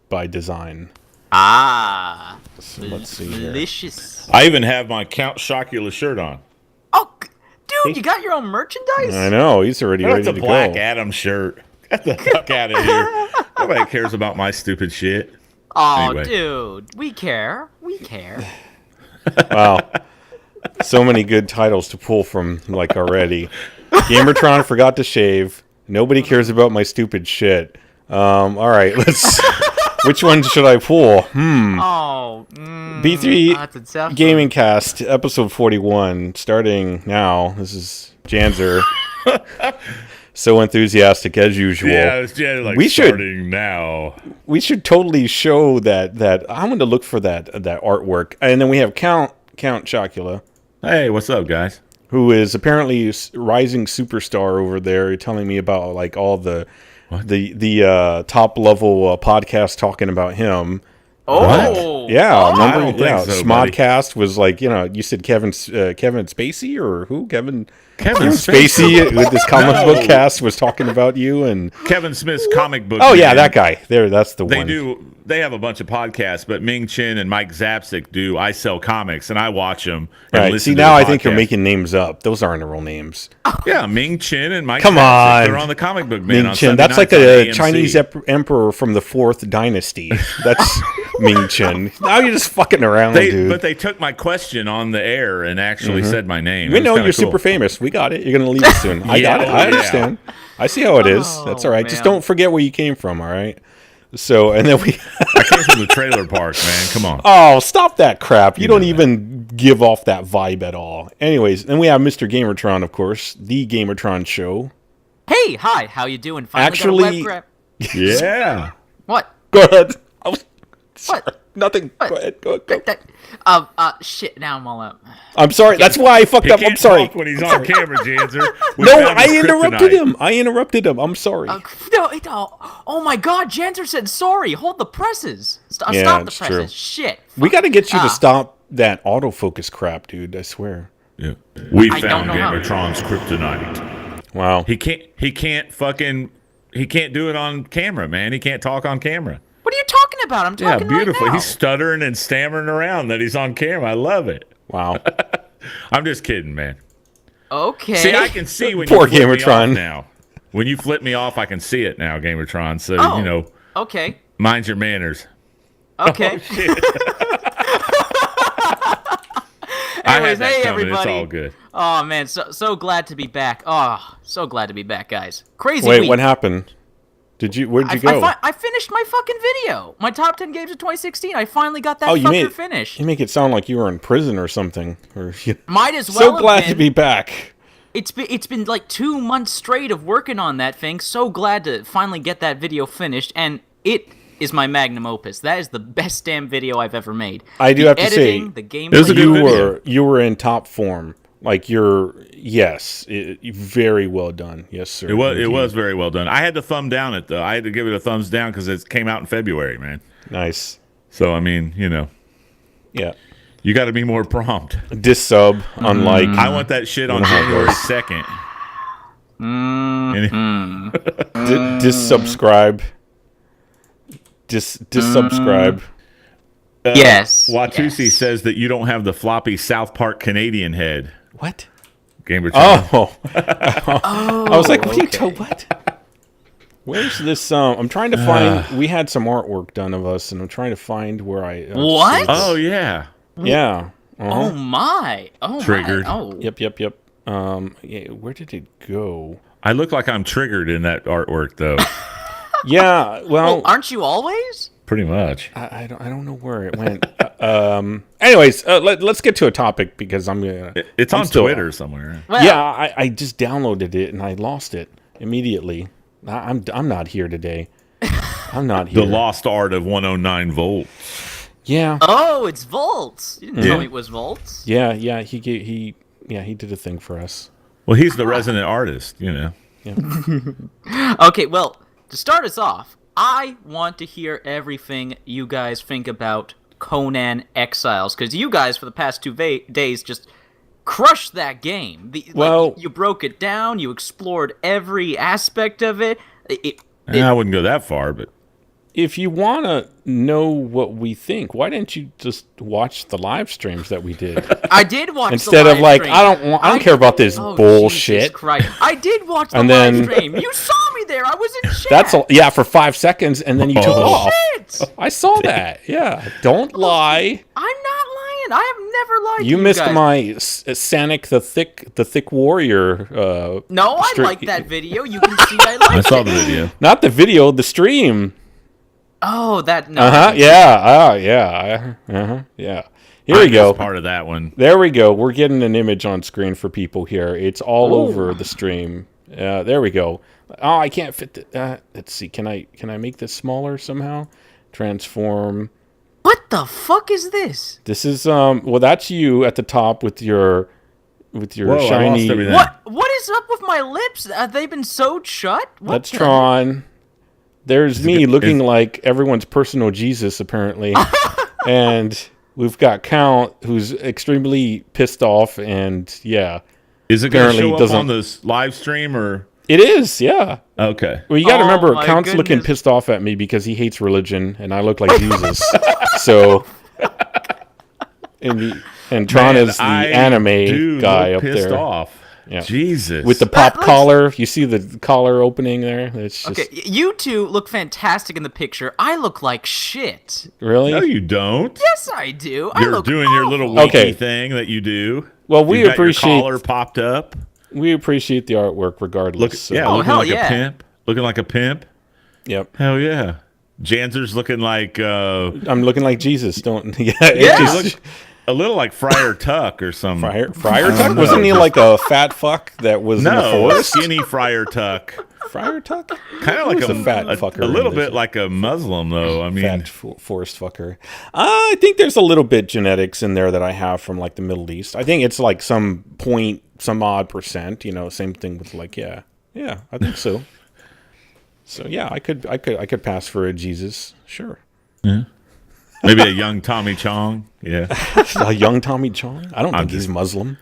by design. Ah, So let's see here. delicious. I even have my Count Chocula shirt on. Oh, dude, you got your own merchandise? I know, he's already That's ready a to Black go. Adam shirt. Get the fuck out of here. Nobody cares about my stupid shit. Oh, Anyway. dude, we care. We care. Wow. So many good titles to pull from, like, already. GamerTron forgot to shave. Nobody cares about my stupid shit. All right, let's... Which one should I pull? Oh, B3 that's a tough one. GamingCast, episode 41, starting now. This is Janzer. So enthusiastic as usual. Yeah, it's like We should- starting now. We should totally show that I'm going to look for that artwork. And then we have Count Chocula, Hey, what's up, guys? who is apparently a rising superstar over there, telling me about like all the top level podcasts talking about him. Oh, Yeah, Oh. remember? I don't think Yeah, so, buddy. Smodcast was like, you said Kevin Spacey or who? Kevin Kevin Spacey with this comic No. book cast was talking about you and Kevin Smith's comic book. oh yeah, man. that guy. That's the They one. do. They have a bunch of podcasts, but Ming Chen and Mike Zapsik do. I Sell Comics, and I watch them. And Right. listen See, to now the I think you're podcast. making names up. Those aren't the real names. Yeah, Ming Chen and Mike. Come Zapsik, on. they're on the Comic Book Man. Ming on Chen. Sunday That's like nights on a AMC. Chinese emperor from the 4th dynasty. That's Ming Chen. Now you're just fucking around, dude. But they took my question on the air and actually said my name. We It was know kinda you're cool. super famous. We got it. You're gonna leave us soon. I got it. I Yeah. understand. I see how it is. That's all right. Just man. don't forget where you came from. All right. So and then we. I came from the trailer park, man. Come on. Oh, stop that crap. You don't even give off that vibe at all. Anyways, then we have Mr. GamerTron, of course, the GamerTron show. Hey, hi, how you doing? Finally Actually- got a web Yeah. What? Go ahead. I was, What? Nothing. What? Go ahead. Go. Shit, now I'm all up. I'm sorry. That's why I fucked He up. can't I'm sorry. talk when he's on camera, Janzer. We No, found I his interrupted kryptonite. him. I'm sorry. Oh my god, Janser said sorry. Hold the presses. Stop Yeah, the it's presses. true. Shit. We got to get you Ah. to stop that autofocus crap, dude. I swear. Yeah. We I don't found know how. GamerTron's kryptonite. Wow. He can't do it on camera, man. He can't talk on camera. What are you talking about? I'm Yeah, talking beautiful. right now. He's stuttering and stammering around that he's on camera. I love it. Wow. I'm just kidding, man. Okay. See, I can see when Poor you flip me GamerTron. off now. When you flip me off, I can see it now, GamerTron. So, Oh. Okay. mind your manners. Okay. I Anyways, had that hey coming. everybody. It's all good. Oh man, so glad to be back. Oh, so glad to be back, guys. Crazy Wait, week. what happened? Where'd you go? I finished my fucking video. My top 10 games of 2016. I finally got that Oh, you fucker finished. You make it sound like you were in prison or something. Or Might as well so have glad been. to be back. It's been like 2 months straight of working on that thing. So glad to finally get that video finished, and it is my magnum opus. That is the best damn video I've ever made. I do The have to say, editing, the gameplay. It was a good video. you were in top form. Like very well done. Yes, sir. It was Indeed. very well done. I had to thumb down it, though. I had to give it a thumbs down because it came out in February, man. Nice. So, I mean, Yeah. you got to be more prompt. Dis-sub, unlike... I want that shit on January 2nd. Dis-subscribe. Dis-subscribe. Yes. Watusi yes. says that you don't have the floppy South Park Canadian head. What? GamerTron. Oh. I was like, what? Where's this? I'm trying to find... we had some artwork done of us, and I'm trying to find where I... What? Oh, yeah. Yeah. Oh my. Oh Triggered. My. Oh. Yep. Yeah, where did it go? I look like I'm triggered in that artwork, though. Yeah, well... Aren't you always? Pretty much. I don't know where it went. Anyways, let's get to a topic because I'm gonna. It's I'm on still- Twitter somewhere. Well, Yeah, I just downloaded it and I lost it immediately. I'm not here today. I'm not here. The Lost Art of 109 Volts. Yeah, Oh, it's volts. You didn't Yeah. tell me it was volts. yeah. He did a thing for us. Well, he's the resident artist, Okay, well, to start us off, I want to hear everything you guys think about Conan Exiles, because you guys, for the past 2 days, just crushed that game. Well- you broke it down, you explored every aspect of it. I wouldn't go that far, but if you want to know what we think, why didn't you just watch the live streams that we did? I did watch Instead the of live like, stream. I don't care about this Oh, bullshit. Jesus Christ. I did watch the And live then- stream. You saw me there. I was in chat. That's all. Yeah, for 5 seconds, and then you took off. Shit. I saw that. Yeah, don't lie. I'm not lying. I have never lied to You you missed guys. my Sanic the thick warrior. No, I like that video. You can see I like I saw the it. video. Not the video, the stream. Oh, that no. Yeah. Yeah. Here we go. Part of that one. There we go. We're getting an image on screen for people here. It's all over the stream. There we go. Oh, I can't fit the. Let's see. Can I make this smaller somehow? Transform. What the fuck is this? This is well, that's you at the top with your Whoa, I shiny. lost everything. What is up with my lips? Have they been sewed shut? What That's the- Tron. There's me good- looking like everyone's personal Jesus, apparently. And we've got Count, who's extremely pissed off, and yeah. Is it going to Apparently show up doesn't- on this live stream or? It is, yeah. Okay. Well, you got to Oh, remember, my Count's looking goodness. pissed off at me because he hates religion, and I look like Jesus. So, and Tron Man, is the I anime do guy look up pissed there. off. Yeah. Jesus. With the pop looks- collar. You see the collar opening there? It's just, Okay, you two look fantastic in the picture. I look like shit. really? No, you don't. Yes, I do. I You're look doing your little awful. wiki Okay. thing that you do. Well, we You've got your appreciate collar popped up. we appreciate the artwork regardless. Look, so- yeah, Oh, looking hell like yeah. a pimp. Looking like a pimp. Yep. Hell yeah. Janzer's looking like I'm looking like Jesus. Don't. Yeah. Yeah. It he just, looks a little like Friar Tuck or some. Friar Tuck? Wasn't he like a fat fuck that was in the No, forest? skinny Friar Tuck. Friar Tuck? Kind of like Who's a fat fucker a little in bit this? like a Muslim, though. I mean, Fat forest fucker. I think there's a little bit genetics in there that I have from like the Middle East. I think it's like some odd percent. You know, same thing with like yeah, I think so. So yeah, I could pass for a Jesus, sure. maybe a young Tommy Chong. Yeah. A young Tommy Chong. I don't think he's just- Muslim.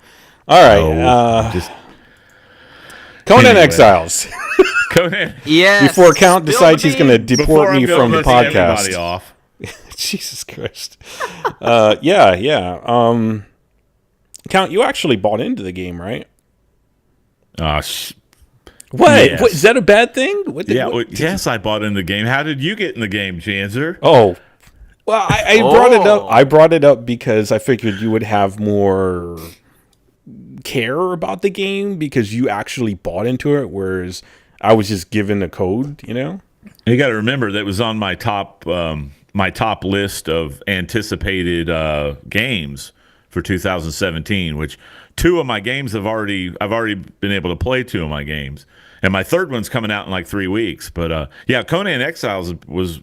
All right, Just Conan Anyway. Exiles. Conan. Yes. Before Count spill decides the he's going to beans. deport me from the piss everybody podcast. off. Jesus Christ. Yeah. Count, you actually bought into the game, right? What? Yes. What? Is that a bad thing? What Yeah. Well, yes, I bought in the game. How did you get in the game, Janzer? Oh. Well, I brought it up. Oh. I brought it up because I figured you would have more care about the game because you actually bought into it, whereas I was just given a code, you know? You got to remember that was on my top list of anticipated games for 2017. Which two of my games I've already been able to play two of my games, and my third one's coming out in like 3 weeks. But yeah, Conan Exiles was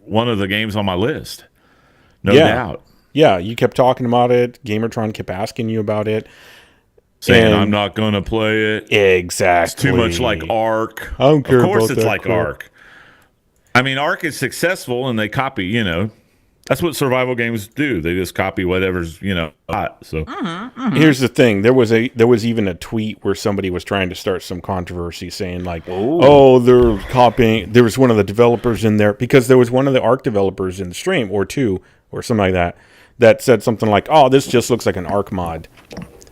one of the games on my list, no doubt. Yeah, you kept talking about it. GamerTron kept asking you about it. Saying And- I'm not going to play it. Exactly. Too much like Ark. I don't care Of course, about it's that like crap. Ark. I mean, Ark is successful, and they copy. You know, that's what survival games do. They just copy whatever's hot. So Here's the thing. There was even a tweet where somebody was trying to start some controversy saying like, "Oh, they're copying." There was one of the developers in there because there was one of the Ark developers in the stream or two or something like that said something like, "Oh, this just looks like an Ark mod."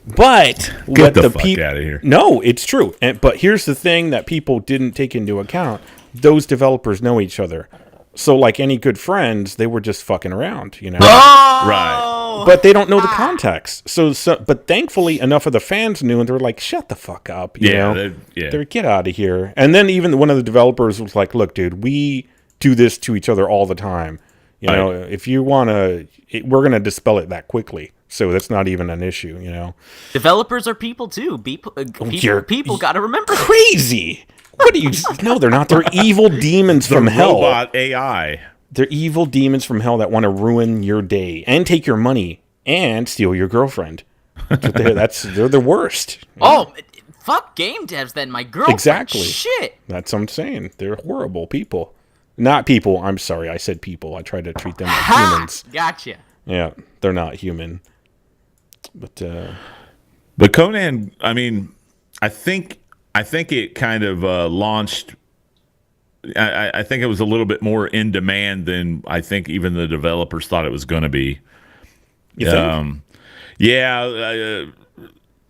But get the fuck out of here. No, it's true. But here's the thing that people didn't take into account. Those developers know each other. So like any good friends, they were just fucking around, you know. Oh! Right. But they don't know the context. So but thankfully enough of the fans knew and they were like, shut the fuck up, you know. They're get out of here. And then even one of the developers was like, look, dude, we do this to each other all the time. You know, if you want to, we're going to dispel it that quickly. So that's not even an issue, you know. Developers are people too. People got to remember. Crazy. What do you? No, they're not. They're evil demons from hell. Robot AI. They're evil demons from hell that want to ruin your day and take your money and steal your girlfriend. They're the worst. Oh, fuck game devs then. My girlfriend. Exactly. Shit. That's what I'm saying. They're horrible people. Not people. I'm sorry. I said people. I try to treat them like humans. Gotcha. Yeah, they're not human. But Conan, I mean, I think it kind of launched I think it was a little bit more in demand than I think even the developers thought it was going to be. You think? Yeah,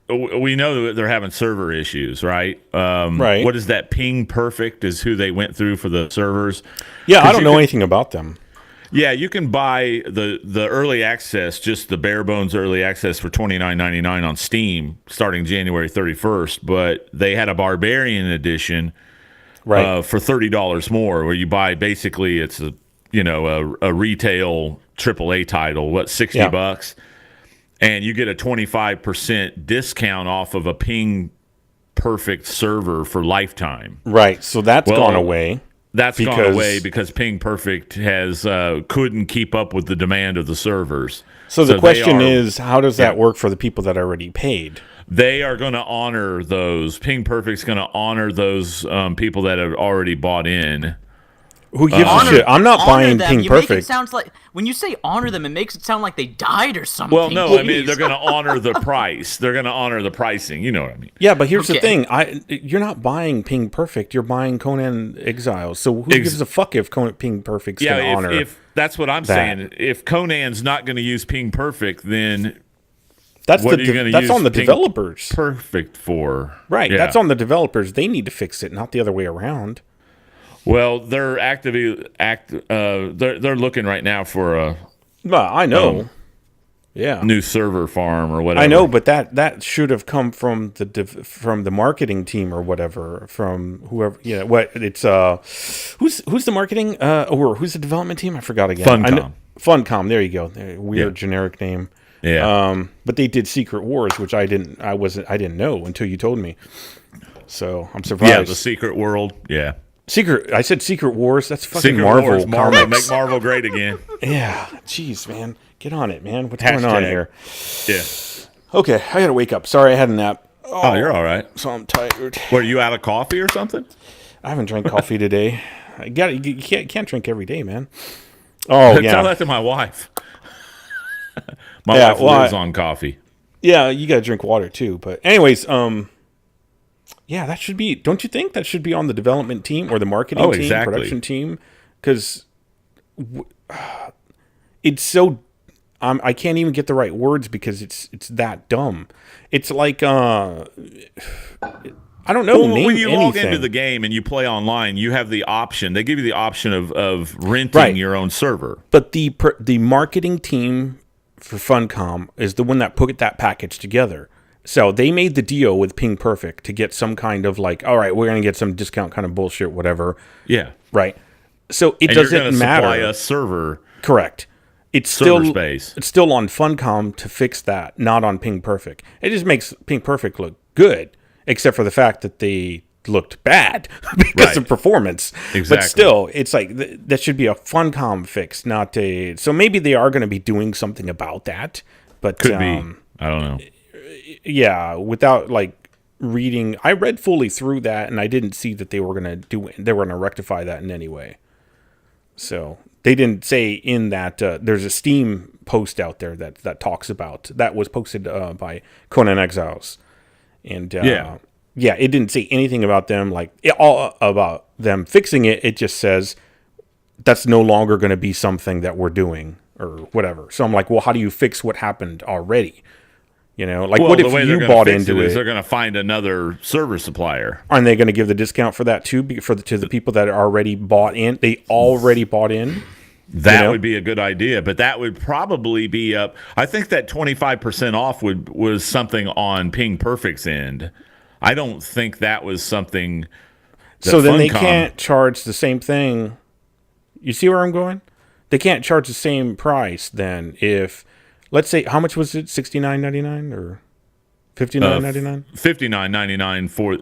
we know that they're having server issues, right? Right. What is that? Ping Perfect is who they went through for the servers. Yeah, I don't know anything about them. Yeah, you can buy the early access, just the bare bones early access for $29.99 on Steam starting January 31st. But they had a Barbarian edition, Right. for $30 more, where you buy basically it's a retail AAA title, 60 bucks, and you get a 25% discount off of a Ping Perfect server for lifetime. Right. So that's gone away. That's gone away because Ping Perfect has couldn't keep up with the demand of the servers. So the question is, how does that work for the people that already paid? They are going to honor those. Ping Perfect's going to honor those people that have already bought in. Who gives a shit? I'm not buying them. Ping Perfect. Sounds like when you say honor them, it makes it sound like they died or something. Well, no, I mean they're going to honor the price. They're going to honor the pricing. You know what I mean? Yeah, but here's the thing: you're not buying Ping Perfect. You're buying Conan Exiles. So who gives a fuck if Ping Perfect's going to honor? If that's what I'm saying. If Conan's not going to use Ping Perfect, then that's what are you going to use on the Ping developers. Perfect for Right. Yeah. That's on the developers. They need to fix it, not the other way around. Well, they're they're looking right now for a Well, I know. new server farm or whatever. I know, but that should have come from the marketing team or whatever, from whoever. Yeah, what it's who's the marketing or who's the development team? I forgot again. Funcom. There you go. Weird generic name. Yeah. But they did Secret Wars, which I didn't know until you told me. So I'm surprised. Yeah, the Secret World. Yeah. I said Secret Wars. That's fucking Secret Marvel. Wars, Comics. make Marvel great again. Yeah. Jeez, man. Get on it, man. What's going on here? Yeah. Okay, I gotta wake up. Sorry, I had a nap. Oh, you're all right. So I'm tired. Were you out of coffee or something? I haven't drank coffee today. You can't drink every day, man. Oh yeah. Tell that to my wife. My wife lives on coffee. Yeah, you gotta drink water too. But anyways, yeah, that should be. Don't you think that should be on the development team or the marketing team, production team? Because it's so. I can't even get the right words because it's that dumb. It's like I don't know. Well, when you log anything. into the game and you play online, you have the option. They give you the option of renting your own server. But the marketing team for Funcom is the one that put that package together. So they made the deal with Ping Perfect to get some kind of like, all right, we're going to get some discount kind of bullshit, whatever. Yeah. Right. So it and doesn't you're matter. Supply a server. Correct. It's server still space. It's still on Funcom to fix that, not on Ping Perfect. It just makes Ping Perfect look good, except for the fact that they looked bad because of performance. Exactly. But still, it's like that should be a Funcom fix, not a. So maybe they are going to be doing something about that. But could be. I don't know. Yeah, without like reading, I read fully through that, and I didn't see that they were going to rectify that in any way. So they didn't say in that there's a Steam post out there that talks about that was posted by Conan Exiles, and it didn't say anything about them all about them fixing it. It just says that's no longer going to be something that we're doing or whatever. So I'm like, well, how do you fix what happened already? You know, like what if you bought into it? They're going to find another server supplier. Aren't they going to give the discount for that too? To the people that already bought in, they already bought in. That would be a good idea, but that would probably be up. I think that 25% off was something on Ping Perfect's end. I don't think that was something. So then they can't charge the same thing. You see where I'm going? They can't charge the same price then if. Let's say, how much was it? $69.99 or $59.99? $59.99 for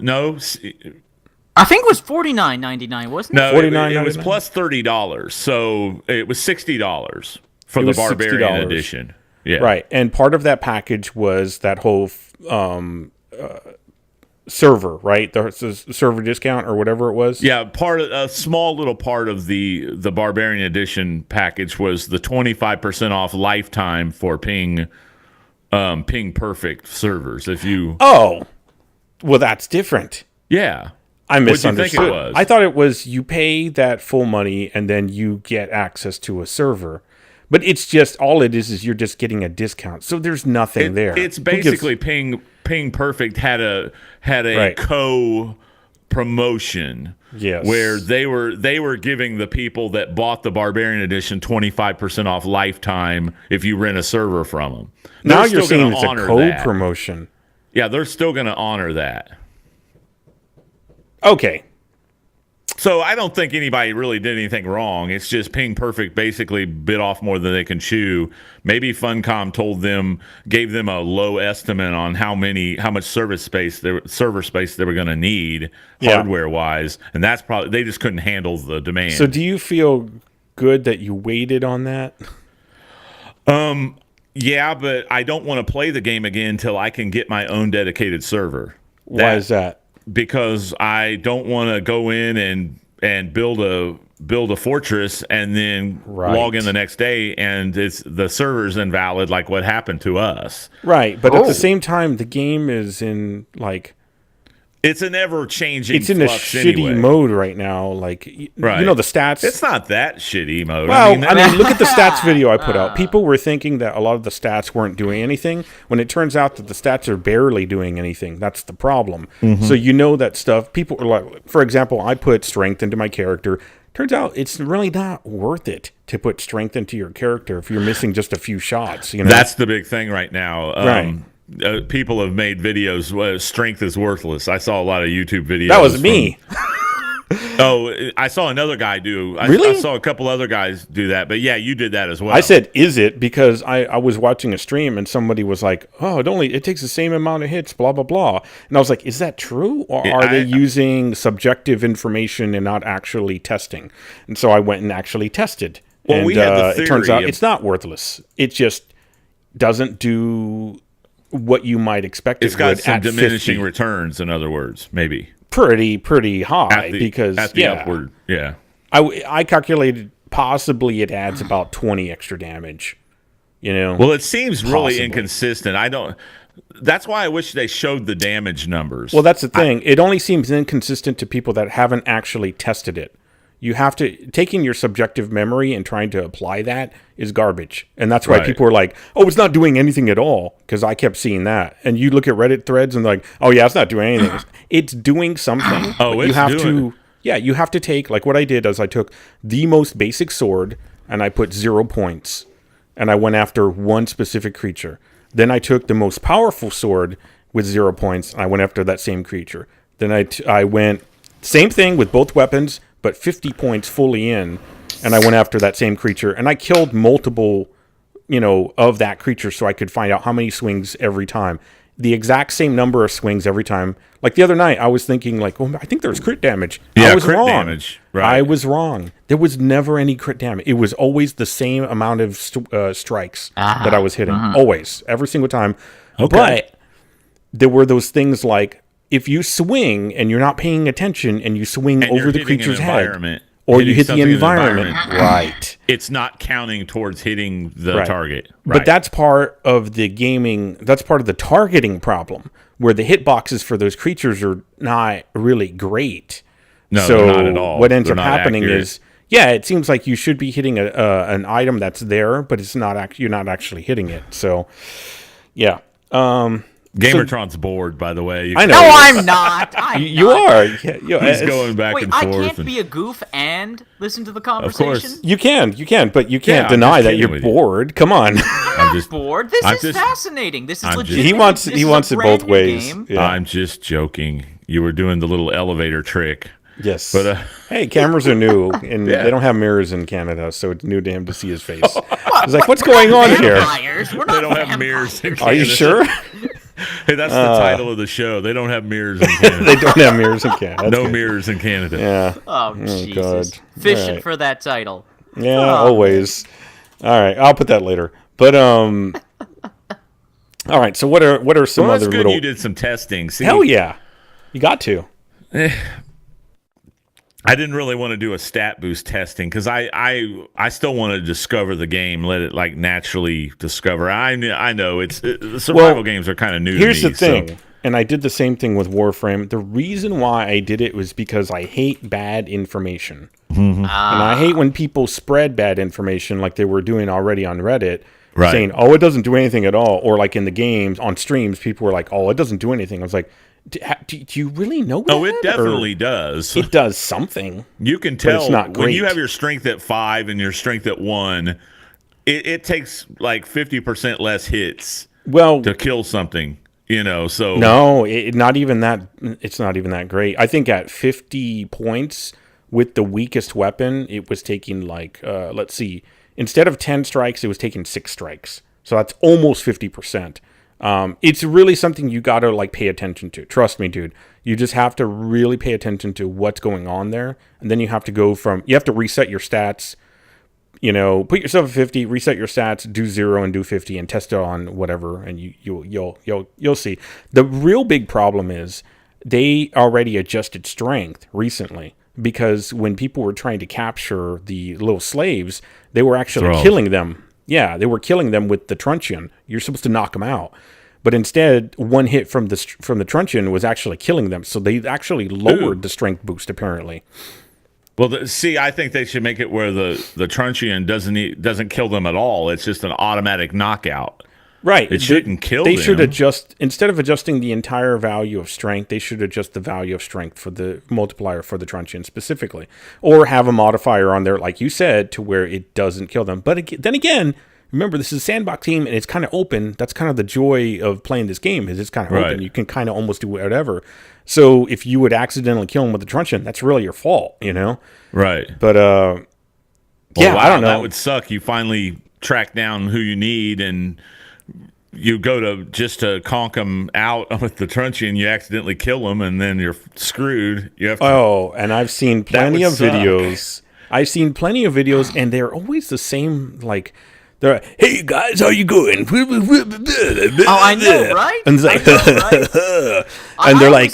I think it was $49.99, wasn't it? No, it was plus $30, so it was $60 for the Barbarian edition. Yeah, right. And part of that package was that whole server, right? The server discount or whatever it was. Yeah, a small little part of the Barbarian edition package was the 25% off lifetime for Ping Perfect servers. If you well, that's different. Yeah, I misunderstood. What'd you think it was? I thought it was you pay that full money and then you get access to a server. But it's just all it is you're just getting a discount. So there's nothing there. It's basically Ping Perfect had a co-promotion. Yes. Where they were giving the people that bought the Barbarian Edition 25% off lifetime if you rent a server from them. Now you're saying it's a co-promotion. Yeah, they're still going to honor that. Okay. So I don't think anybody really did anything wrong. It's just Ping Perfect basically bit off more than they can chew. Maybe Funcom gave them a low estimate on how much server space they were going to need hardware wise, and that's probably they just couldn't handle the demand. So do you feel good that you waited on that? Yeah, but I don't want to play the game again until I can get my own dedicated server. Why is that? Because I don't want to go in and build a fortress and then log in the next day and the server's invalid, like what happened to us. Right, but at the same time, the game is in it's an ever-changing. It's in a shitty mode right now. Like you know the stats. It's not that shitty mode. Well, I mean, look at the stats video I put out. People were thinking that a lot of the stats weren't doing anything, when it turns out that the stats are barely doing anything. That's the problem. Mm-hmm. So you know that stuff. People are like, for example, I put strength into my character. Turns out it's really not worth it to put strength into your character if you're missing just a few shots. You know, that's the big thing right now. Right. People have made videos. Strength is worthless. I saw a lot of YouTube videos. That was me. I saw another guy do. Really? I saw a couple other guys do that. But yeah, you did that as well. I said, "Is it?" Because I was watching a stream and somebody was like, "Oh, it takes the same amount of hits." Blah blah blah. And I was like, "Is that true, or are they using subjective information and not actually testing?" And so I went and actually tested. Well, and we had the theory it turns out it's not worthless. It just doesn't do what you might expect. It's got some diminishing returns, in other words, maybe pretty high because at the upward. Yeah, I calculated possibly it adds about 20 extra damage. You know, well, it seems really inconsistent. That's why I wish they showed the damage numbers. Well, that's the thing. It only seems inconsistent to people that haven't actually tested it. You have to taking your subjective memory and trying to apply that is garbage, and that's why people are like, "Oh, it's not doing anything at all." Because I kept seeing that, and you look at Reddit threads and like, "Oh yeah, it's not doing anything." It's doing something. You have to take like what I did is I took the most basic sword and I put 0 points, and I went after one specific creature. Then I took the most powerful sword with 0 points, and I went after that same creature. Then I went same thing with both weapons, but 50 points fully in, and I went after that same creature, and I killed multiple, of that creature so I could find out how many swings every time. The exact same number of swings every time. Like the other night, I was thinking like, I think there's crit damage. Yeah, I was crit wrong. Damage. Right. I was wrong. There was never any crit damage. It was always the same amount of strikes that I was hitting. Always. Every single time. Okay. But there were those things like, if you swing and you're not paying attention and you swing over the creature's head, or you hit the environment, right? It's not counting towards hitting the target. Right. But that's part of the gaming, that's part of the targeting problem, where the hitboxes for those creatures are not really great. No, so not at all. What ends up happening is, it seems like you should be hitting an item that's there, but it's not. You're not actually hitting it. So, yeah. GamerTron's bored, by the way. I know. No, I'm not. You are. Yeah, he's going back and forth. I can't be a goof and listen to the conversation? Of course. You can, but you can't deny that you're bored. Come on. I'm just bored. This is fascinating. This is legit. He wants it both ways. Yeah. I'm just joking. You were doing the little elevator trick. Yes. But hey, cameras are new, and they don't have mirrors in Canada, so it's new to him to see his face. He's like, what's going on here? They don't have mirrors in Canada. Are you sure? Hey, that's the title of the show. They don't have mirrors in Canada. They don't have mirrors in Canada. No mirrors in Canada. Yeah. Oh, Jesus. God. Fishing for that title. Yeah, always. All right, I'll put that later. But all right. So what are some other good little? You did some testing. See, hell yeah, you got to. I didn't really want to do a stat boost testing because I still want to discover the game, let it like naturally discover. I know survival games are kind of new. Here's to me, the thing: And I did the same thing with Warframe. The reason why I did it was because I hate bad information. And I hate when people spread bad information like they were doing already on Reddit, saying, oh, it doesn't do anything at all. Or like in the games, on streams, people were like, oh, it doesn't do anything. I was like, do you really know that? Oh, it definitely does. It does something. You can tell it's not when great. you have your strength at 5 and your strength at 1, it takes like 50% less hits to kill something. So no, not even that. It's not even that great. I think at 50 points with the weakest weapon, it was taking like let's see, instead of 10 strikes, it was taking 6 strikes. So that's almost 50%. It's really something you got to like pay attention to. Trust me, dude. You just have to really pay attention to what's going on there, and then you have to you have to reset your stats. Put yourself at 50, reset your stats, do 0 and do 50, and test it on whatever, and you'll see. The real big problem is they already adjusted strength recently, because when people were trying to capture the little slaves, they were actually killing them. Yeah, they were killing them with the truncheon. You're supposed to knock them out, but instead, one hit from the truncheon was actually killing them. So they actually lowered the strength boost apparently. Well, I think they should make it where the truncheon doesn't kill them at all. It's just an automatic knockout. Right. It shouldn't kill them. They should adjust, instead of adjusting the entire value of strength, they should adjust the value of strength for the multiplier for the truncheon specifically. Or have a modifier on there, like you said, to where it doesn't kill them. But then again, remember, this is a sandbox team, and it's kind of open. That's kind of the joy of playing this game, is it's kind of open. You can kind of almost do whatever. So if you would accidentally kill him with the truncheon, that's really your fault, Right. But, I don't know. That would suck. You finally track down who you need, and you go to conk them out with the truncheon, you accidentally kill them, and then you're screwed. You have to, and I've seen plenty of videos. And they're always the same, like, they're like, hey guys, how you going? Oh, I know, right? And, like, and they're like,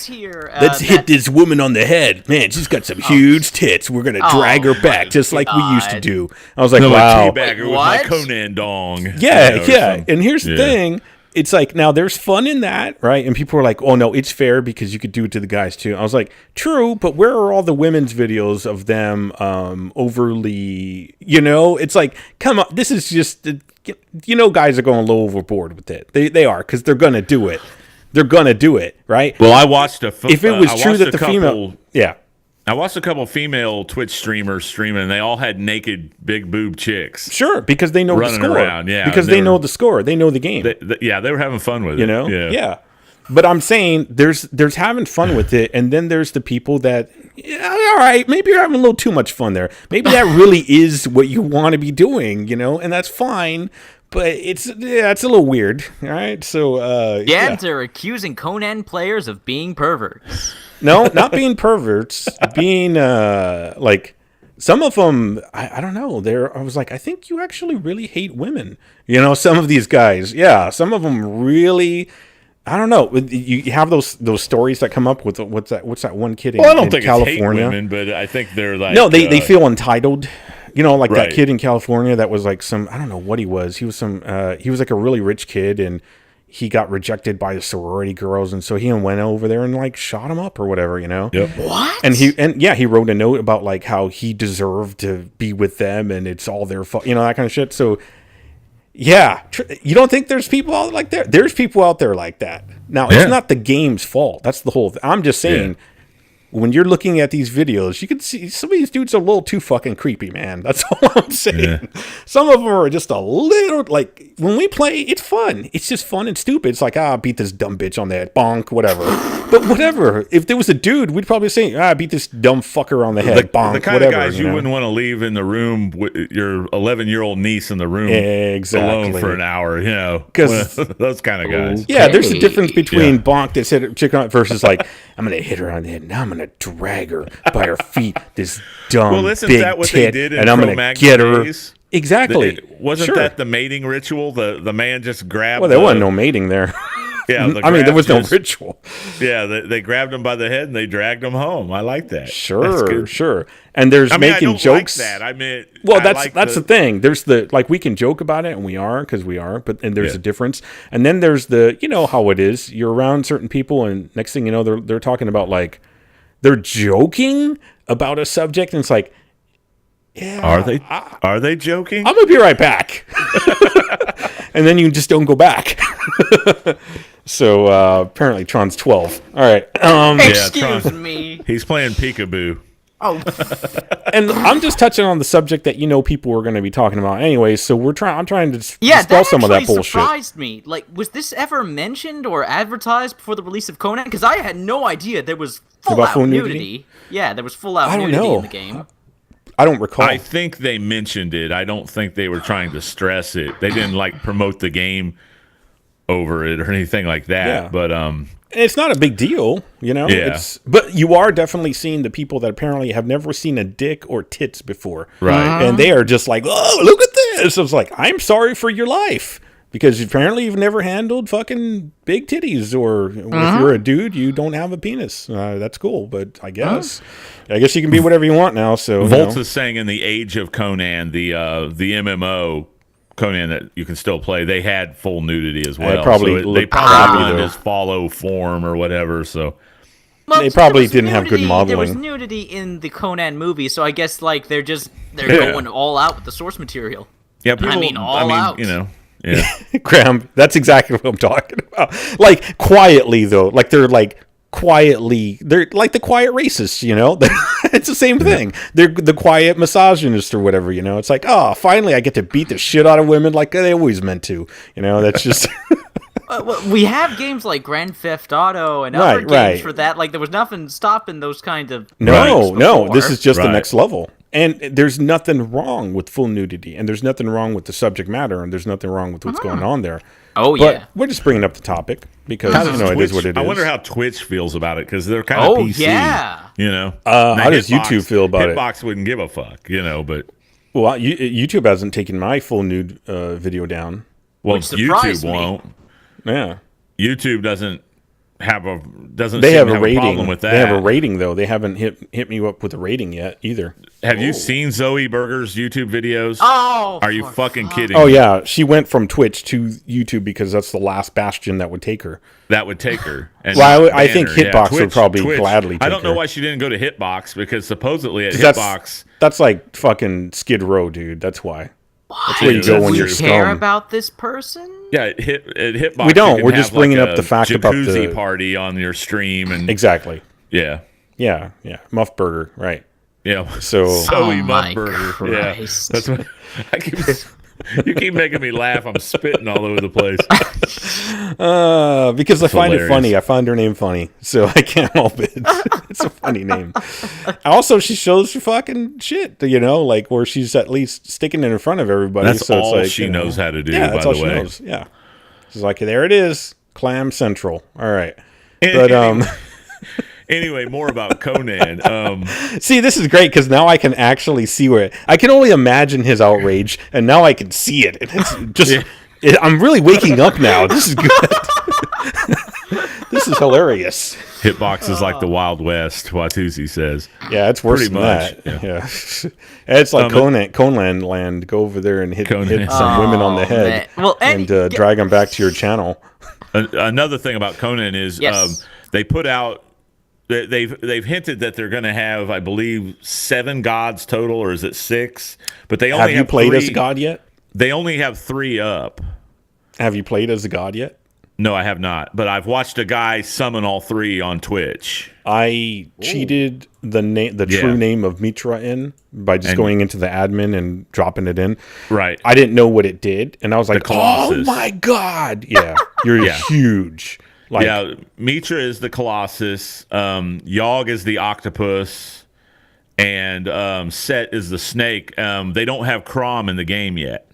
let's hit this woman on the head. Man, she's got some huge tits. We're going to drag her back just like we used to do. I was like, wow. Teabag her with my Conan dong. Yeah. And here's the thing. It's like, now there's fun in that, right? And people are like, oh, no, it's fair because you could do it to the guys too. I was like, true, but where are all the women's videos of them overly, it's like, come on, this is just, guys are going a little overboard with it. They are, because they're going to do it. They're going to do it, right? Well, I watched if it was true that the female, I watched a couple of female Twitch streamers streaming, and they all had naked, big boob chicks. Sure, because they know the score. Around, because they know the score. They know the game. They were having fun with it. Yeah. But I'm saying there's having fun with it, and then there's the people that, all right, maybe you're having a little too much fun there. Maybe that really is what you want to be doing, and that's fine. But it's a little weird, all right? So they're accusing Conan players of being perverts. No, not being perverts. Being like, some of them, I don't know. I was like, I think you actually really hate women. Some of these guys, some of them really. I don't know. You have those stories that come up with what's that one kid in, I don't think California? It's hate women, but I think they're like, no, they feel entitled. Like that kid in California that was like I don't know what he was. He was he was like a really rich kid, and he got rejected by the sorority girls, and so he went over there and like shot him up or whatever, Yep. What? And he wrote a note about like how he deserved to be with them, and it's all their fault, that kind of shit. So yeah, you don't think there's people out like that? There's people out there like that. Now, it's not the game's fault. That's the whole thing. I'm just saying, when you're looking at these videos, you can see some of these dudes are a little too fucking creepy, man. That's all I'm saying. Yeah. Some of them are just a little, like, when we play, it's fun. It's just fun and stupid. It's like, beat this dumb bitch on the head, bonk, whatever. But whatever. If there was a dude, we'd probably say, beat this dumb fucker on the head, bonk, the kind whatever. Of guys you wouldn't want to leave in the room with your 11-year-old niece in the room alone for an hour, Because those kind of guys. Yeah, there's a difference between bonk that's hit a chick on it versus like, I'm going to hit her on the head, and I'm going to drag her by her feet, this dumb big tit, and I'm going to get her. Days? Exactly. Wasn't that the mating ritual? The man just grabbed. Well, there wasn't no mating there. Yeah, I mean, there was no ritual. Yeah, they grabbed him by the head and they dragged him home. I like that. Sure. And there's I mean, making I don't jokes. like that. I mean, well, that's the thing. There's the like we can joke about it, and we are because we are. But and there's a difference. And then there's the how it is. You're around certain people, and next thing you know, they're talking about like they're joking about a subject, and it's like, yeah, are they joking? I'm gonna be right back. And then you just don't go back. So apparently Tron's 12. All right. Excuse me. He's playing peekaboo. Oh. And I'm just touching on the subject that people were going to be talking about anyway. So I'm trying to dispel some of that bullshit. Surprised me. Like, was this ever mentioned or advertised before the release of Conan? Because I had no idea there was full-out nudity. Yeah, there was full-out nudity in the game. I don't recall. I think they mentioned it. I don't think they were trying to stress it. They didn't promote the game over it or anything like that. Yeah. But it's not a big deal, Yeah. But you are definitely seeing the people that apparently have never seen a dick or tits before, right? And they are just like, oh, look at this. It's like, I'm sorry for your life. Because apparently you've never handled fucking big titties, or if you're a dude, you don't have a penis. That's cool, but I guess you can be whatever you want now. So Volts is saying in the age of Conan, the MMO Conan that you can still play, they had full nudity as well. They probably wanted his follow form or whatever. So they probably didn't have good modeling. There was nudity in the Conan movie, so I guess they're going all out with the source material. Yeah, all out. Yeah. Graham, that's exactly what I'm talking about. Like, quietly, though. Like, they're like the quiet racists, It's the same thing. They're the quiet misogynist or whatever, It's like, oh, finally I get to beat the shit out of women like they always meant to. That's just... Well, we have games like Grand Theft Auto and other games for that. Like, there was nothing stopping those kind of... No, this is just the next level. And there's nothing wrong with full nudity, and there's nothing wrong with the subject matter, and there's nothing wrong with what's going on there. Oh, but we're just bringing up the topic because, it is what it is. I wonder how Twitch feels about it, because they're kind of PC. Yeah. How does YouTube feel about it? Hitbox wouldn't give a fuck, but... Well, YouTube hasn't taken my full nude video down. Well, YouTube won't. Yeah. YouTube doesn't have a problem with that. They have a rating though. They haven't hit me up with a rating yet either. Have you seen Zoe Berger's YouTube videos? Oh, are you fucking kidding? Oh yeah, she went from Twitch to YouTube because that's the last bastion that would take her. And well, I think Hitbox would probably gladly take her. I don't know why she didn't go to Hitbox, because supposedly at Hitbox... That's like fucking Skid Row, dude. That's why. That's where you go when you're scum. Do we care about this person? Yeah, at Hitbox, we don't. We're just bringing up the fact about the jacuzzi party on your stream, and exactly. Yeah. Muff Burger, right? Yeah. So Muff Burger. Christ. Yeah. That's what I keep. You keep making me laugh. I'm spitting all over the place. Because I find it funny. I find her name funny, so I can't help it. It's a funny name. Also, she shows her fucking shit, like where she's at least sticking it in front of everybody. That's so all it's like, she knows how to do. Yeah, that's all she knows. Yeah, she's like, there it is, Clam Central. All right, but Anyway, more about Conan. See, this is great because now I can actually see I can only imagine his outrage, and now I can see it. And it's just, I'm really waking up now. This is good. This is hilarious. Hitbox is like the Wild West, Watusi says. Yeah, it's worse Pretty than much, that. Yeah. It's like Conan land. Go over there and hit some women on the head and drag them back to your channel. Another thing about Conan is they put out... They've hinted that they're going to have, I believe, 7 gods total, or is it 6? But they only have you played as a god yet? They only have 3 up. Have you played as a god yet? No, I have not. But I've watched a guy summon all 3 on Twitch. I cheated the true name of Mitra in by just going into the admin and dropping it in. Right. I didn't know what it did, and I was like, "Oh my god!" Yeah, you're huge. Mitra is the Colossus, Yogg is the octopus, and Set is the snake. They don't have Crom in the game yet.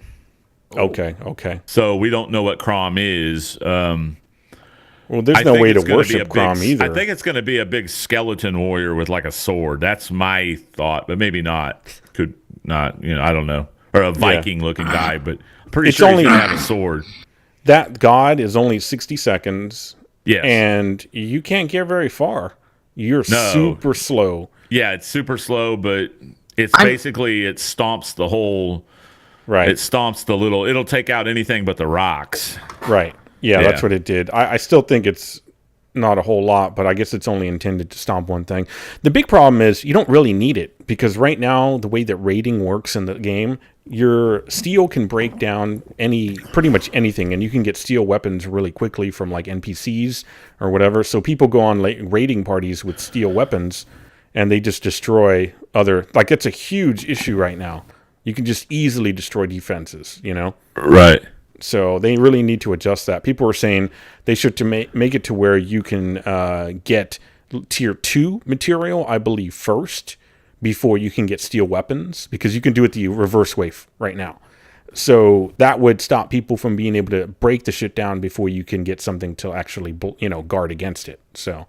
Okay. So we don't know what Crom is. Well, there's no way to worship Crom either. I think it's going to be a big skeleton warrior with like a sword. That's my thought, but maybe not. Could not, I don't know. Or a Viking-looking guy, but I'm pretty sure he's going to have a sword. that God is only 60 seconds. Yes. And you can't get very far. You're super slow. Yeah, it's super slow, but it's basically it stomps the whole. Right. It stomps the little. It'll take out anything but the rocks. Right. Yeah, that's what it did. I still think it's not a whole lot, but I guess it's only intended to stomp one thing. The big problem is you don't really need it, because right now the way that raiding works in the game, your steel can break down pretty much anything, and you can get steel weapons really quickly from like NPCs or whatever. So people go on raiding parties with steel weapons, and they just destroy other. Like, it's a huge issue right now. You can just easily destroy defenses, you know? Right. So they really need to adjust that. People are saying they should make it to where you can get tier 2 material, I believe, first before you can get steel weapons, because you can do it the reverse way right now. So that would stop people from being able to break the shit down before you can get something to actually, guard against it. So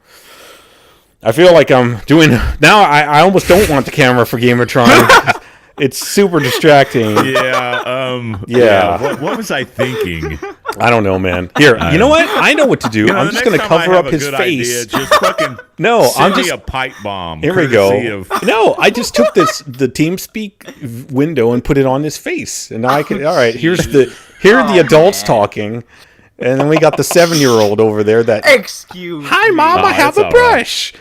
I feel like I'm doing now. I almost don't want the camera for GamerTron. It's super distracting. Yeah. What was I thinking? I don't know, man. Here, you know what? I know what to do. I'm just going to cover up his face. Just fucking I'm just a pipe bomb. Here we go. No, I just took the TeamSpeak window and put it on his face, and now I can. All right, here are the adults talking. And then we got the 7-year-old over there that... Excuse Hi, Mom, I have a brush.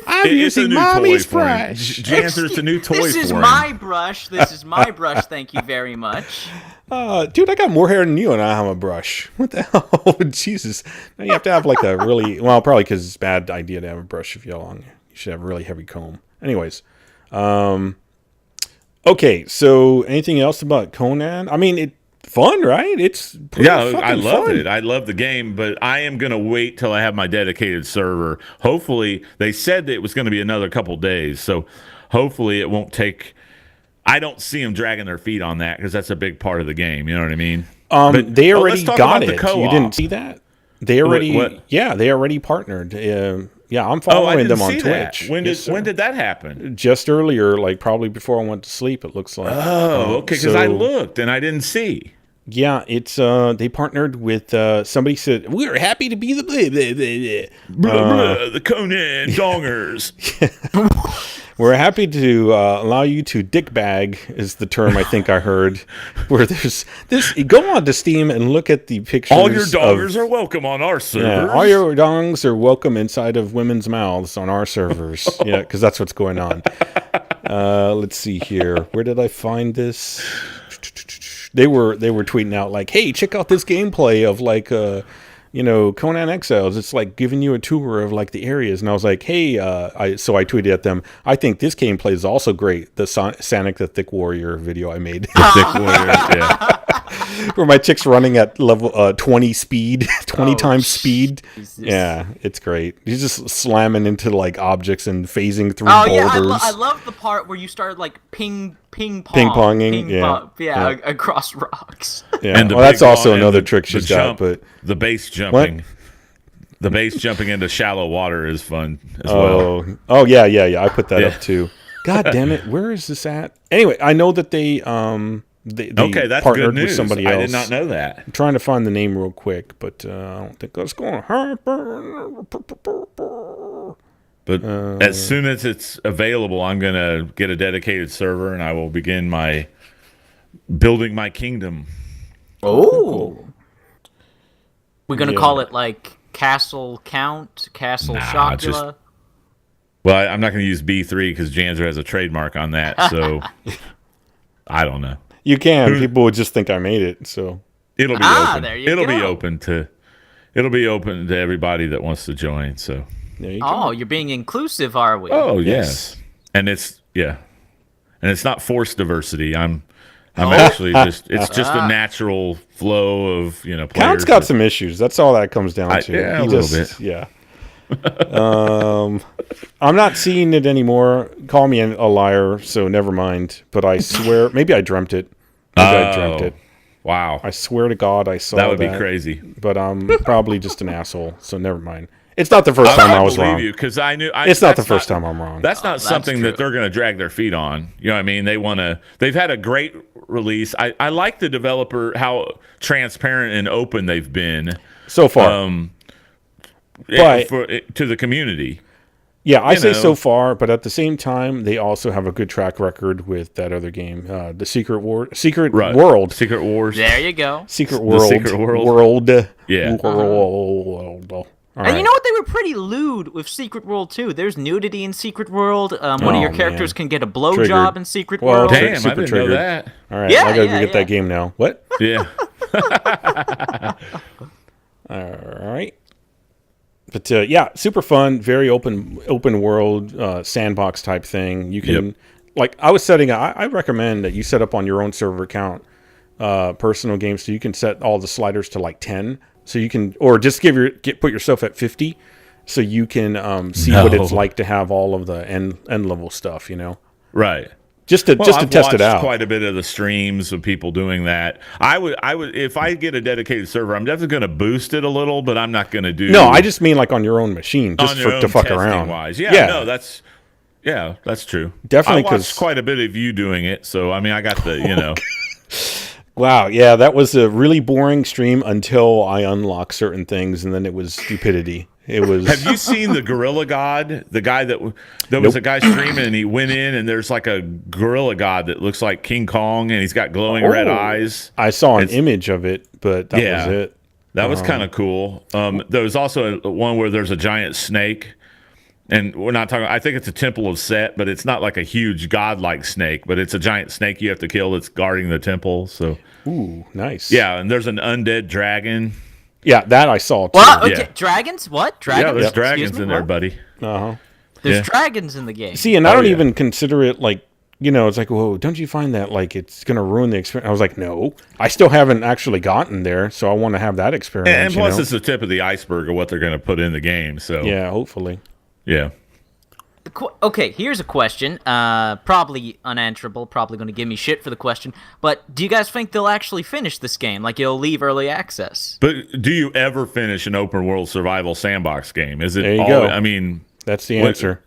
I'm using Mommy's brush. Janser, it's a new toy for him. This is my brush. This is my brush. Thank you very much. Dude, I got more hair than you, and I have a brush. What the hell? Oh, Jesus. Now you have to have like a really... Well, probably because it's a bad idea to have a brush if you're long. You should have a really heavy comb. Anyways. Okay, so anything else about Conan? I mean, fun, right? It's I love fun. it. I love the game, but I am going to wait till I have my dedicated server. Hopefully, they said that it was going to be another couple days, so hopefully it won't take... I don't see them dragging their feet on that, because that's a big part of the game, you know what I mean? They already got it. The you didn't see that? They already... they already partnered. I'm following them on Twitch. When did that happen? Just earlier, like probably before I went to sleep, it looks like. Oh, okay, because I looked and I didn't see. Yeah, it's they partnered with somebody said we're happy to be the the Conan dongers. We're happy to allow you to dick bag is the term I think I heard. Where there's this, go on to Steam and look at the pictures. All your dongers are welcome on our servers. Yeah, all your dongs are welcome inside of women's mouths on our servers. Yeah, because that's what's going on. Let's see here. Where did I find this? They were tweeting out like, "Hey, check out this gameplay of like Conan Exiles. It's like giving you a tour of like the areas." And I was like, "Hey," I tweeted at them, "I think this gameplay is also great. The Sonic the Thick Warrior video I made, the Thick Warrior, yeah." Where my chick's running at level 20 speed, 20 times speed. Jesus. Yeah, it's great. He's just slamming into like objects and phasing through Oh boulders. yeah, I love the part where you started like ping-ponging, across rocks. Yeah, and that's also another trick she's got. But the base jumping, the base jumping into shallow water is fun as well. Oh yeah. I put that up too. God damn it, where is this at? Anyway, I know that they that's partnered good news. with somebody else. I did not know that. I'm trying to find the name real quick, but I don't think that's going to happen. But as soon as it's available, I'm going to get a dedicated server, and I will begin building my kingdom. Oh. We're going to call it like Castle Count, Castle Chocula. Well, I'm not going to use B3 because Janser has a trademark on that, so I don't know. You can. People would just think I made it, so it'll be open. There you it'll go. be open to everybody that wants to join. So. There you go. You're being inclusive, are we? Oh yes, and it's not forced diversity. I'm actually it's just a natural flow of players. Count's got some issues. That's all that comes down to. Yeah, a little bit. Yeah. I'm not seeing it anymore. Call me a liar, so never mind. But I swear, maybe I dreamt it. I dreamt it. Wow. I swear to God, I saw that. Would be crazy. But I'm probably just an asshole, so never mind. It's not the first time I was believe wrong. you because I knew. It's not the first time I'm wrong. That's not that's something true. that they're going to drag their feet on. You know what I mean? They want to. They've had a great release. I like the developer how transparent and open they've been. So far. But to the community. Yeah, I say know. so far, but at the same time, they also have a good track record with that other game, the Secret World. Secret Wars. There you go. Secret World. Secret World. World. Yeah. World. All And right. you know what? They were pretty lewd with Secret World too. There's nudity in Secret World. One of your characters can get a blowjob Triggered. in Secret Well, World. Damn, Super I didn't triggered. know that. All right, Yeah, I gotta yeah, get yeah. that game now. What? Yeah. All right. But yeah, super fun, very open world sandbox type thing. You can like I was setting. I recommend that you set up on your own server account, personal games, so you can set all the sliders to like 10, so you can, or just put yourself at 50, so you can see what it's like to have all of the end level stuff. You know, Right. just to I've test it watched out. quite a bit of the streams of people doing that. I would if I get a dedicated server, I'm definitely going to boost it a little, but I'm not going to do. No, I just mean like on your own machine, just on your own to fuck testing around. Wise. Yeah, no, that's true. Definitely, I 'cause- watched quite a bit of you doing it, so I mean, I got the Wow, yeah, that was a really boring stream until I unlocked certain things, and then it was stupidity. It was. Have you seen the Gorilla God? The guy that was a guy streaming, and he went in, and there's like a Gorilla God that looks like King Kong, and he's got glowing red eyes. I saw an image of it, but that was it. That was kind of cool. There was also one where there's a giant snake, and we're not talking. I think it's a temple of Set, but it's not like a huge godlike snake, but it's a giant snake you have to kill that's guarding the temple. So, Ooh, nice. yeah, and there's an undead dragon. Yeah, that I saw too. What? Okay, Yeah. dragons? What? Dragons? Yeah, there's Excuse dragons me? in there, What? buddy. Uh-huh. There's Yeah. dragons in the game. See, and I Oh, don't yeah. even consider it like, you know, it's like, whoa, don't you find that like it's going to ruin the experience? I was like, no, I still haven't actually gotten there, so I want to have that experience. And plus, you know? it's the tip of the iceberg of what they're going to put in the game. So, Yeah, hopefully. yeah. Okay, here's a question. Probably unanswerable. Probably going to give me shit for the question. But do you guys think they'll actually finish this game? Like, it'll leave early access? But do you ever finish an open world survival sandbox game? Is it There you all, go. I mean, That's the answer.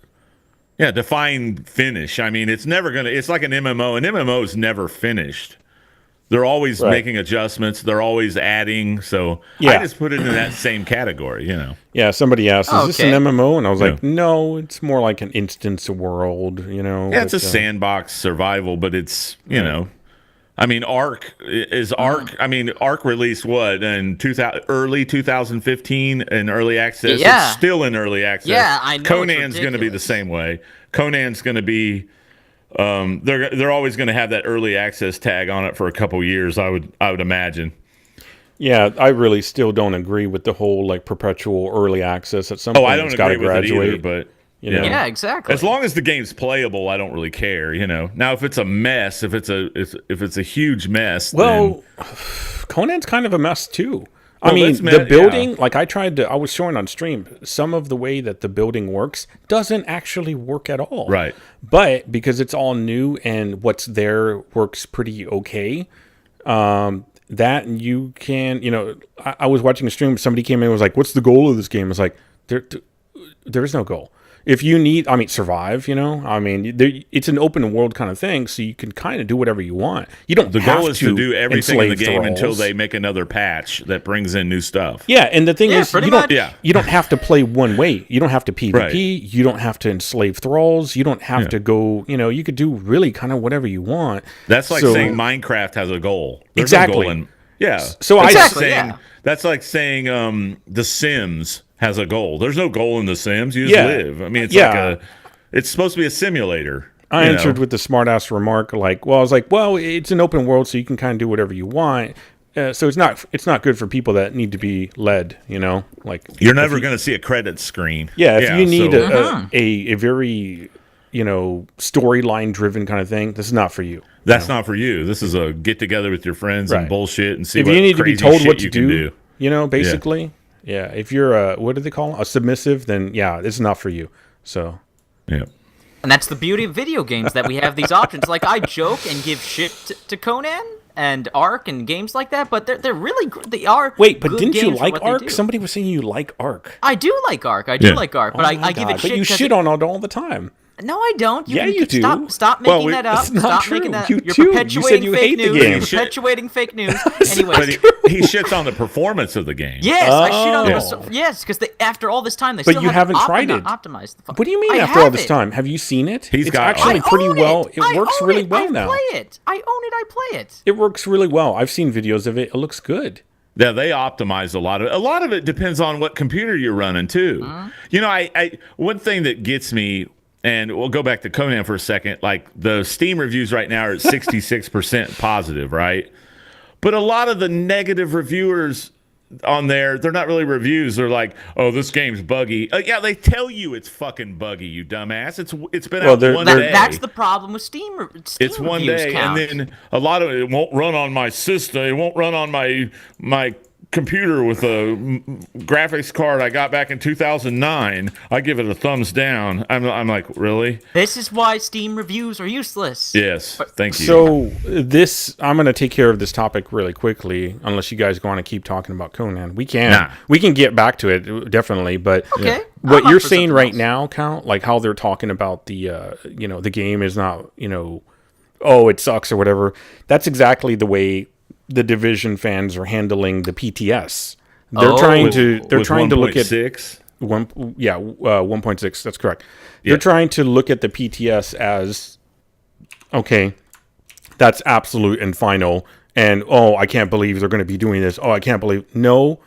yeah, define finish. I mean, it's never going to, it's like an MMO. An MMO is never finished. They're always Right. making adjustments. They're always adding. So Yeah. I just put it in that same category, you know. Yeah, somebody asked, is this Okay. an MMO? And I was like, Yeah. no, it's more like an instance world, you know. Yeah, it's a but, sandbox survival, but it's, you know, I mean, Ark is Ark. I mean, Ark released what in early 2015 in early access. Yeah. It's still in early access. Yeah, I know, it's Conan's going to be the ridiculous. same way. Conan's going to be. They're always going to have that early access tag on it for a couple years. I would imagine. Yeah, I really still don't agree with the whole like perpetual early access. At some point, I don't it's got to agree with it graduate. either, but you know. Yeah, exactly. as long as the game's playable, I don't really care. You know. Now, if it's a mess, if it's a huge mess, Well, Conan's kind of a mess too. I Well, mean, that's the meant- building, yeah. like I was showing on stream, some of the way that the building works doesn't actually work at all. Right. But because it's all new and what's there works pretty okay, that you can, you know, I was watching a stream, somebody came in and was like, what's the goal of this game? I was like, there is no goal. If you need, I mean, survive, you know, I mean, it's an open world kind of thing, so you can kind of do whatever you want. You don't the have goal is to do everything in the enslave game until thralls. they make another patch that brings in new stuff. Yeah, and the thing Yeah, is, pretty you don't, much. Yeah. you don't have to play one way. You don't have to PvP. Right. You don't have to enslave thralls. You don't have to go, you know, you could do really kind of whatever you want. That's like So- saying Minecraft has a goal. There's Exactly. No goal in, yeah. So that's I- like Exactly, saying, yeah. that's like saying The Sims has a goal. There's no goal in The Sims. You just Yeah. live. I mean, it's Yeah. like it's supposed to be a simulator. I you answered know? with the smartass remark, like, well, I was like, well, it's an open world, so you can kind of do whatever you want. So it's not good for people that need to be led, you know, like You're never going to see a credit screen. yeah. If you need so a very, you know, storyline driven kind of thing, this is not for you. that's not for you. This is a get together with your friends Right. and bullshit and see If what you need to be crazy told shit what to you can do. you know, basically, yeah. If you're a what do they call it? A submissive, then yeah, it's not for you. So Yeah. And that's the beauty of video games, that we have these options. Like, I joke and give shit to Conan and Ark and games like that, but they're really they are. Wait, but good didn't you games for like what they Ark? do. Somebody was saying you like Ark. I do like Ark. I do like Ark, but Oh I my give it God, shit. but you 'cause shit on it all the time. No, I don't. Yeah, you do. Stop making Well, that up. it's not Stop true. making that. You You're do. You perpetuating said you fake hate the news. game. You're perpetuating fake news. Anyway. But he shits on the performance of the game. Yes, I shit on Oh. them. Yes, because after all this time, they But still you haven't tried it. Optimized the What do you mean I after all have this it. time? Have you seen it? He's it's got actually Ark. pretty I own well. It I works own really it. well I now. play it. I own it. I play it. It works really well. I've seen videos of it. It looks good. Yeah, they optimize a lot of it. A lot of it depends on what computer you're running too. You know, I one thing that gets me, and we'll go back to Conan for a second. Like the Steam reviews right now are at 66% positive, right? But a lot of the negative reviewers on there, they're not really reviews. They're like, "Oh, this game's buggy." Yeah, they tell you it's fucking buggy, you dumbass. It's been out one day. That's the problem with Steam It's one reviews day, count. and then a lot of it won't run on my system. It won't run on my computer with a graphics card I got back in 2009. I give it a thumbs down. I'm like, really? This is why Steam reviews are useless. Yes, thank you. So I'm going to take care of this topic really quickly, unless you guys want to keep talking about Conan. We can get back to it definitely, but Okay. what I'm you're up for saying something right else. now, Count, like how they're talking about the the game is not oh, it sucks or whatever. That's exactly the way the Division fans are handling the PTS. They're trying to look at 1.6. 1.6. That's correct. Yeah. They're trying to look at the PTS as okay, that's absolute and final. And oh, I can't believe they're going to be doing this. Oh, I can't believe no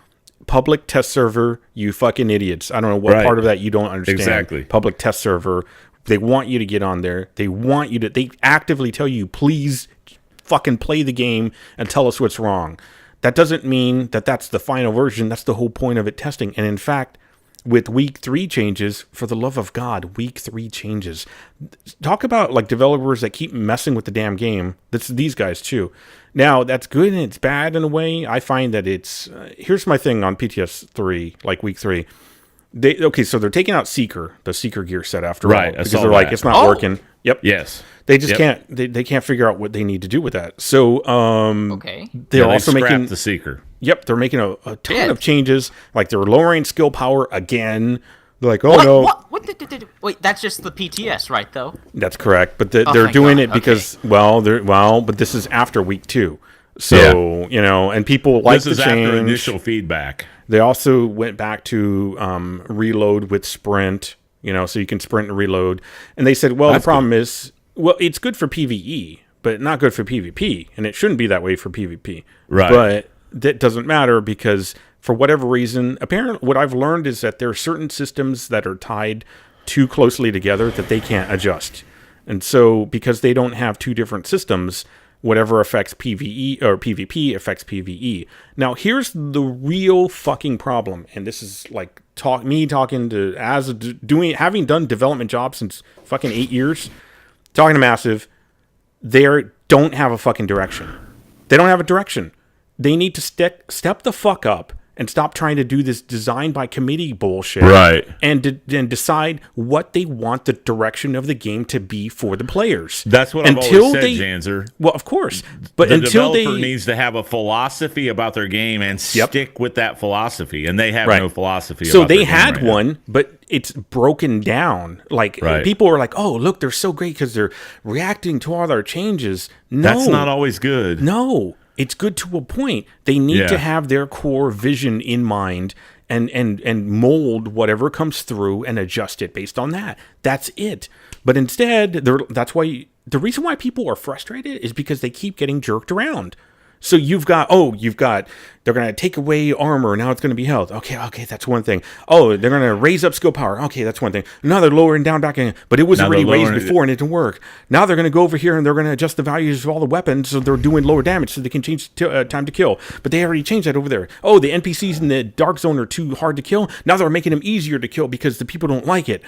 public test server. You fucking idiots! I don't know what Right. part of that you don't understand. Exactly. Public test server. They want you to get on there. They want you to. They actively tell you, please fucking play the game and tell us what's wrong. That doesn't mean that that's the final version. That's the whole point of it testing. And in fact, with week 3 changes, for the love of God, week 3 changes. Talk about like developers that keep messing with the damn game. That's these guys too. Now that's good and it's bad in a way. I find that it's here's my thing on PTS 3, like week 3. So they're taking out Seeker, the Seeker gear set after all, because they're like it's not working. Yep. Yes. They just can't. They can't figure out what they need to do with that. So they're also making the Seeker. Yep, they're making a ton Yeah. of changes. Like they're lowering skill power again. They're like, oh What? no, What did wait, that's just the PTS, right, though? that's correct. But they're thank doing God. it because but this is after week 2. So and people like This is the change. after initial feedback. They also went back to reload with sprint, so you can sprint and reload. And they said, well, the problem is, it's good for PvE, but not good for PvP. And it shouldn't be that way for PvP. Right. But that doesn't matter because for whatever reason, apparently what I've learned is that there are certain systems that are tied too closely together that they can't adjust. And so because they don't have 2 different systems, whatever affects PvE or PvP affects PvE. Now, here's the real fucking problem, and this is like having done development jobs since fucking 8 years, talking to Massive, they don't have a fucking direction. They don't have a direction. They need to step the fuck up and stop trying to do this design by committee bullshit. Right. And decide what they want the direction of the game to be for the players. That's what I've always said, Janzer. Well, of course. But The until developer needs to have a philosophy about their game and stick with that philosophy. And they have no philosophy So about they their game had right one, now. but it's broken down. Like people are like, oh, look, they're so great because they're reacting to all our changes. No. That's not always good. No. It's good to a point. They need to have their core vision in mind and mold whatever comes through and adjust it based on that. That's it. But instead, that's why the reason why people are frustrated is because they keep getting jerked around. So you've got they're going to take away armor. Now it's going to be health. Okay, that's one thing. Oh, they're going to raise up skill power. Okay, that's one thing. Now they're lowering down back in, but it was already raised before and it didn't work. Now they're going to go over here and they're going to adjust the values of all the weapons so they're doing lower damage so they can change time to kill. But they already changed that over there. Oh, the NPCs in the Dark Zone are too hard to kill. Now they're making them easier to kill because the people don't like it.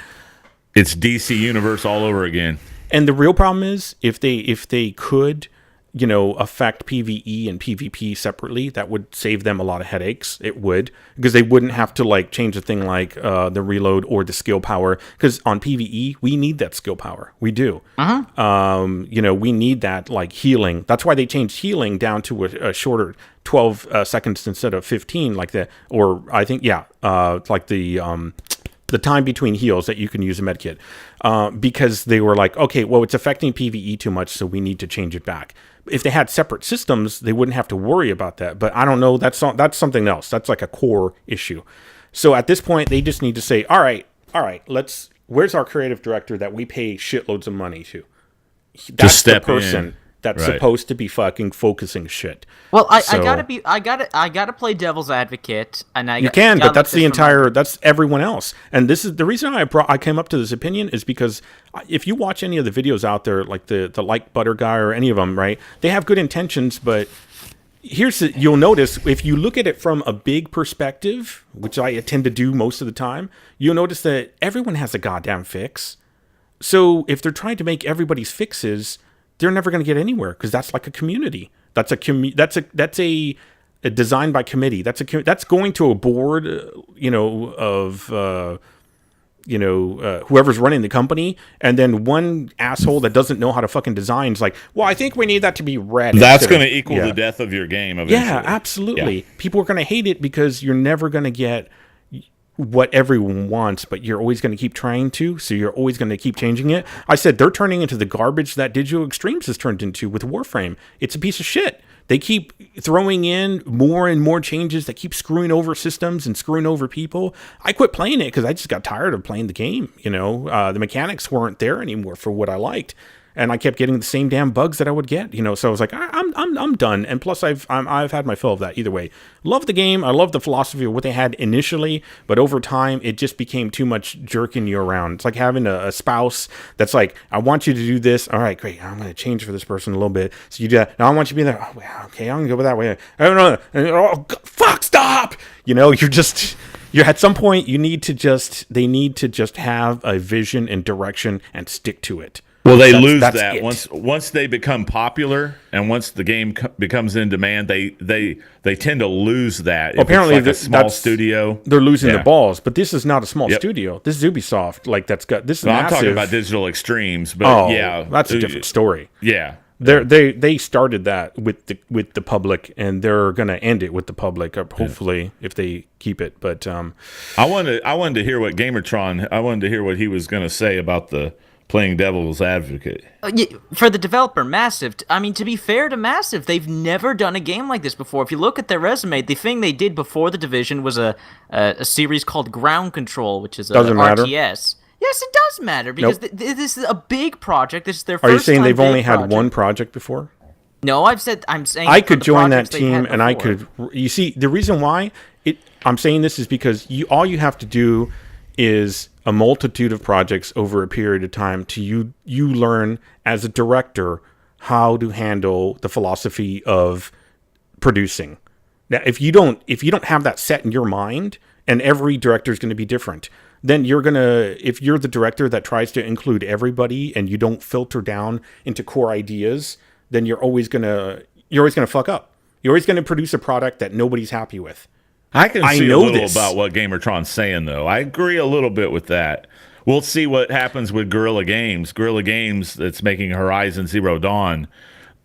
It's DC Universe all over again. And the real problem is if they could affect PvE and PvP separately. That would save them a lot of headaches. It would, because they wouldn't have to like change a thing like the reload or the skill power. Because on PvE, we need that skill power. We do. We need that like healing. That's why they changed healing down to a shorter 12 seconds instead of 15, like that. Or I think, like the time between heals that you can use a medkit, because they were like, okay, well, it's affecting PvE too much, so we need to change it back. If they had separate systems, they wouldn't have to worry about that. But I don't know. That's something else. That's like a core issue. So at this point, they just need to say, all right, where's our creative director that we pay shitloads of money to? That's just step the person in. That's supposed to be fucking focusing shit. Well, I gotta play devil's advocate, and but that's everyone else. And this is the reason I came up to this opinion is because if you watch any of the videos out there, like the like butter guy or any of them, right? They have good intentions, but you'll notice if you look at it from a big perspective, which I tend to do most of the time, you'll notice that everyone has a goddamn fix. So if they're trying to make everybody's fixes, they're never going to get anywhere, because that's like a community. That's a design by committee. That's going to a board, whoever's running the company, and then one asshole that doesn't know how to fucking design is like, well, I think we need that to be red. That's going to equal the death of your game eventually. Yeah, absolutely. Yeah. People are going to hate it because you're never going to get what everyone wants, but you're always going to keep trying to, so you're always going to keep changing it. I said they're turning into the garbage that Digital Extremes has turned into with Warframe. It's a piece of shit. They keep throwing in more and more changes that keep screwing over systems and screwing over people. I quit playing it because I just got tired of playing the game. The mechanics weren't there anymore for what I liked. And I kept getting the same damn bugs that I would get, So I was like, I'm done. And plus, I've had my fill of that either way. Love the game. I love the philosophy of what they had initially, but over time, it just became too much jerking you around. It's like having a spouse that's like, I want you to do this. All right, great. I'm going to change for this person a little bit. So you do that. Now I want you to be there. Oh, well, okay, I'm going to go that way. I don't know. Oh, fuck, stop. You're at some point, they need to just have a vision and direction and stick to it. Well, they lose that once they become popular, and once the game becomes in demand, they tend to lose that. Apparently, it's like a small studio. They're losing their balls, but this is not a small studio. This is Ubisoft. This is massive. I'm talking about Digital Extremes, but that's a different story. Yeah, they started that with the public, and they're going to end it with the public. Hopefully, if they keep it. But I wanted to hear what GamerTron. I wanted to hear what he was going to say about the playing devil's advocate. For the developer, Massive, to be fair to Massive, they've never done a game like this before. If you look at their resume, the thing they did before The Division was a series called Ground Control, which is Doesn't matter. RTS. Yes, it does matter, because this is a big project. This is their first. Are you saying they've only had one project before? No, I'm saying I could join that team, and I could. You see, the reason why I'm saying this is because all you have to do is a multitude of projects over a period of time to you learn as a director how to handle the philosophy of producing. Now, if you don't have that set in your mind, and every director is going to be different, then if you're the director that tries to include everybody and you don't filter down into core ideas, then you're always going to fuck up. You're always going to produce a product that nobody's happy with. I can see a little about what GamerTron's saying, though. I agree a little bit with that. We'll see what happens with Guerrilla Games. Guerrilla Games, that's making Horizon Zero Dawn,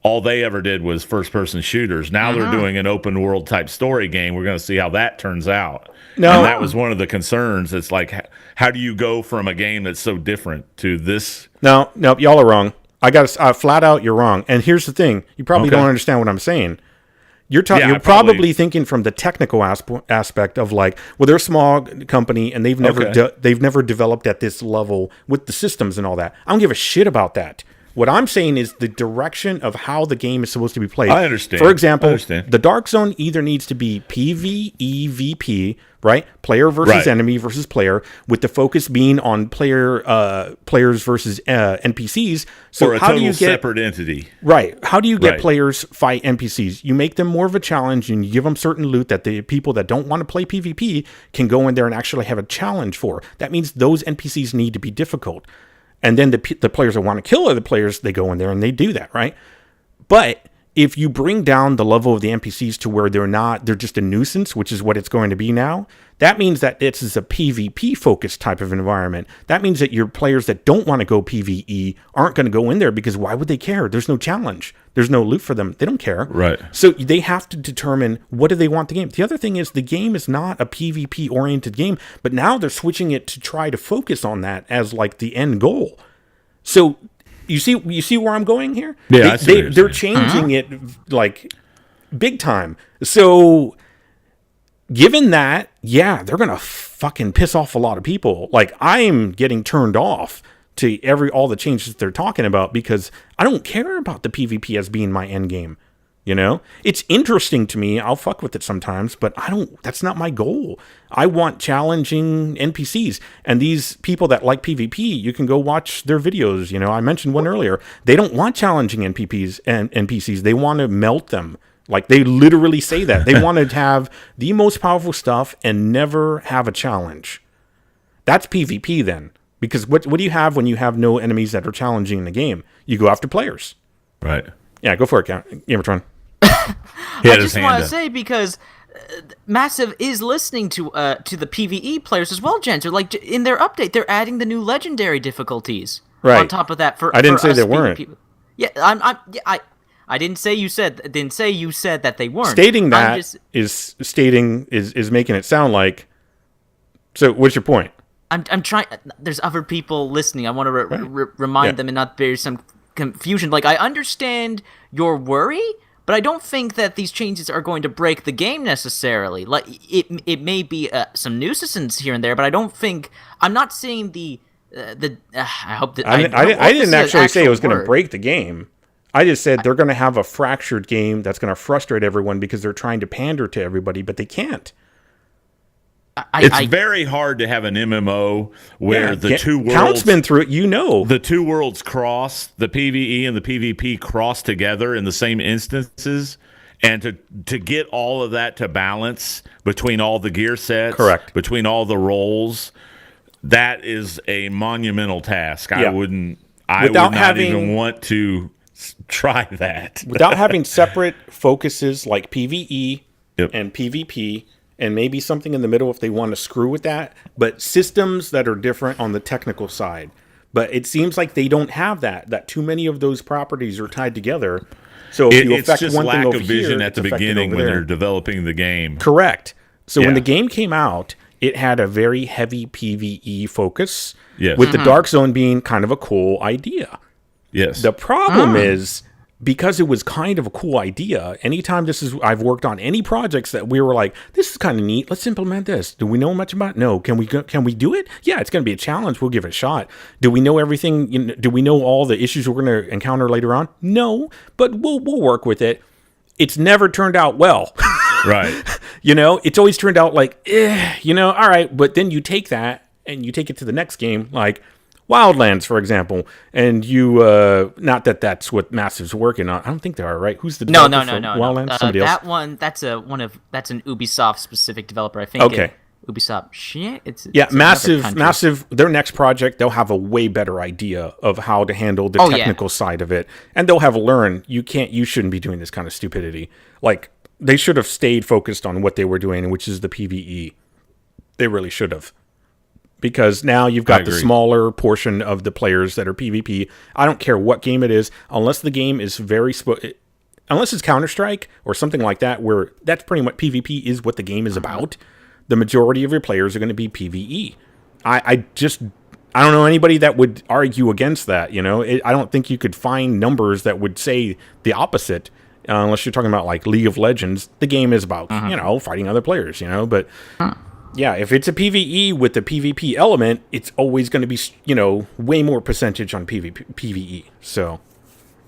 all they ever did was first-person shooters. Now they're doing an open-world type story game. We're going to see how that turns out. No. And that was one of the concerns. It's like, how do you go from a game that's so different to this? No, y'all are wrong. I got flat out, you're wrong. And here's the thing. You probably don't understand what I'm saying. You're probably thinking from the technical aspect of like, well, they're a small company and they've never developed at this level with the systems and all that. I don't give a shit about that. What I'm saying is the direction of how the game is supposed to be played. I understand. For example, the Dark Zone either needs to be PvEVP, right? Player versus enemy versus player, with the focus being on players versus NPCs. So or a total separate entity. Right. How do you get players fight NPCs? You make them more of a challenge and you give them certain loot that the people that don't want to play PvP can go in there and actually have a challenge for. That means those NPCs need to be difficult. And then the players that want to kill other players, they go in there and they do that, right? But if you bring down the level of the NPCs to where they're just a nuisance, which is what it's going to be now, that means that this is a PvP focused type of environment. That means that your players that don't want to go PvE aren't going to go in there, because why would they care? There's no challenge. There's no loot for them. They don't care. Right. So they have to determine, what do they want the game. The other thing is, the game is not a PvP oriented game, but now they're switching it to try to focus on that as like the end goal. So you see where I'm going here? Yeah, they're changing it like big time. So given that, yeah, they're gonna fucking piss off a lot of people. Like, I'm getting turned off to all the changes they're talking about, because I don't care about the PvP as being my end game. You know, it's interesting to me. I'll fuck with it sometimes, but that's not my goal. I want challenging NPCs. And these people that like PvP, you can go watch their videos. You know, I mentioned one earlier. They don't want challenging NPCs and NPCs. They want to melt them. Like, they literally say that. They want to have the most powerful stuff and never have a challenge. That's PvP then. Because what do you have when you have no enemies that are challenging in the game? You go after players. Right. Yeah, go for it, GamerTron. I just want to say, because Massive is listening to the PvE players as well, Gents. Like, in their update, they're adding the new legendary difficulties. Right. On top of that, I didn't say they weren't. Yeah, I didn't say you said that they weren't. Stating that is making it sound like. So, what's your point? I'm trying. There's other people listening. I want to remind them and not bear some confusion. Like, I understand your worry, but I don't think that these changes are going to break the game necessarily. Like, it may be some nuisance here and there, but I don't think. I'm not saying I hope that I didn't actually say it was going to break the game. I just said they're going to have a fractured game that's going to frustrate everyone because they're trying to pander to everybody, but they can't. It's very hard to have an MMO where the two worlds... Count's been through it, you know. The two worlds cross, the PvE and the PvP cross together in the same instances, and to get all of that to balance between all the gear sets, correct, between all the roles, that is a monumental task. Yeah. I would not even want to try that. Without having separate focuses like PvE and PvP, and maybe something in the middle if they want to screw with that, but systems that are different on the technical side. But it seems like they don't have that too many of those properties are tied together. So if you affect one thing over here, it's affected over there. It's just lack of vision at the beginning when they're developing the game. Correct. So when the game came out, it had a very heavy PvE focus, with the Dark Zone being kind of a cool idea. Yes. The problem is, because it was kind of a cool idea, anytime I've worked on any projects that we were like, this is kind of neat, let's implement this. Do we know much about it? No. Can we do it? Yeah, it's going to be a challenge. We'll give it a shot. Do we know everything? Do we know all the issues we're going to encounter later on? No, but we'll work with it. It's never turned out well. Right. It's always turned out like, all right. But then you take that and you take it to the next game, like Wildlands, for example, and you not that that's what Massive's working on. I don't think they are, right? Who's the developer for Wildlands? Somebody else. That one, that's an Ubisoft specific developer, I think. Okay. Ubisoft. Shit. It's Massive. Their next project, they'll have a way better idea of how to handle the technical side of it, and they'll have learned you shouldn't be doing this kind of stupidity. Like, they should have stayed focused on what they were doing, which is the PvE. They really should have. Because now you've got the smaller portion of the players that are PvP. I don't care what game it is, unless the game is unless it's Counter-Strike or something like that, where that's pretty much PvP is what the game is about. The majority of your players are going to be PvE. I don't know anybody that would argue against that. I don't think you could find numbers that would say the opposite, unless you're talking about like League of Legends. The game is about fighting other players. But. Yeah, if it's a PvE with the PvP element, it's always going to be, way more percentage on PvE. So,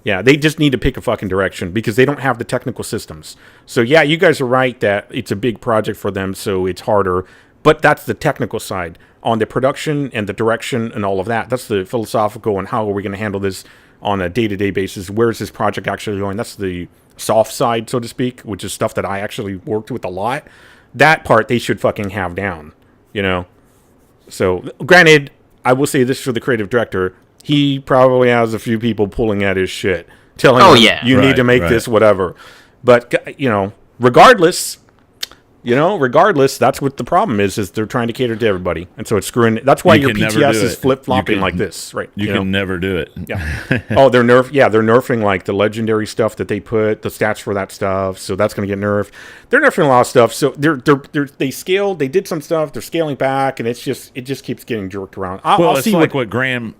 yeah, they just need to pick a fucking direction because they don't have the technical systems. So, yeah, you guys are right that it's a big project for them, so it's harder. But that's the technical side. On the production and the direction and all of that, that's the philosophical and how are we going to handle this on a day-to-day basis. Where is this project actually going? That's the soft side, so to speak, which is stuff that I actually worked with a lot. That part they should fucking have down, So, granted, I will say this for the creative director. He probably has a few people pulling at his shit telling Oh, them yeah. you need to make this whatever. But regardless, that's what the problem is they're trying to cater to everybody, and so it's screwing. That's why your PTS is flip flopping like this, right? You can never do it. Yeah. Oh, they're nerfing like the legendary stuff that they put the stats for that stuff, so that's going to get nerfed. They're nerfing a lot of stuff, so they scaled. They did some stuff. They're scaling back, and it just keeps getting jerked around. It's like what Graham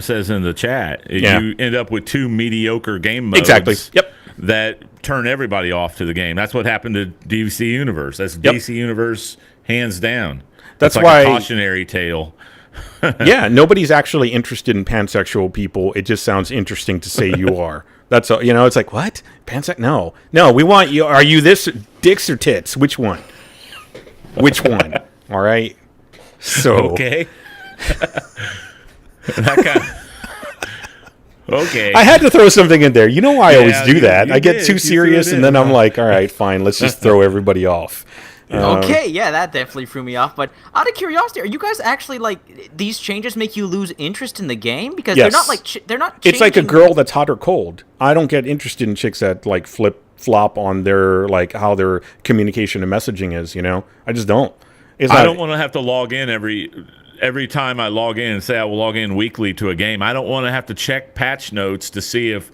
says in the chat. You end up with 2 mediocre game modes. Exactly. Yep. That turn everybody off to the game. That's what happened to DC Universe. That's DC Universe hands down. That's like why a cautionary tale. Yeah, nobody's actually interested in pansexual people. It just sounds interesting to say you are. That's all. It's like, what? No, we want you. Are you this dicks or tits? Which one? All right. So okay. That kind of. Okay. I had to throw something in there. You know why I always do that? I get too You serious, and then I'm like, all right, fine, let's just throw everybody off. Okay, yeah, that definitely threw me off. But out of curiosity, are you guys actually these changes make you lose interest in the game? Because Yes. they're not they're not changing. It's like a girl that's hot or cold. I don't get interested in chicks that flip flop on their how their communication and messaging is. I just don't. I don't want to have to log in every time I log in and say I will log in weekly to a game. I don't want to have to check patch notes to see if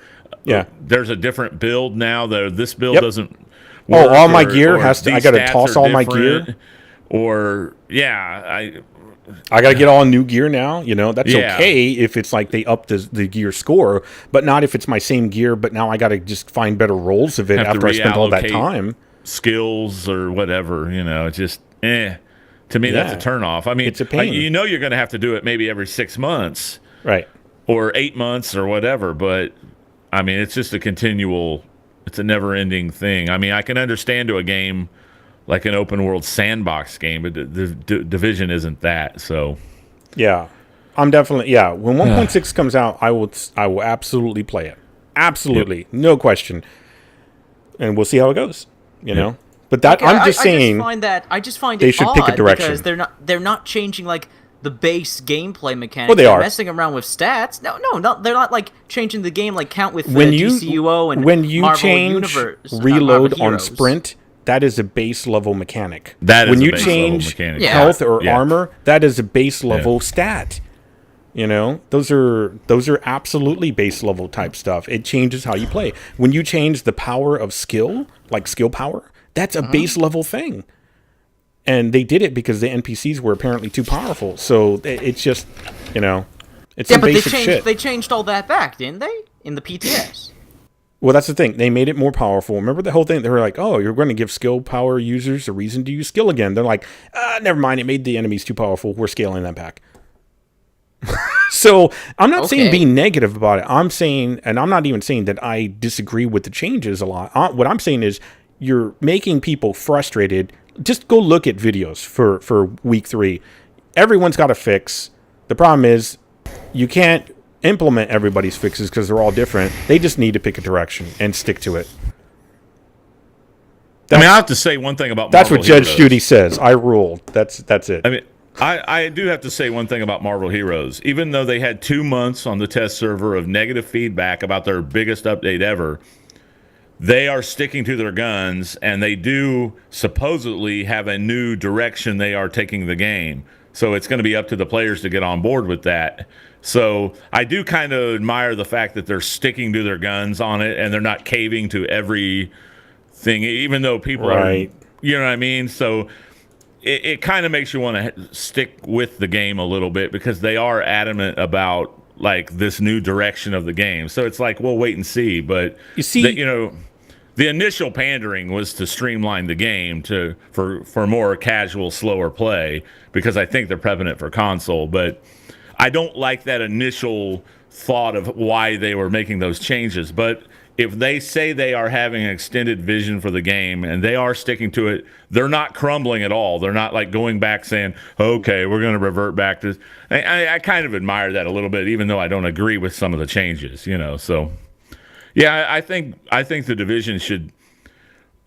there's a different build now. This build doesn't work. All my gear has to. I got to toss all my gear. Or I got to get all new gear now. That's okay if it's like they up the gear score, but not if it's my same gear. But now I got to just find better rolls of it after I spent all that time. Skills or whatever. It's just To me, that's a turnoff. I mean, it's a pain. You're going to have to do it maybe every 6 months, right, or 8 months, or whatever. But I mean, it's just it's a never-ending thing. I mean, I can understand to a game like an open-world sandbox game, but the Division isn't that. So, yeah, I'm definitely When 1.6 comes out, I will absolutely play it. Absolutely, no question. And we'll see how it goes. But that I'm just saying. I just find they it should odd pick a direction because they're not changing the base gameplay mechanics. Well, they are messing around with stats. No, they're not changing the game count with when you GCUO and when you Marvel change Universe, reload on sprint. That is a base level mechanic. That is when a you base change level health or armor, that is a base level stat. Those are absolutely base level type stuff. It changes how you play. When you change the power of skill, like skill power, that's a base level thing. And they did it because the NPCs were apparently too powerful. So it's just, it's some basic shit. They changed all that back, didn't they? In the PTS. Well, that's the thing. They made it more powerful. Remember the whole thing? They were like, oh, you're going to give skill power users a reason to use skill again. They're like, never mind. It made the enemies too powerful. We're scaling that back. So I'm not saying be negative about it. I'm saying, and I'm not even saying that I disagree with the changes a lot. What I'm saying is you're making people frustrated. Just go look at videos for week 3. Everyone's got a fix. The problem is you can't implement everybody's fixes because they're all different. They just need to pick a direction and stick to it. I have to say one thing about that's Marvel what Judge Heroes. Judy says. I ruled. That's it. I mean, I do have to say one thing about Marvel Heroes. Even though they had 2 months on the test server of negative feedback about their biggest update ever, they are sticking to their guns, and they do supposedly have a new direction they are taking the game. So it's going to be up to the players to get on board with that. So I do kind of admire the fact that they're sticking to their guns on it, and they're not caving to everything, even though people are, you know what I mean? So it kind of makes you want to stick with the game a little bit because they are adamant about this new direction of the game. So it's like, we'll wait and see. But you see, the initial pandering was to streamline the game for more casual, slower play because I think they're prepping it for console. But I don't like that initial thought of why they were making those changes. But if they say they are having an extended vision for the game and they are sticking to it, they're not crumbling at all. They're not going back saying, okay, we're going to revert back to. I kind of admire that a little bit, even though I don't agree with some of the changes. So. Yeah, I think the Division should.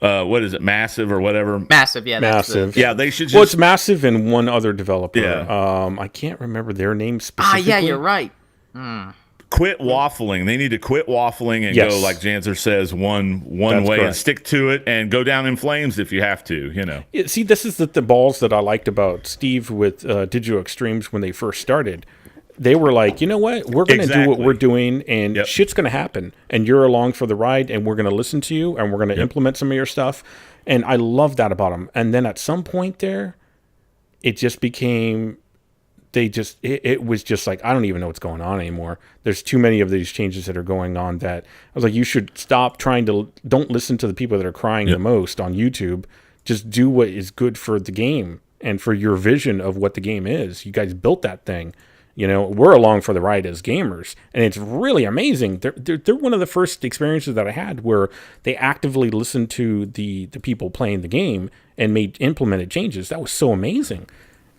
What is it, Massive or whatever? Massive, yeah. Massive. They should. Well, it's Massive and one other developer. Yeah. I can't remember their name specifically. Yeah, you're right. quit waffling. They need to quit waffling and Yes. go, like Janzer says, one That's way and correct. stick to it and go down in flames if you have to, Yeah, see, this is the balls that I liked about Steve with Digital Extremes when they first started. They were like, you know what? We're going to do what Exactly. we're doing, and Yep. shit's going to happen. And you're along for the ride, and we're going to listen to you, and we're going to implement some of your stuff. And I love that about them. And then at some point there, it just became... It was just like, I don't even know what's going on anymore. There's too many of these changes that are going on that I was like, you should stop don't listen to the people that are crying the most on YouTube. Just do what is good for the game and for your vision of what the game is. You guys built that thing. We're along for the ride as gamers, and it's really amazing. They're one of the first experiences that I had where they actively listened to the people playing the game and implemented changes. That was so amazing.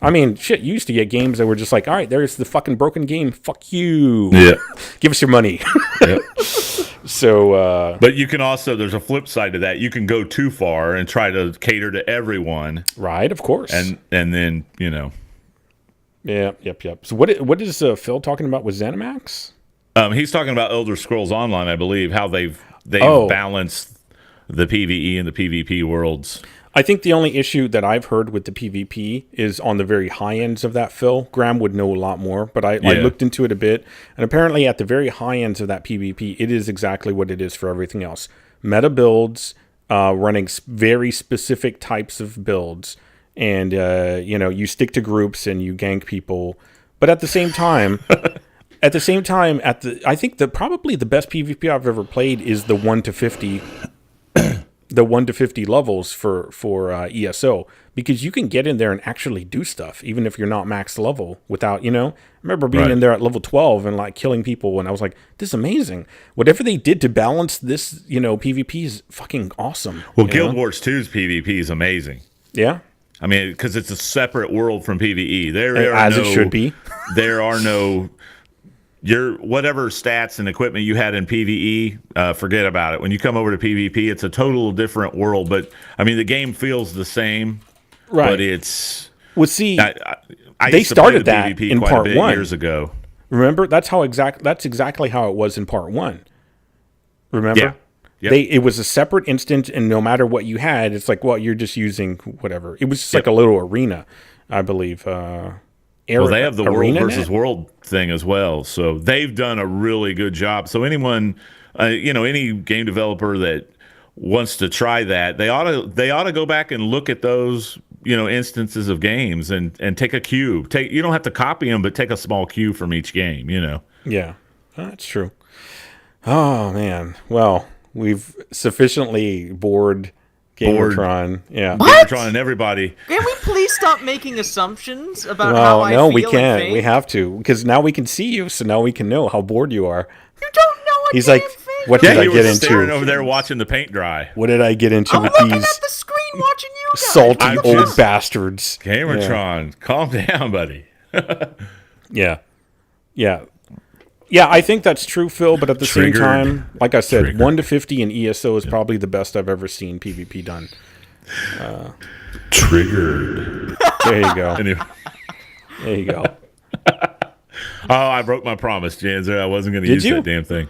I mean, shit, you used to get games that were just like, all right, there's the fucking broken game. Fuck you. Yeah. Give us your money. Yep. So, But you can also, there's a flip side to that. You can go too far and try to cater to everyone. right, of course. And then, Yeah, yep. So what is Phil talking about with ZeniMax? He's talking about Elder Scrolls Online, I believe, how they've balanced the PvE and the PvP worlds. I think the only issue that I've heard with the PvP is on the very high ends of that, Phil. Graham would know a lot more, but I looked into it a bit, and apparently at the very high ends of that PvP, it is exactly what it is for everything else. Meta builds, running very specific types of builds, and you stick to groups and you gank people, but at the same time... I think probably the best PvP I've ever played is the 1 to 50 the 1 to 50 levels for ESO, because you can get in there and actually do stuff even if you're not max level without, I remember being in there at level 12 and like killing people, and I was like, this is amazing. Whatever they did to balance this, PvP is fucking awesome. Well, Guild Wars 2's PvP is amazing. Yeah. I mean, because it's a separate world from PvE. It should be. There are no... Your whatever stats and equipment you had in PvE, forget about it. When you come over to PvP, it's a total different world. But I mean, the game feels the same, Right. But it's see, I they used to play started the that PvP in quite part a bit 1 years ago. Remember, that's exactly how it was in part 1. Remember? Yeah. Yep. It was a separate instance, and no matter what you had, it's like, well, you're just using whatever. It was just like a little arena, I believe. Well, they have the world ArenaNet? versus world thing as well, so they've done a really good job. So anyone, any game developer that wants to try that, they ought to go back and look at those, instances of games and take a cue. You don't have to copy them, but take a small cue from each game. Yeah, that's true. Oh man, well, we've sufficiently bored GamerTron. Yeah. What? GamerTron and everybody. Can we please stop making assumptions about how I feel? No, we and can't. think? We have to, because now we can see you, so now we can know how bored you are. You don't know a He's damn like, thing. what Yeah, did I you get were staring into? over there watching the paint dry. What did I get into I'm with looking these at the screen watching you guys. salty I'm old just- bastards? GamerTron, calm down, buddy. Yeah. I think that's true, Phil, but at the Triggered. same time, like I said, Triggered. 1 to 50 in ESO is probably the best I've ever seen PvP done. Triggered. There you go. Anyway. There you go. Oh, I broke my promise, Janzer. I wasn't going to use you? that damn thing.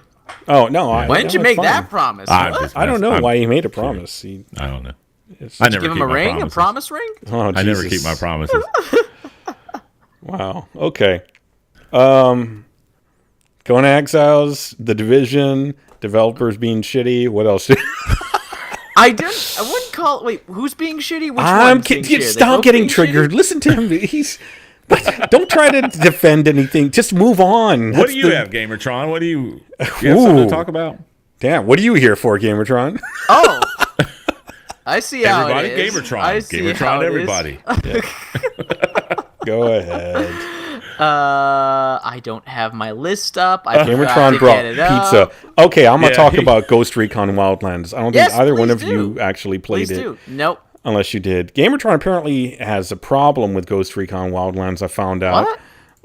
Oh, no. When did you make that promise? I'm What? just I don't know messing- why he made a promise. I don't know. It's- I never Give him keep a my ring, promises. a promise ring? Oh, I never Jesus. keep my promises. Wow. Okay. Conan Exiles, The Division, developers being shitty. What else? I wouldn't call. Wait, who's being shitty? Which I'm one's being kidding. shitty? They Stop both getting being triggered. shitty? Listen to him. Don't try to defend anything. Just move on. What That's do you the- have, GamerTron? What do you have something Ooh. to talk about? Damn. What are you here for, GamerTron? Oh, I see how Everybody, it is. GamerTron. I see how GamerTron, it is. everybody. Go ahead. I don't have my list up. I forgot GamerTron to brought get it pizza. up. Okay, I'm gonna Yeah, talk he- about Ghost Recon Wildlands. I don't Yes, think either one please of do. you actually played Please it. do. Nope. Unless you did. GamerTron apparently has a problem with Ghost Recon Wildlands, I found out. What?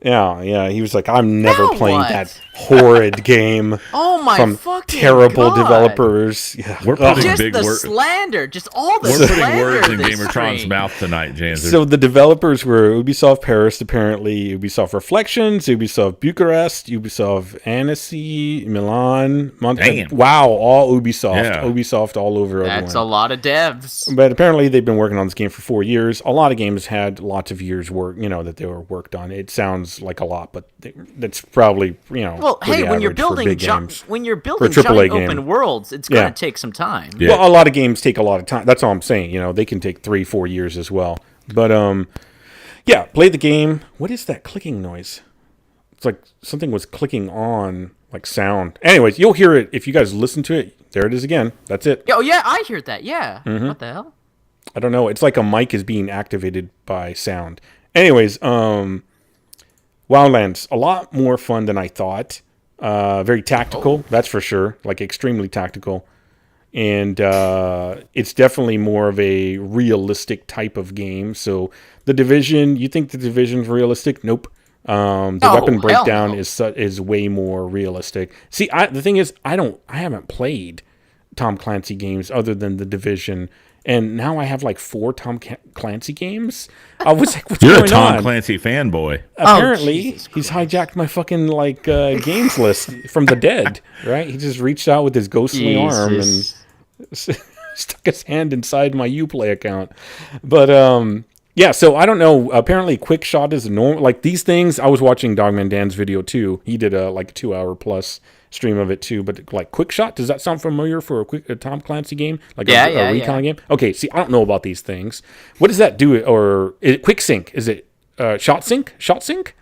Yeah. He was like, I'm never Now playing what? that horrid game Oh my from fucking terrible God. developers. Yeah. We're putting Just big the word. slander, just all the We're putting slander words in this GamerTron's stream. mouth tonight, Janzer. So the developers were Ubisoft Paris, apparently, Ubisoft Reflections, Ubisoft Bucharest, Ubisoft Annecy, Milan, Damn. Wow, all Ubisoft. Yeah. Ubisoft all over That's a everyone. lot of devs. But apparently they've been working on this game for 4 years. A lot of games had lots of years work, that they were worked on. It sounds like a lot, but that's probably, Well, pretty hey, when you're average for building big games. giant AAA game. open worlds, it's gonna Yeah. take some time. Yeah. Well, a lot of games take a lot of time. That's all I'm saying. They can take 3-4 years as well. But yeah, play the game. What is that clicking noise? It's like something was clicking on, like sound. Anyways, you'll hear it if you guys listen to it. There it is again. That's it. Oh yeah, I heard that. Yeah. Mm-hmm. What the hell? I don't know. It's like a mic is being activated by sound. Anyways, Wildlands, a lot more fun than I thought. Very tactical, that's for sure. Like extremely tactical. And it's definitely more of a realistic type of game. So the Division, you think the Division's realistic? Nope. The weapon hell breakdown no. is way more realistic. See, the thing is, I haven't played Tom Clancy games other than the Division, and now I have like 4 Tom Clancy games. I was like, what's You're going a Tom on? Clancy fanboy. Apparently, Jesus he's hijacked my fucking games list from the dead. Right? He just reached out with his ghostly arm and Jesus. stuck his hand inside my Uplay account. But yeah, so I don't know. Apparently, quick shot is normal. Like these things, I was watching Dogman Dan's video too. He did a 2-hour plus stream of it too. But like quick shot, does that sound familiar for a Tom Clancy game? Like a Recon game? Okay, see, I don't know about these things. What does that do? Or quick sync? Is it shot sync? Shot sync?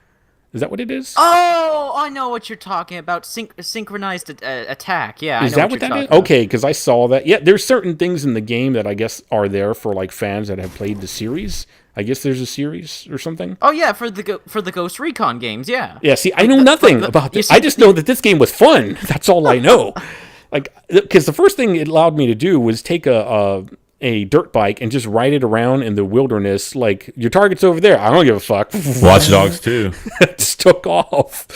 Is that what it is? Oh, I know what you're talking about. Synchronized attack. Yeah, Is I know that what that you're is? talking about. Okay, because I saw that. Yeah, there's certain things in the game that I guess are there for like fans that have played the series. I guess there's a series or something. Oh yeah, for the Ghost Recon games. Yeah. Yeah, see, I know nothing about this. see- I just know that this game was fun. That's all I know. Because the first thing it allowed me to do was take a dirt bike and just ride it around in the wilderness. Like, your target's over there. I don't give a fuck. Watch Dogs 2. Just took off.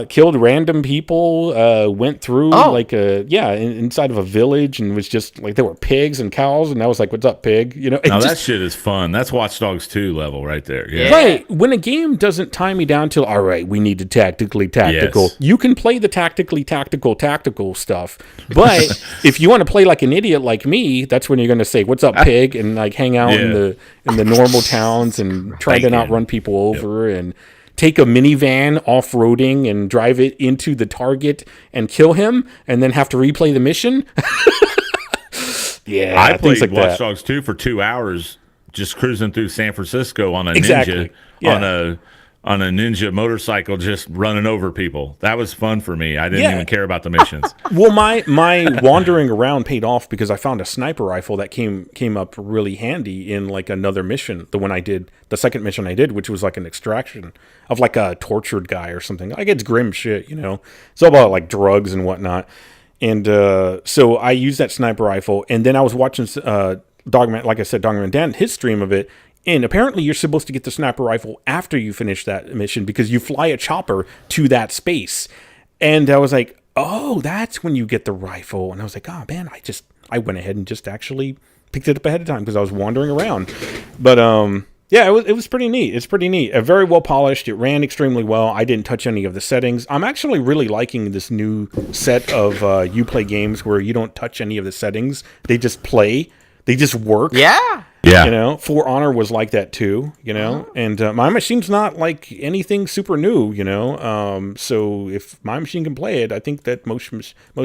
Killed random people. Went through inside of a village and was just like, there were pigs and cows. And I was like, what's up, pig? Now that shit is fun. That's Watch Dogs 2 level right there. Yeah. Right. When a game doesn't tie me down to, all right, we need to tactical. Yes. You can play the tactical stuff. But if you want to play like an idiot like me, that's when you're going to say, what's up, pig? And like hang out in the normal towns and try to not run people over and take a minivan off-roading and drive it into the target and kill him and then have to replay the mission. Yeah, I things played like Watch that. Dogs 2 for 2 hours just cruising through San Francisco on a Exactly. ninja Yeah. on a ninja motorcycle, just running over people. That was fun for me. I didn't Yeah. even care about the missions. Well, my wandering around paid off because I found a sniper rifle that came up really handy in like another mission. The second mission I did, which was like an extraction of like a tortured guy or something. Like it's grim shit, It's all about like drugs and whatnot. And so I used that sniper rifle, and then I was watching Dogman, like I said, Dogman Dan, his stream of it. And apparently you're supposed to get the sniper rifle after you finish that mission because you fly a chopper to that space. And I was like, oh, that's when you get the rifle. And I was like, oh, man, I went ahead and just actually picked it up ahead of time because I was wandering around. But, yeah, it was pretty neat. It's pretty neat. Very well polished. It ran extremely well. I didn't touch any of the settings. I'm actually really liking this new set of Uplay games where you don't touch any of the settings. They just play. They just work. Yeah. Yeah. For Honor was like that too, and my machine's not like anything super new, so if my machine can play it, I think that most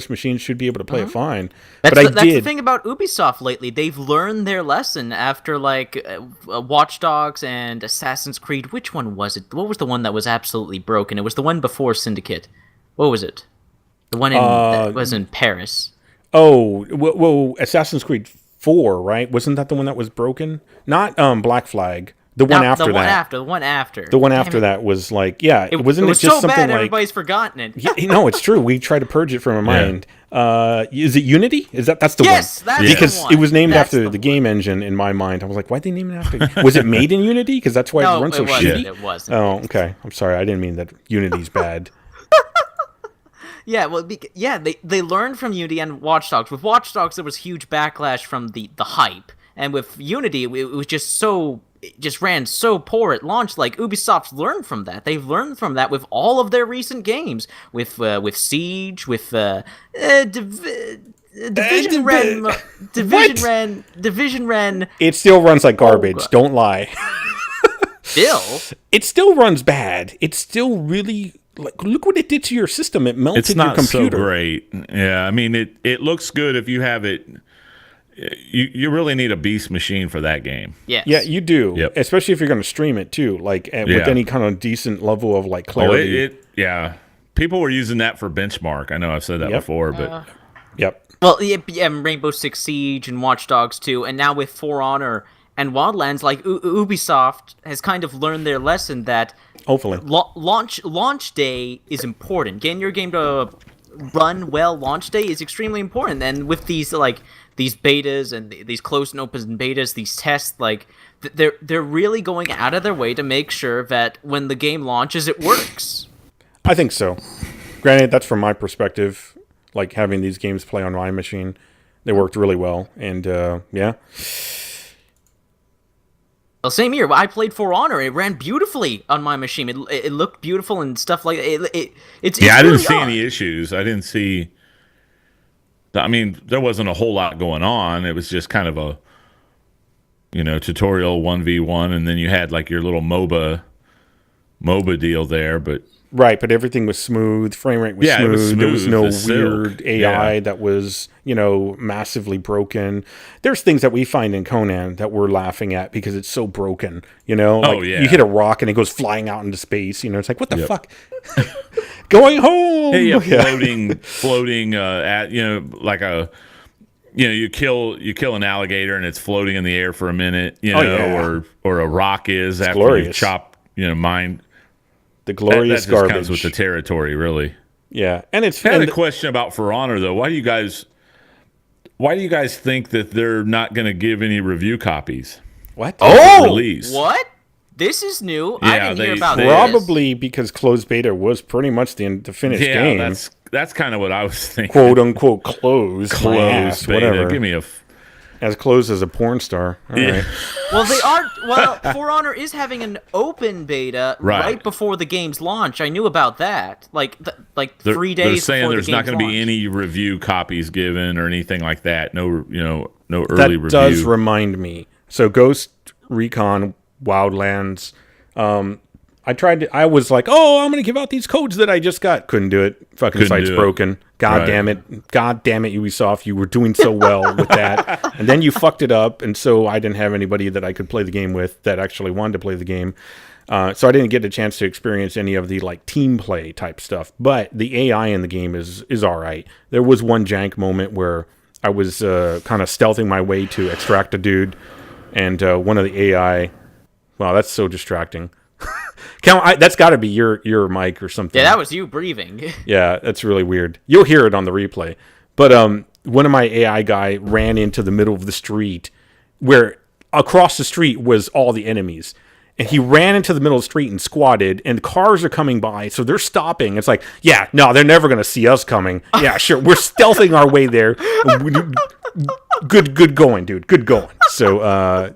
machines should be able to play it fine. That's But the thing about Ubisoft lately. They've learned their lesson after like Watch Dogs and Assassin's Creed. Which one was it? What was the one that was absolutely broken? It was the one before Syndicate. What was it? The one that was in Paris. Oh, well, Assassin's Creed 4, right? Wasn't that the one that was broken? Not Black Flag. The one No, after the one that. after, the one after. The one Damn after it. that was like, yeah, It wasn't was it just so something bad like? everybody's forgotten it. Yeah, no, it's true. We tried to purge it from our mind. Is it Unity? That's the Yes, one? that's Because the one. it was named That's after the game engine in my mind. I was like, why'd they name it after? Was it made in Unity? Because that's why it No, runs it so wasn't. shitty. It wasn't. Oh, okay. I'm sorry. I didn't mean that Unity's bad. Yeah, well, they learned from Unity and Watch Dogs. With Watch Dogs, there was huge backlash from the hype, and with Unity, it was just so it just ran so poor at launch. Like Ubisoft learned from that. They've learned from that with all of their recent games, with Siege, with Division Ren, Division Ren. It still runs like garbage. God. Don't lie. Still, It still runs bad. It's still really like, look what it did to your system. It melted It's not your computer. so great. Yeah, I mean it looks good if you have it. You really need a beast machine for that game. yes. Yeah, you do. Yep. Especially if you're going to stream it too, like with Yeah. any kind of decent level of like Oh, clarity. yeah. People were using that for benchmark. I know I've said that Yep. before, but Yep. Well, yeah, Rainbow Six Siege and Watch Dogs 2, and now with For Honor and Wildlands, like Ubisoft has kind of learned their lesson that Hopefully. launch day is important. Getting your game to run well launch day is extremely important. And with these betas and these closed and open betas, these tests, like they're really going out of their way to make sure that when the game launches, it works. I think so. Granted, that's from my perspective. Like having these games play on my machine, they worked really well, and yeah. Well, same here. I played For Honor. It ran beautifully on my machine. It looked beautiful and stuff like it. It's I didn't really see odd. any issues. I didn't see. I mean, there wasn't a whole lot going on. It was just kind of a, tutorial 1v1, and then you had like your little MOBA deal there. But Right, but everything was smooth. Frame rate was Yeah, smooth. it was There was smooth no as silk. weird AI Yeah. that was, massively broken. There's things that we find in Conan that we're laughing at because it's so broken. Like yeah. you hit a rock and it goes flying out into space. It's like, what the Yep. fuck? Going home. yeah, floating at like a. You kill an alligator and it's floating in the air for a minute, yeah. or a rock is after you glorious. chop, mine. The That glorious just garbage. comes with the territory, really. Yeah, and it's I had and a question about For Honor though. Why do you guys think that they're not going to give any review copies? what? Oh, release? what? This is new. I Yeah, didn't hear they- about they- this. Probably because closed beta was pretty much the finished Yeah, game. that's kind of what I was thinking. Quote unquote closed. my Closed ass, beta. whatever. Give me a. As closed as a porn star. All Yeah. right. Well, they are. Well, For Honor is having an open beta Right. right before the game's launch. I knew about that. Like 3 days. They're saying before there's the not game's going to be launch. any review copies given or anything like that. No, no That early review. does remind me. So Ghost Recon Wildlands. I was like, oh, I'm going to give out these codes that I just got. Couldn't do it. Fucking Couldn't site's do it. broken. God Right. damn it. God damn it, Ubisoft. You were doing so well with that. And then you fucked it up. And so I didn't have anybody that I could play the game with that actually wanted to play the game. So I didn't get a chance to experience any of the like team play type stuff. But the AI in the game is all right. There was one jank moment where I was kind of stealthing my way to extract a dude. And one of the AI... Wow, that's so distracting. That's got to be your mic or something. Yeah, that was you breathing. Yeah, that's really weird. You'll hear it on the replay. But one of my AI guy ran into the middle of the street where across the street was all the enemies. And he ran into the middle of the street and squatted, and cars are coming by, so they're stopping. It's like, yeah, no, they're never going to see us coming. Yeah, sure, we're stealthing our way there. Good going, dude. Good going. So,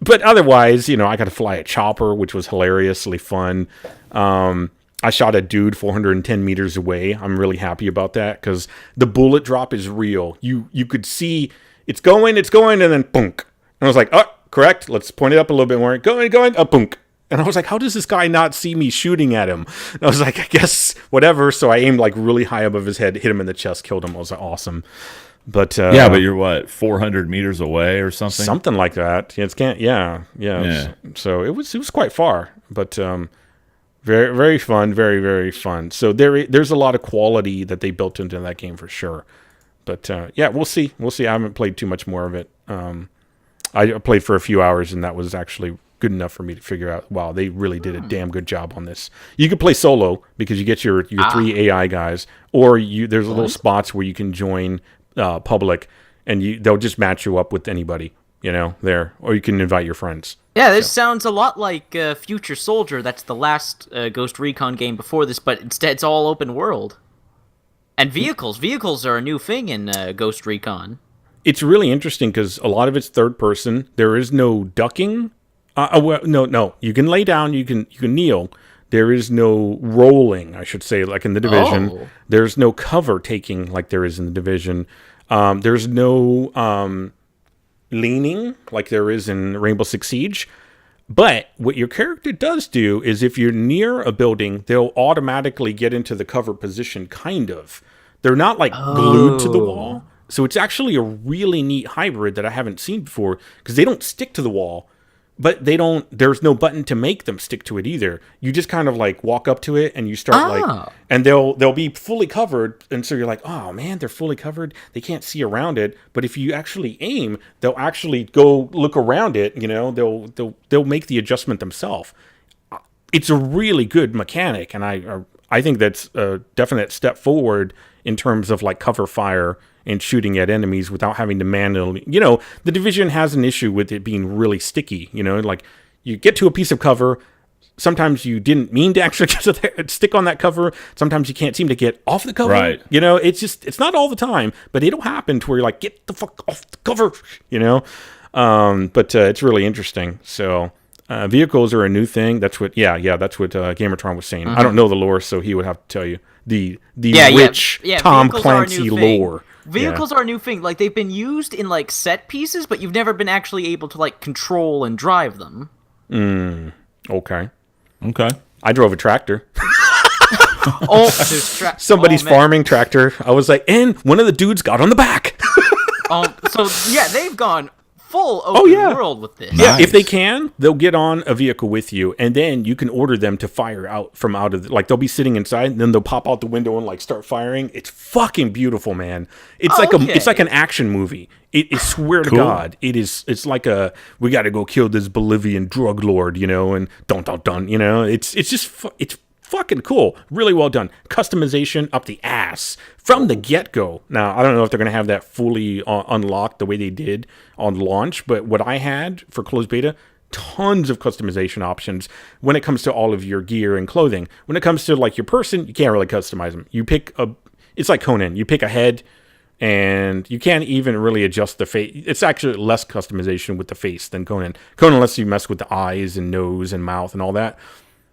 but otherwise, I got to fly a chopper, which was hilariously fun. I shot a dude 410 meters away. I'm really happy about that because the bullet drop is real. You could see it's going, and then boom. And I was like, oh, correct. Let's point it up a little bit more. Going, boom. And I was like, how does this guy not see me shooting at him? And I was like, I guess whatever. So I aimed like really high above his head, hit him in the chest, killed him. I was like, awesome. But Yeah, but you're what, 400 meters away or something? something like that. Yeah. So it was quite far, but very very fun, very very fun. So there's a lot of quality that they built into that game for sure. But yeah, we'll see. I haven't played too much more of it. I played for a few hours, and that was actually good enough for me to figure out, wow, they really did a damn good job on this. You could play solo because you get your 3 AI guys, or there's little spots where you can join public, and they'll just match you up with anybody, there, or you can invite your friends. Yeah, this sounds a lot like Future Soldier. That's the last Ghost Recon game before this, but instead it's all open world. And vehicles. Vehicles are a new thing in Ghost Recon. It's really interesting because a lot of it's third person. There is no ducking. No. You can lay down. You can kneel. There is no rolling, I should say, like in the Division. Oh. There's no cover taking like there is in the Division. There's no leaning like there is in Rainbow Six Siege. But what your character does do is if you're near a building, they'll automatically get into the cover position, kind of. They're not like glued to the wall. So it's actually a really neat hybrid that I haven't seen before, because they don't stick to the wall, but there's no button to make them stick to it either. You just kind of like walk up to it and you start and they'll be fully covered. And so you're like, oh man, they're fully covered. They can't see around it. But if you actually aim, they'll actually go look around it. They'll make the adjustment themselves. It's a really good mechanic. And I think that's a definite step forward in terms of like cover fire and shooting at enemies without having to manually, the Division has an issue with it being really sticky, like you get to a piece of cover. Sometimes you didn't mean to actually stick on that cover. Sometimes you can't seem to get off the cover. Right. It's not all the time, but it'll happen to where you're like, get the fuck off the cover, but it's really interesting. So, vehicles are a new thing. That's what GamerTron was saying. I don't know the lore, so he would have to tell you the rich Tom Clancy lore. Vehicles are a new thing. Like, they've been used in, like, set pieces, but you've never been actually able to, like, control and drive them. Okay. Okay. I drove a tractor. Somebody's farming tractor. I was like, and one of the dudes got on the back. They've gone full open world with this. Yeah, Nice. if they can, they'll get on a vehicle with you, and then you can order them to fire out from out of like they'll be sitting inside, and then they'll pop out the window and like start firing. It's fucking beautiful, man. It's it's like an action movie. I swear to God, it's like we got to go kill this Bolivian drug lord, and dun. It's just it's fucking cool. Really well done. Customization up the ass from the get-go. Now, I don't know if they're going to have that fully unlocked the way they did on launch, but what I had for closed beta, tons of customization options when it comes to all of your gear and clothing. When it comes to like your person, you can't really customize them. It's like Conan. You pick a head, and you can't even really adjust the face. It's actually less customization with the face than Conan. Conan lets you mess with the eyes and nose and mouth and all that.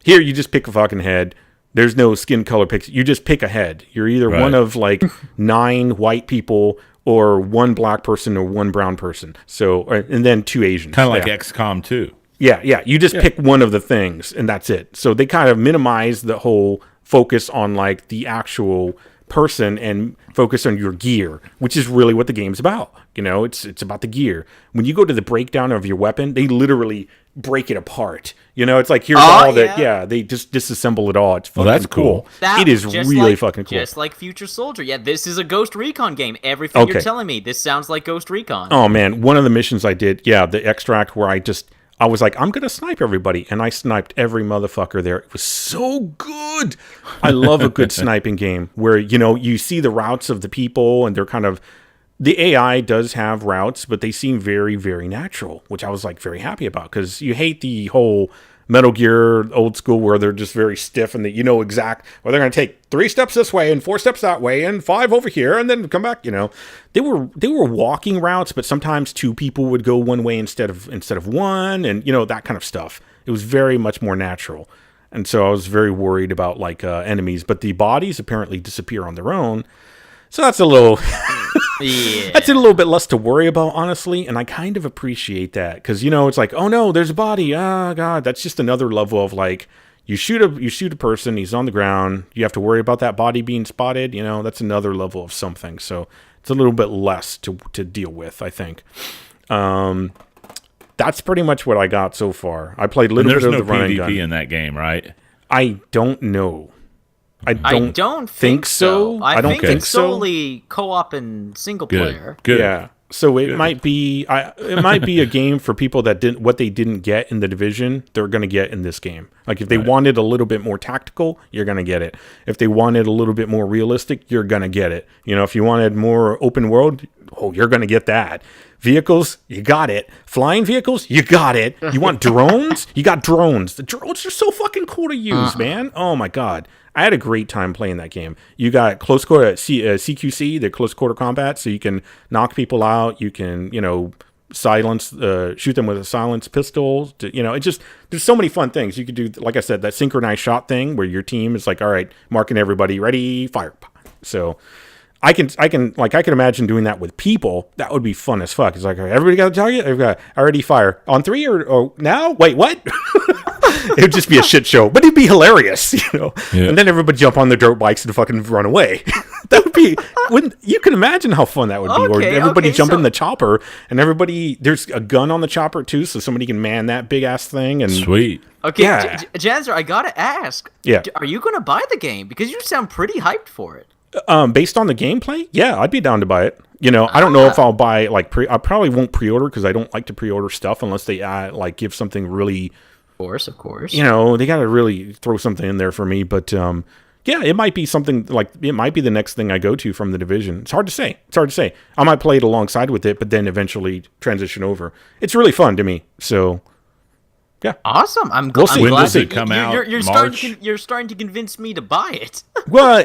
Here, you just pick a fucking head. There's no skin color picks. You just pick a head. You're either one of like 9 white people or 1 black person or 1 brown person. So, and then 2 Asians. Kind of like XCOM 2. Yeah. You just pick one of the things, and that's it. So they kind of minimize the whole focus on like the actual person and focus on your gear, which is really what the game's about. It's about the gear. When you go to the breakdown of your weapon, they literally break it apart. It's like here's all that. Yeah, they just disassemble it all. It's fucking that's cool. It is really fucking cool. Just like Future Soldier. Yeah, this is a Ghost Recon game. Everything you're telling me, this sounds like Ghost Recon. Oh man, one of the missions I did, the extract where I was like, I'm going to snipe everybody. And I sniped every motherfucker there. It was so good. I love a good sniping game where, you see the routes of the people and they're kind of, the AI does have routes, but they seem very, very natural, which I was like very happy about, because you hate the whole Metal Gear old school where they're just very stiff and that they're going to take 3 steps this way and 4 steps that way and 5 over here and then come back. They were walking routes, but sometimes 2 people would go one way instead of one, and that kind of stuff. It was very much more natural, and so I was very worried about like enemies, but the bodies apparently disappear on their own. So that's a little that's a little bit less to worry about, honestly, and I kind of appreciate that, because it's like, oh no, there's a body. Oh god, that's just another level of like you shoot a person, he's on the ground, you have to worry about that body being spotted. That's another level of something. So it's a little bit less to deal with, I think. That's pretty much what I got so far. I played a little bit of the running gun. There's no PvP in that game, right? I don't know. I don't think so. I don't think so. Solely co-op and single player. Good. Yeah. So it might be a game for people that didn't get in the Division, they're going to get in this game. Like if they wanted a little bit more tactical, you're going to get it. If they wanted a little bit more realistic, you're going to get it. You know, if you wanted more open world, you're going to get that. Vehicles, you got it. Flying vehicles, you got it. You want drones? You got drones. The drones are so fucking cool to use, man. Oh my god. I had a great time playing that game. You got close quarter CQC, the close quarter combat, so you can knock people out. You can, silence, shoot them with a silenced pistol. It just, there's so many fun things you could do. Like I said, that synchronized shot thing where your team is like, all right, marking everybody, ready, fire. So I can imagine doing that with people. That would be fun as fuck. It's like, all right, everybody got a target. Everybody got already fire on 3 or now. Wait, what? It would just be a shit show, but it'd be hilarious, Yeah. And then everybody jump on their dirt bikes and fucking run away. That would be, you can imagine how fun that would be. Or everybody jump in the chopper, and there's a gun on the chopper too, so somebody can man that big ass thing. And sweet. Okay, yeah. Janzer, I gotta ask. Yeah. Are you gonna buy the game? Because you sound pretty hyped for it. Based on the gameplay, yeah, I'd be down to buy it. I don't know if I'll buy I probably won't pre-order because I don't like to pre-order stuff unless they give something really. Of course. They got to really throw something in there for me. But yeah, it might be something it might be the next thing I go to from the Division. It's hard to say. I might play it alongside with it, but then eventually transition over. It's really fun to me. So yeah, awesome. I'm We'll see. glad When does it come out? You're March? you're starting to convince me to buy it. Well,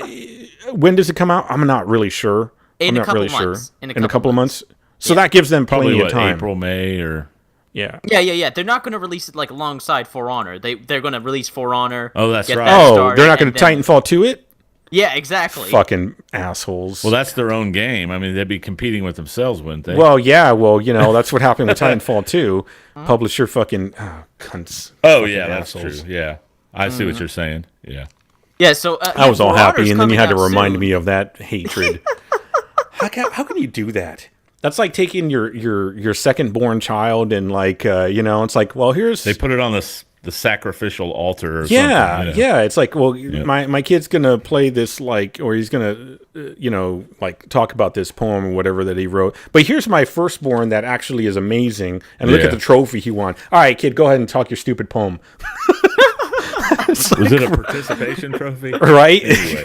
when does it come out? I'm not really sure. In I'm a not really couple months. sure. In a couple of months. So that gives them plenty of time. April, May, or Yeah. Yeah. They're not going to release it alongside For Honor. They're going to release For Honor. Oh, that's right. They're not going to Titanfall 2 it? Yeah, exactly. Fucking assholes. Well, that's their own game. I mean, they'd be competing with themselves, wouldn't they? Well, yeah. Well, that's what happened with Titanfall 2. Publisher fucking cunts. oh Fucking yeah, that's assholes. true. Yeah, I see what you're saying. Yeah. Yeah, so I was all For happy, Honor's and then you had to coming out remind soon. me of that hatred. How can you do that? That's like taking your second born child and it's like, well, here's They put it on the sacrificial altar or yeah, something. yeah. It's like, well, my kid's gonna play this or he's gonna talk about this poem or whatever that he wrote. But here's my firstborn that actually is amazing, and look at the trophy he won. All right, kid, go ahead and talk your stupid poem. Was it a participation trophy? Right? Anyway,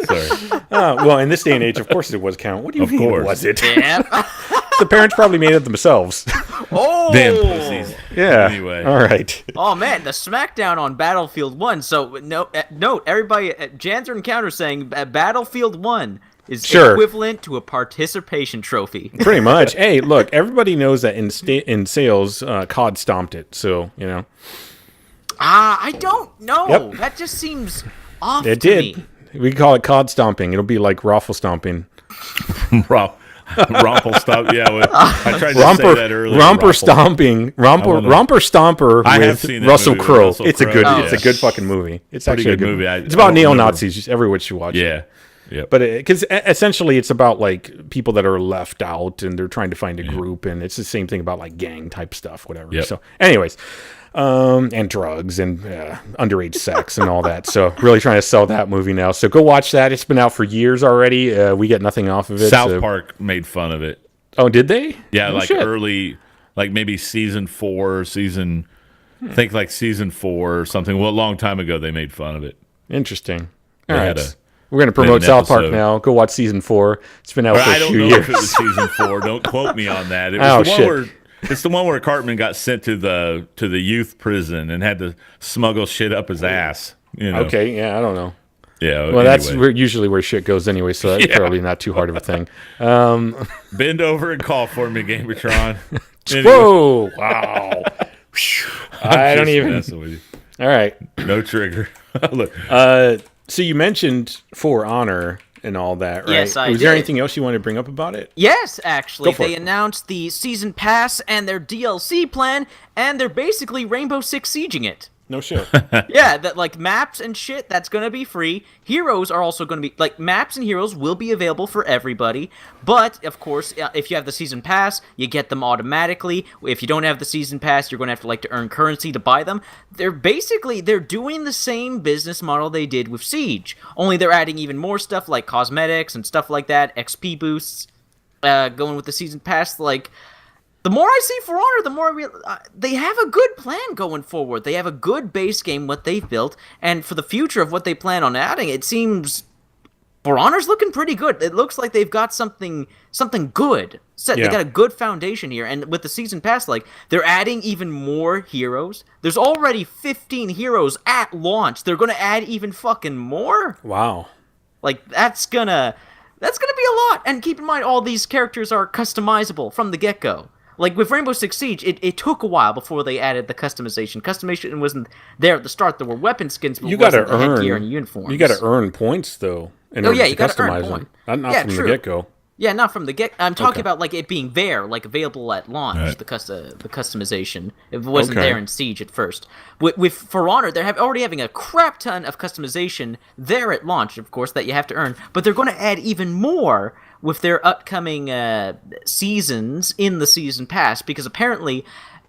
sorry. Well, in this day and age, of course it was count. What do you Of mean course. was it? Yeah. The parents probably made it themselves. Oh! Damn pussies. Yeah. Anyway. All right. Oh man, the smackdown on Battlefield 1. So note everybody Janzer and Counter saying Battlefield 1 is equivalent to a participation trophy. Pretty much. Hey, look, everybody knows that in sales, COD stomped it. So, I don't know. Yep. That just seems off it to did. me. We call it COD stomping. It'll be like raffle stomping. Romple stop. Yeah, I tried to say that earlier. Romper Romple. stomping. Romper Stomper I have with seen that Russell movie with Crowe. Russell It's a Crowe. good. Oh. It's a good fucking movie. It's Pretty actually a good good movie. It's about I don't neo remember. Nazis. Everyone should watch it. Yeah. Yep. But because essentially it's about people that are left out and they're trying to find a group, and it's the same thing about gang type stuff, whatever. Yep. So, anyways, and drugs and underage sex and all that. So, really trying to sell that movie now. So go watch that. It's been out for years already. We get nothing off of it. South Park made fun of it. Oh, did they? Yeah, No shit. early, maybe season 4, I think season 4 or something. Well, a long time ago they made fun of it. Interesting. All They right. had We're going to promote an South Park episode. now. Go watch season 4. It's been out for I a don't few know years. if it was season 4. Don't quote me on that. It was Oh, the one shit. where it's the one where Cartman got sent to the youth prison and had to smuggle shit up his ass. Okay, yeah, I don't know. Yeah. Well, that's anyway. usually where shit goes anyway, so that's probably not too hard of a thing. Bend over and call for me, GamerTron. Whoa! Wow. I don't even. Messing with you. All right. No trigger. Look, So you mentioned For Honor and all that, right? Yes, I Was there did. anything else you wanted to bring up about it? Yes, actually, Go for they it. announced the season pass and their DLC plan, and they're basically Rainbow Six Sieging it. No shit. Yeah, that maps and shit, that's gonna be free. Heroes are also gonna be maps and heroes will be available for everybody. But of course, if you have the season pass, you get them automatically. If you don't have the season pass, you're gonna have to earn currency to buy them. They're doing the same business model they did with Siege, only they're adding even more stuff like cosmetics and stuff like that, XP boosts. going with the season pass, like, the more I see For Honor, the more they have a good plan going forward. They have a good base game, what they've built, and for the future of what they plan on adding, it seems For Honor's looking pretty good. It looks like they've got something good set. They got a good foundation here, and with the season pass, like, they're adding even more heroes. There's already 15 heroes at launch. They're gonna add even fucking more. Wow. Like, that's gonna be a lot. And keep in mind, all these characters are customizable from the get-go. Like, with Rainbow Six Siege, it took a while before they added the customization. Customization wasn't there at the start. There were weapon skins, but you got to headgear and uniforms. You got to earn points, though, in order to customize them. Not from the get-go. Yeah, not from the get. I'm talking about, like, it being there, like, available at launch, the customization. It wasn't there in Siege at first. With For Honor, they're already having a crap ton of customization there at launch, of course, that you have to earn. But they're going to add even more with their upcoming seasons in the season pass, because apparently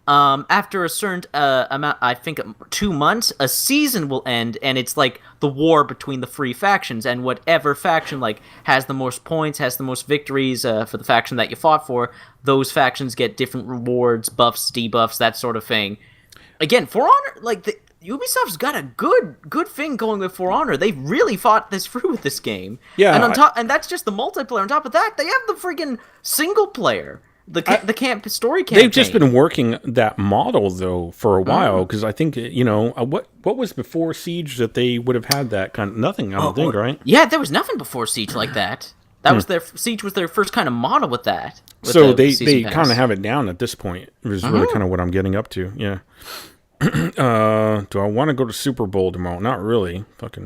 after a certain amount, I think 2 months, a season will end, and it's like the war between the free factions, and whatever faction like has the most points, has the most victories for the faction that you fought for, those factions get different rewards, buffs, debuffs, that sort of thing. Again, For Honor, like, Ubisoft's got a good thing going with For Honor. They've really fought this through with this game. Yeah, and that's just the multiplayer. On top of that, they have the freaking single player, the story campaign. They've just been working that model though for a while, because I think what was before Siege that they would have had that kind of nothing. I don't think, right? Yeah, there was nothing before Siege like that. That was Siege was their first kind of model with that. So they kind of have it down at this point. Is really kind of what I'm getting up to. Yeah. Do I want to go to Super Bowl tomorrow? Not really. Fucking.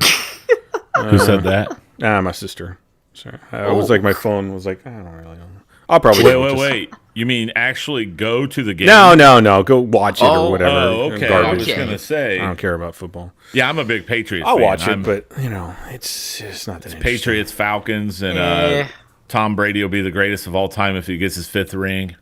Who said that? My sister. Sorry. I was like, my phone was like, I don't really know. I'll probably wait. You mean actually go to the game? No. Go watch it or whatever. Oh, okay. Garbage. I was gonna say I don't care about football. Yeah, I'm a big Patriots I'll fan. watch it, but it's not that interesting. Patriots, Falcons, and Tom Brady will be the greatest of all time if he gets his 5th ring.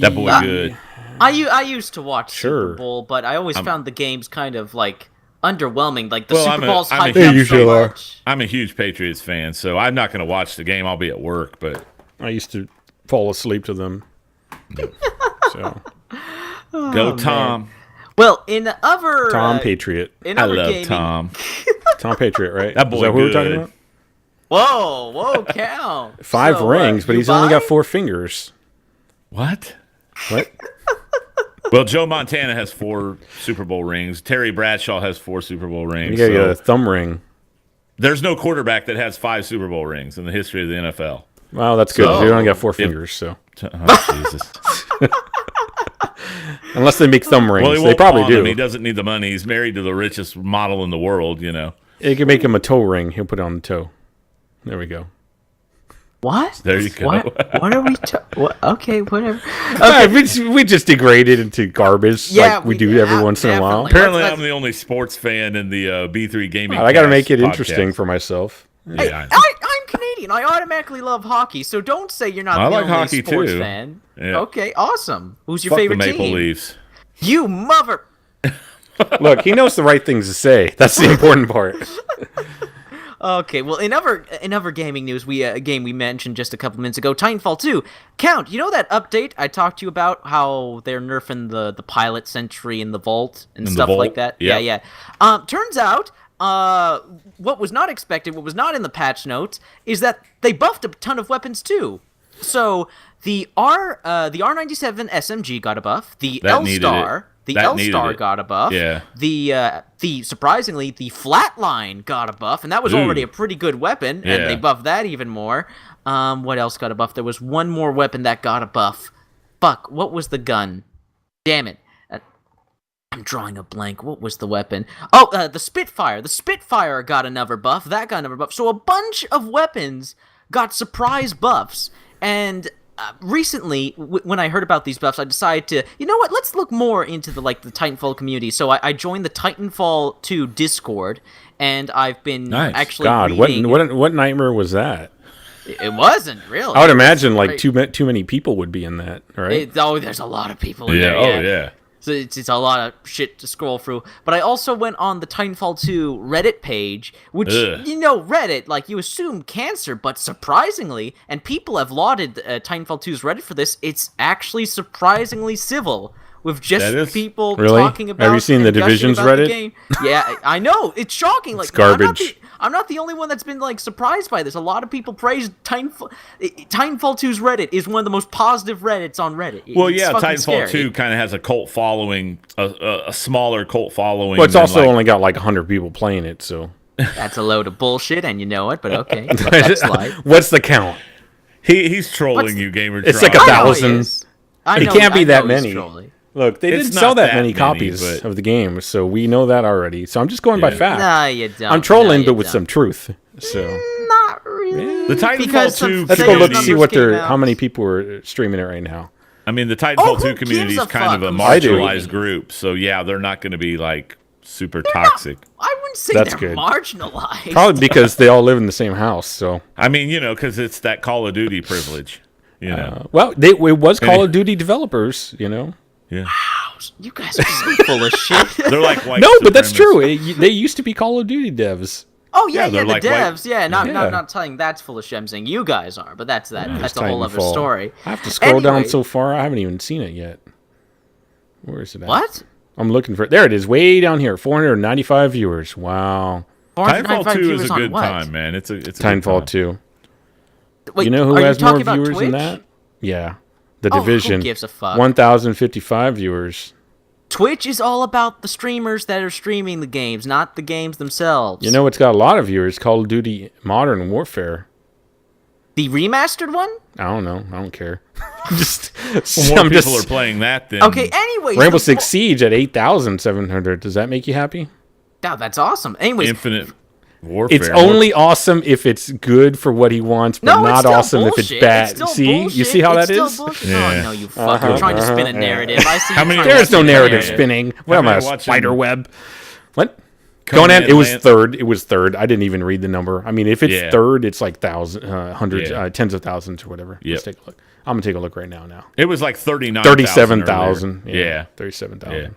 That boy good. I used to watch Super Bowl, but I always found the games kind of like underwhelming. Like the Super Bowl's hyped up so much. I'm a huge Patriots fan, so I'm not going to watch the game. I'll be at work, but I used to fall asleep to them. So go Tom. Man. Well, in other Tom Patriot. In other I love gaming, Tom. Tom Patriot, right? That boy Is that who we're talking about? Whoa, count. 5 rings, but he's only got 4 fingers. What? What? Well, Joe Montana has 4 Super Bowl rings. Terry Bradshaw has 4 Super Bowl rings. You gotta get a thumb ring. There's no quarterback that has 5 Super Bowl rings in the history of the NFL. Well, that's good. They only got 4 fingers, so. Oh, Jesus. Unless they make thumb rings. Well, they probably do. He doesn't need the money. He's married to the richest model in the world, They can make him a toe ring. He'll put it on the toe. There we go. What? There you go. What are we? Okay, whatever. Okay. We just degrade it into garbage like we do every once in a while. Apparently, I'm the only sports fan in the B3 Gaming. I got to make it interesting for myself. Hey, I'm Canadian. I automatically love hockey, so don't say you're not the only sports fan. Yeah. Okay, awesome. Who's your favorite the Maple team? Leafs. You mother. Look, he knows the right things to say. That's the important part. Okay, well, in other gaming news, a game we mentioned just a couple minutes ago, Titanfall 2. Count, you know that update I talked to you about, how they're nerfing the pilot sentry in the vault and stuff like that? Yep. Yeah. Turns out, what was not expected, what was not in the patch notes, is that they buffed a ton of weapons too. So the R97 SMG got a buff. The L-Star. The L-Star got a buff. Yeah. The surprisingly, the Flatline got a buff, and that was already a pretty good weapon, and they buffed that even more. What else got a buff? There was one more weapon that got a buff. Fuck, what was the gun? Damn it. I'm drawing a blank. What was the weapon? Oh, the Spitfire. The Spitfire got another buff. That got another buff. So a bunch of weapons got surprise buffs, and recently, when I heard about these buffs, I decided to, you know what, let's look more into the Titanfall community. So I joined the Titanfall 2 Discord, and I've been actually reading... what nightmare was that? It wasn't, really. I would imagine too many people would be in that, right? There's a lot of people in there. there. Oh, yeah. So it's a lot of shit to scroll through. But I also went on the Titanfall 2 Reddit page, which, Reddit, like, you assume cancer, but surprisingly, and people have lauded Titanfall 2's Reddit for this, it's actually surprisingly civil. With just people talking about. Have you seen the Division's Reddit? Yeah, I know. It's shocking. Like, it's garbage. I'm not the only one that's been like surprised by this. A lot of people praise Titanfall 2's Reddit is one of the most positive Reddits on Reddit. Well, yeah, Titanfall 2 kind of has a cult following, a smaller cult following. Well, it's also only got like 100 people playing it, so that's a load of bullshit, and you know it. But okay, that's life. What's the count? He's trolling you, GamerTron. It's like 1,000. It can't be that many. Look, they didn't sell that many copies of the game, so we know that already. So I'm just going by fact. Nah, you don't. I'm trolling, but with some truth. So not really. The Titanfall 2. Let's go look see what how many people are streaming it right now. I mean, the Titanfall 2 community is kind of a marginalized group, so yeah, they're not going to be like super toxic. I wouldn't say That's they're good. Marginalized. Probably because they all live in the same house. So I mean, because it's that Call of Duty privilege. Well, it was Call of Duty developers. Yeah. Wow, you guys are so full of shit. They're like white no, but that's true. They used to be Call of Duty devs. Oh yeah, the like devs. Not saying that's full of shit. I'm saying you guys are, but that's a whole other story. I have to scroll down so far. I haven't even seen it yet. Where is it at? What? I'm looking for it. There it is, way down here. 495 viewers. Wow. Titanfall 2 is a good time, man. It's a Titanfall 2. Wait, you know who has more viewers than that? Yeah. The Division. Who gives a fuck? 1,055 viewers. Twitch is all about the streamers that are streaming the games, not the games themselves. You know what's got a lot of viewers? Call of Duty Modern Warfare. The remastered one? I don't know. I don't care. More people are playing that than... Okay, anyways... Rainbow Six Siege at 8,700. Does that make you happy? Oh, that's awesome. Anyways... Infinite Warfare. It's only awesome if it's good for what he wants, but not awesome if it's bad. See? You see how that is? Yeah. Oh, no, you fuck. You're trying to spin a narrative. I see. There's no narrative spinning. What am I, a spider web? What? Conan, it was third. It was third. I didn't even read the number. I mean, if it's third, it's like hundreds, tens of thousands or whatever. Let's take a look. I'm going to take a look right now. It was like 37,000. Yeah. 37,000. Yeah.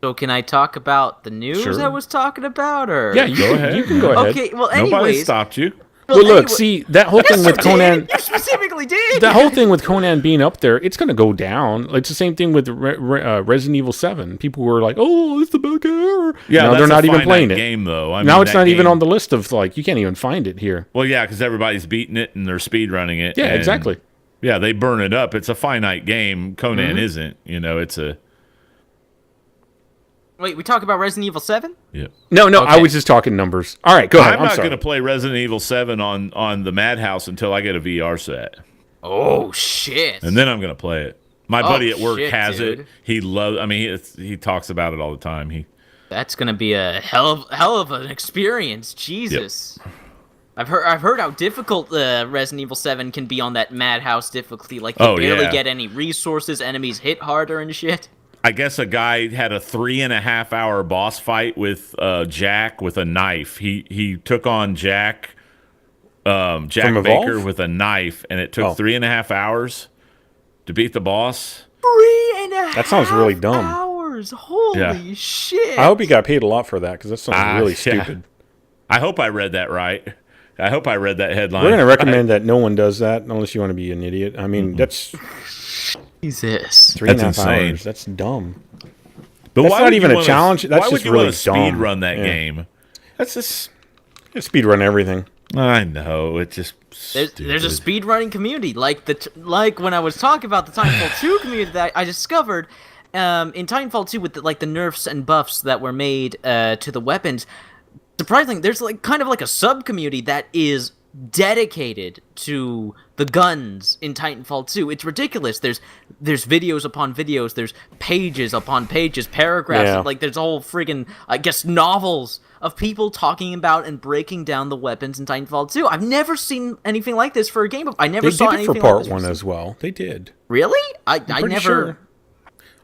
So can I talk about the news I was talking about, or yeah, go ahead. You can go ahead. Okay, well, anyways, nobody stopped you. Well, look, see that whole thing with Conan. You specifically did. That whole thing with Conan being up there, it's going to go down. It's the same thing with Resident Evil 7. People were like, "Oh, it's the best game." Yeah, no, they're not even playing it. Game though. Now it's not even on the list of you can't even find it here. Well, yeah, because everybody's beating it and they're speed running it. Yeah, exactly. Yeah, they burn it up. It's a finite game. Conan isn't. It's a. Wait, we talk about Resident Evil 7? Yeah. No, okay. I was just talking numbers. All right, go ahead. I'm not going to play Resident Evil 7 on the Madhouse until I get a VR set. Oh, shit. And then I'm going to play it. My buddy at work has it. He loves. I mean, he talks about it all the time. That's going to be a hell of an experience. Jesus. Yep. I've heard how difficult Resident Evil 7 can be on that Madhouse difficulty. Like you barely get any resources. Enemies hit harder and shit. I guess a guy had a 3.5 hour boss fight with Jack with a knife. He took on Jack Baker with a knife, and it took 3.5 hours to beat the boss. 3.5 That sounds really dumb. Hours. Holy shit! I hope he got paid a lot for that because that sounds really stupid. I hope I read that right. I hope I read that headline. We're going to recommend that no one does that unless you want to be an idiot. I mean, that's. Jesus. 3.5 hours. That's dumb. But that's not even a challenge. That's just really dumb. Speed run that game. That's just speed run everything. I know. It's just there's a speed running community like when I was talking about the Titanfall 2 community that I discovered in Titanfall 2 with the nerfs and buffs that were made to the weapons. Surprisingly, there's kind of a sub community that is dedicated to the guns in Titanfall 2. It's ridiculous. There's videos upon videos, there's pages upon pages, paragraphs, there's a whole friggin' novels of people talking about and breaking down the weapons in Titanfall 2. I've never seen anything like this for a game. I never saw anything like this. They did it for part 1 as well. They did. Really? I never... Sure.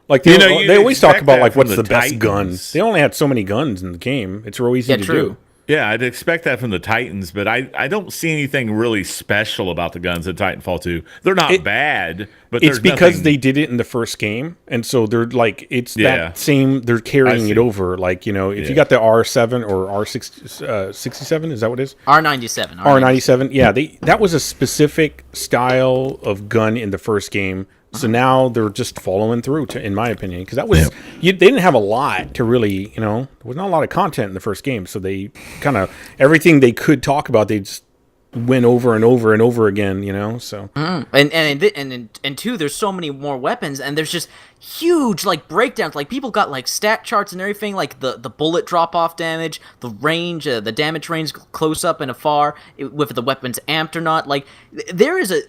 They always talk about what's the best gun. They only had so many guns in the game. It's real easy to do. Yeah, I'd expect that from the Titans, but I don't see anything really special about the guns in Titanfall 2. They're not bad, but it's because nothing... they did it in the first game, and so they're like that same. They're carrying it over. Like if you got the R7 or R67, is that what it is? R97. R97. Yeah, that was a specific style of gun in the first game. So now they're just following through, in my opinion, because that was they didn't have a lot to really, there was not a lot of content in the first game. So they kind of everything they could talk about, they just went over and over and over again, So and two, there's so many more weapons, and there's just huge like breakdowns. Like people got like stat charts and everything, like the bullet drop off damage, the range, the damage range close up and afar, with the weapons amped or not. Like there's a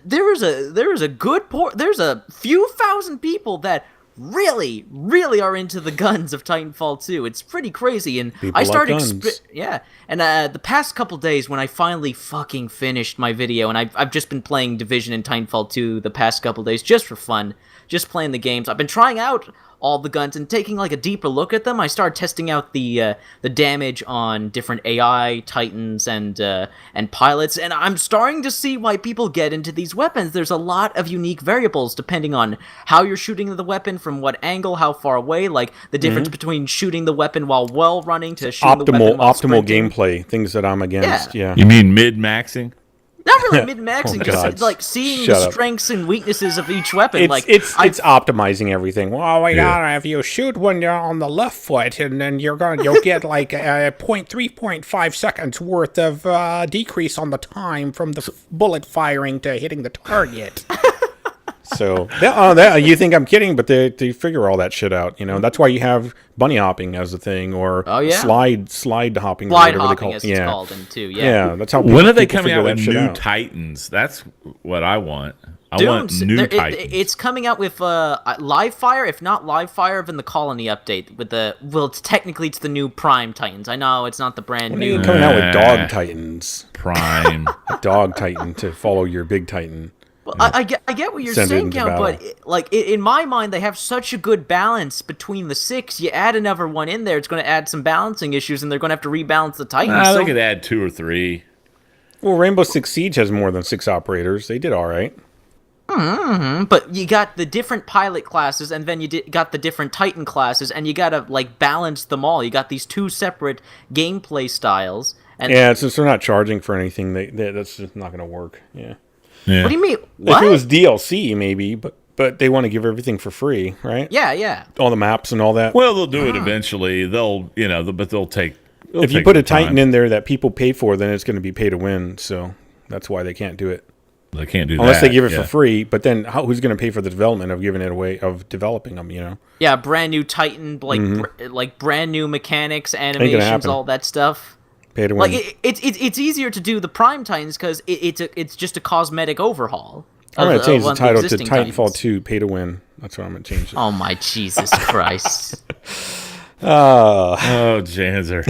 few thousand people that really are into the guns of Titanfall 2. It's pretty crazy, and people I started guns. And the past couple days when I finally fucking finished my video, and I've just been playing Division and Titanfall 2 the past couple days just for fun, just playing the games. I've been trying out all the guns and taking like a deeper look at them. I started testing out the damage on different AI Titans and pilots, and I'm starting to see why people get into these weapons. There's a lot of unique variables depending on how you're shooting the weapon, from what angle, how far away, like the difference between shooting the weapon while running to shooting the weapon while optimal sprinting. Gameplay, things that I'm against. Yeah. You mean mid-maxing? Not really mid-maxing, God. just like seeing Shut the up. strengths and weaknesses of each weapon. It's optimizing everything. Well, if you shoot when you're on the left foot, and then you'll get like 0.5 seconds worth of decrease on the time from the bullet firing to hitting the target. So you think I'm kidding, but they figure all that shit out. That's why you have bunny hopping as a thing, or slide hopping. Slide hopping, as it's called in 2. Yeah, that's how. When are they coming out with new Titans? That's what I want. I want new Titans. It's coming out with live fire, if not live fire, in the Colony update. It's the new Prime Titans. I know it's not the brand new. Coming out with Dog Titans. Prime. Dog Titan to follow your big Titan. Well, I get what you're saying, Count, but in my mind, they have such a good balance between the 6. You add another one in there, it's going to add some balancing issues, and they're going to have to rebalance the Titans. They could add 2 or 3. Well, Rainbow Six Siege has more than 6 operators. They did all right. Mm-hmm. But you got the different pilot classes, and then you got the different Titan classes, and you got to balance them all. You got these 2 separate gameplay styles. And since they're not charging for anything, that's just not going to work. Yeah. What do you mean? What? If it was DLC, maybe, but they want to give everything for free, right? Yeah. All the maps and all that. Well, they'll do it eventually. But they'll take. If you put a Titan in there that people pay for, then it's going to be pay to win. So that's why they can't do it. They can't do that unless they give it for free. But then who's going to pay for the development of giving it away, of developing them? Yeah, brand new Titan, like brand new mechanics, animations, all that stuff. Pay to win. Like it's easier to do the Prime Titans because it's just a cosmetic overhaul. I'm going to change the title to Titanfall 2 Pay to Win. That's what I'm going to change it. Oh my Jesus Christ! Oh, Janzer.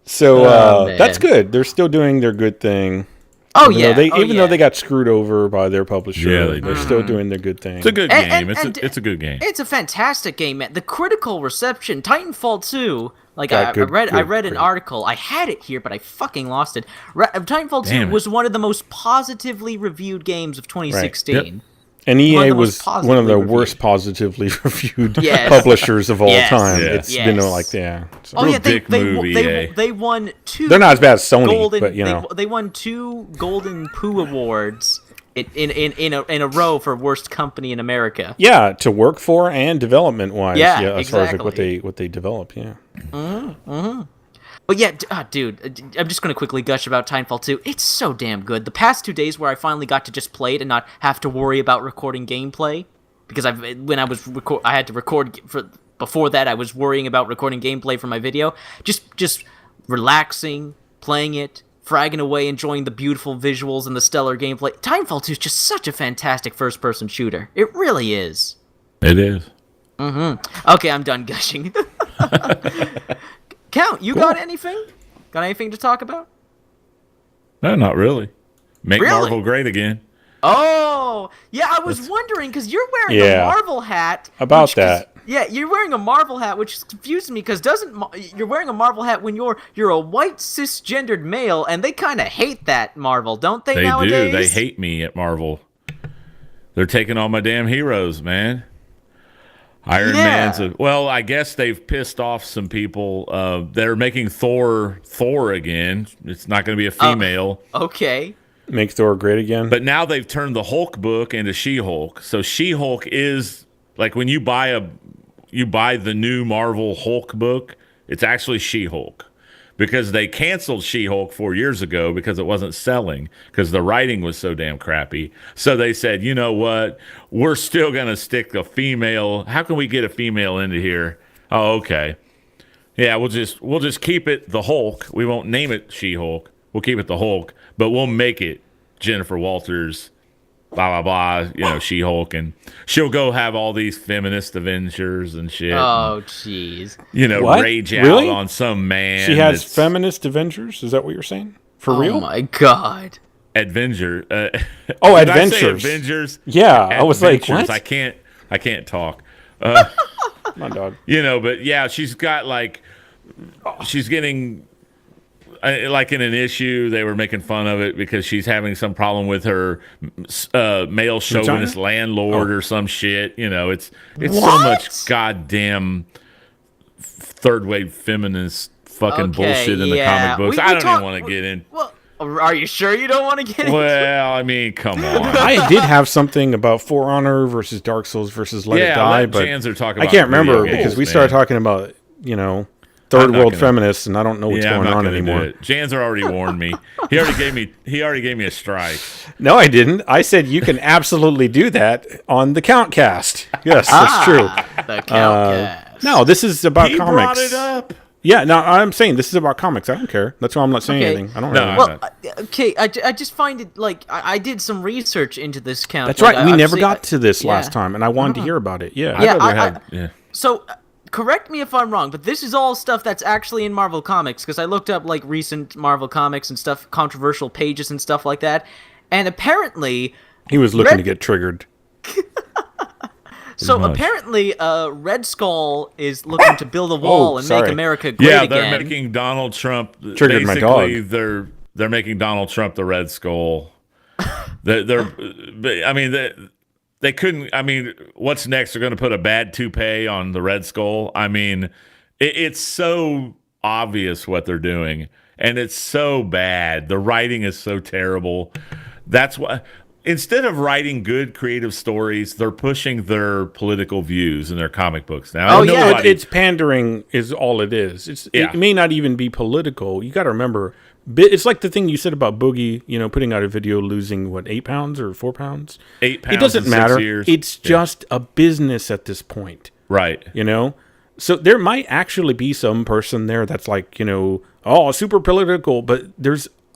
So that's good. They're still doing their good thing. Oh, Even though they got screwed over by their publisher, they're still doing their good thing. It's a good game. It's a good game. It's a fantastic game, man. The critical reception, Titanfall 2. I read an article. I had it here, but I fucking lost it. Titanfall 2 was one of the most positively reviewed games of 2016. Yep. And EA was one of the worst positively reviewed publishers of all time. Yeah. It's been like, they won 2. They're not as bad as Sony, but they won 2 Golden Poo Awards in a row for worst company in America. Yeah, to work for and development wise. As far as what they develop. Yeah. Mm-hmm. But yeah, dude, I'm just going to quickly gush about Titanfall 2. It's so damn good. The past 2 days where I finally got to just play it and not have to worry about recording gameplay, because I had to record before that, I was worrying about recording gameplay for my video. Just relaxing, playing it, fragging away, enjoying the beautiful visuals and the stellar gameplay. Titanfall 2 is just such a fantastic first-person shooter. It really is. It is. Mm-hmm. Okay, I'm done gushing. Count, you got anything? Got anything to talk about? No, not really. Make Marvel great again. Oh, yeah, I was wondering, because you're wearing a Marvel hat. About that. Yeah, you're wearing a Marvel hat, which confuses me because you're wearing a Marvel hat when you're a white cisgendered male, and they kind of hate that Marvel, don't they? They nowadays? do. They hate me at Marvel. They're taking all my damn heroes, man. Iron Man's well, I guess they've pissed off some people. They're making Thor again. It's not going to be a female. Okay. Make Thor great again. But now they've turned the Hulk book into She-Hulk. So She-Hulk is like when you buy the new Marvel Hulk book, it's actually She-Hulk. Because they canceled She-Hulk 4 years ago because it wasn't selling, because the writing was so damn crappy. So they said, you know what? We're still going to stick a female. How can we get a female into here? Oh, okay. Yeah, we'll just keep it the Hulk. We won't name it She-Hulk. We'll keep it the Hulk, but we'll make it Jennifer Walters, blah, blah, blah, She-Hulk. And she'll go have all these feminist Avengers and shit. Oh, jeez. What? Rage Really? out on some man. She has feminist Avengers? Is that what you're saying? For real? Oh, my God. Adventure. Oh, did I say Adventures. Avengers. Yeah, I was like, Adventures. what? I can't talk. My dog. But yeah, she's getting like in an issue. They were making fun of it because she's having some problem with her male chauvinist landlord or some shit. It's so much goddamn third wave feminist fucking bullshit in the comic books. I don't even want to get in. Well, are you sure you don't want to get into it? Well, I mean, come on. I did have something about For Honor versus Dark Souls versus Let It Die, but I can't remember because we started talking about, third world feminists, and I don't know what's going on anymore. Janzer already warned me. He already gave me a strike. No, I didn't. I said you can absolutely do that on the CountCast. Yes, that's true. The CountCast. No, this is about He comics. brought it up. Yeah, no, I'm saying this is about comics. I don't care. That's why I'm not saying anything. I don't know. Well, okay, I just find it like I did some research into this count. That's right. We never got to this last time, and I wanted to hear about it. Yeah. So, correct me if I'm wrong, but this is all stuff that's actually in Marvel Comics, because I looked up like recent Marvel Comics and stuff, controversial pages and stuff like that, and apparently he was looking to get triggered. So apparently, Red Skull is looking to build a wall and make America great again. Yeah, they're making Donald Trump. Triggered my dog. They're making Donald Trump the Red Skull. They couldn't. I mean, what's next? They're going to put a bad toupee on the Red Skull. I mean, it's so obvious what they're doing, and it's so bad. The writing is so terrible. That's why. Instead of writing good creative stories, they're pushing their political views in their comic books now. It's pandering is all it is. It may not even be political. You got to remember, it's like the thing you said about Boogie, putting out a video losing 8 pounds or 4 pounds. 8 pounds. It doesn't in matter. 6 years. It's just a business at this point, right? So there might actually be some person there that's like, super political, but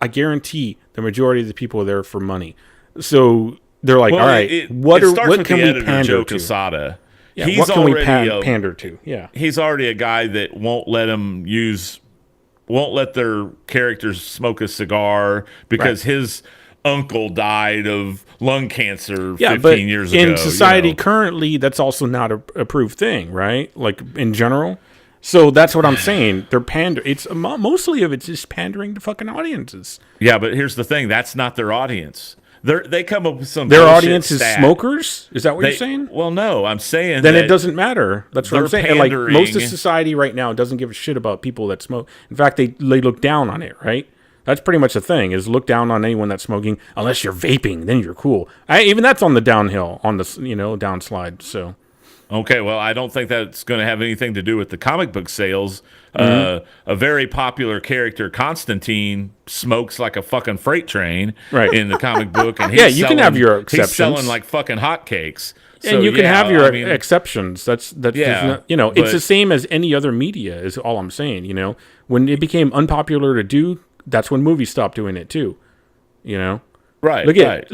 I guarantee the majority of the people are there for money. So they're like, all right, what can we pander Joe to? Quesada. Yeah, what can we pander to? Yeah, he's already a guy that won't let their characters smoke a cigar because his uncle died of lung cancer 15 years ago. In society currently, that's also not a approved thing, right? Like in general. So that's what I'm saying. They're It's mostly of it's just pandering to fucking audiences. Yeah, but here's the thing: that's not their audience. They come up with some. Their audience is smokers. Is that what you're saying? Well, no, I'm saying then it doesn't matter. That's what I'm saying. And pandering. like most of society right now doesn't give a shit about people that smoke. In fact, they look down on it. Right? That's pretty much the thing. Is look down on anyone that's smoking unless you're vaping. Then you're cool. Even that's on the downhill on the downslide. So. Okay, well, I don't think that's going to have anything to do with the comic book sales. A very popular character, Constantine, smokes like a fucking freight train in the comic book. And you can have your exceptions. He's selling like fucking hotcakes. And you can have your exceptions. That's it's the same as any other media is all I'm saying. When it became unpopular to do, that's when movies stopped doing it too. Right. Look at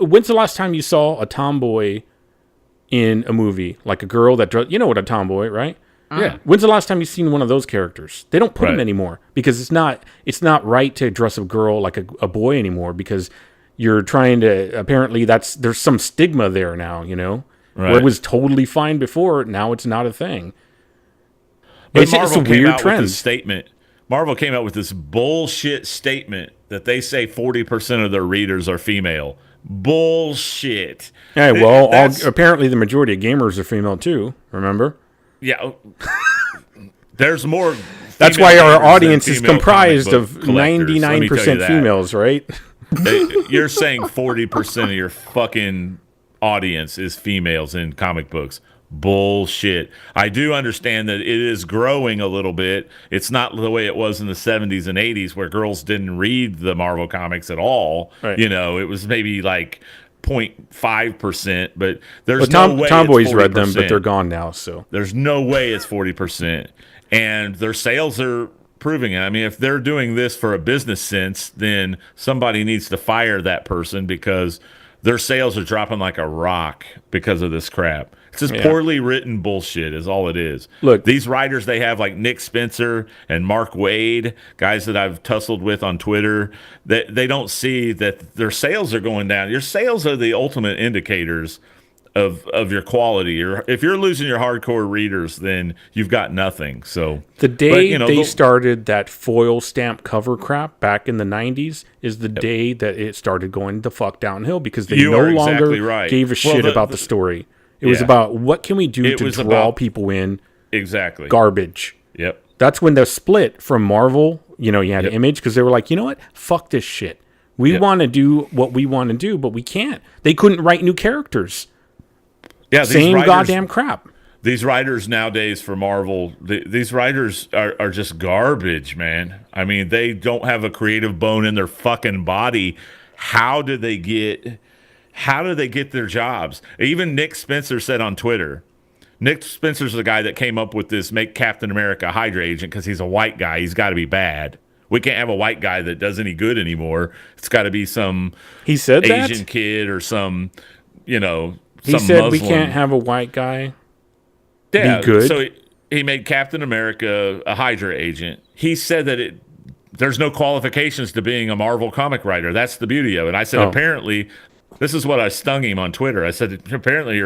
when's the last time you saw a tomboy in a movie, like a girl that what a tomboy, right? Yeah. When's the last time you've seen one of those characters? They don't put them anymore because it's not right to dress a girl like a boy anymore because you're trying to apparently there's some stigma there now, Where Right. it was totally fine before, now it's not a thing. But It's Marvel a came weird out with trend. this statement. Marvel came out with this bullshit statement that they say 40% of their readers are female. Bullshit. Yeah, well, That's- apparently the majority of gamers are female too. Remember? yeah. There's more. That's female why our gamers than audience is female comprised comic of book collectors. Let me tell you 99% that. females, right? You're saying 40% of your fucking audience is females in comic books. Bullshit. I do understand that it is growing a little bit. It's not the way it was in the 70s and 80s where girls didn't read the Marvel comics at all. Right. You know, it was maybe like 0.5%, but there's Well, no way tomboys it's read them, but 40%. they're gone now. So There's no way it's 40%. And their sales are proving it. I mean, if they're doing this for a business sense, then somebody needs to fire that person because their sales are dropping like a rock because of this crap. It's just poorly written bullshit is all it is. Look, these writers they have like Nick Spencer and Mark Waid, guys that I've tussled with on Twitter, they don't see that their sales are going down. Your sales are the ultimate indicators of your quality. If you're losing your hardcore readers, then you've got nothing. So the day but, they started that foil stamp cover crap back in the 90s is the day that it started going the fuck downhill because they no longer exactly right. gave a shit about the story. It was Yeah. about what can we do It to was draw about- people in. Exactly. Garbage. Yep. That's when the split from Marvel, you had Yep. Image because they were like, you know what? Fuck this shit. We want to do what we want to do, but we can't. They couldn't write new characters. Yeah, Same goddamn crap. These writers nowadays for Marvel, these writers are just garbage, man. I mean, they don't have a creative bone in their fucking body. How do they get their jobs? Even Nick Spencer said on Twitter, Nick Spencer's the guy that came up with this make Captain America a Hydra agent because he's a white guy. He's got to be bad. We can't have a white guy that does any good anymore. It's got to be some He said Asian that? kid or some, He some said we Muslim. can't have a white guy. Yeah, be good. So he made Captain America a Hydra agent. He said that there's no qualifications to being a Marvel comic writer. That's the beauty of it. I said, apparently, this is what I stung him on Twitter. I said, apparently,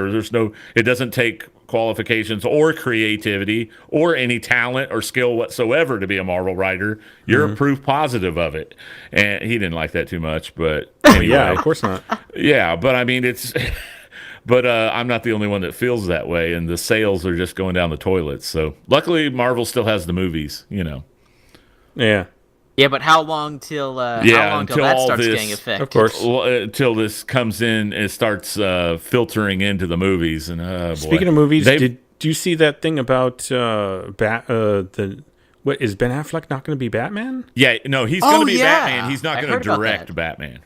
it doesn't take qualifications or creativity or any talent or skill whatsoever to be a Marvel writer. You're proof positive of it. And he didn't like that too much, but anyway. Yeah, of course not. Yeah, but I mean, it's... But I'm not the only one that feels that way, and the sales are just going down the toilet. So luckily, Marvel still has the movies, Yeah. Yeah, but how long till until that all starts this- getting affected? Of course. Until this comes in, it starts filtering into the movies. And Speaking of movies, did you see that thing about what is Ben Affleck not going to be Batman? Yeah, no, he's going to be yeah. Batman. He's not I going heard to about direct that. Batman.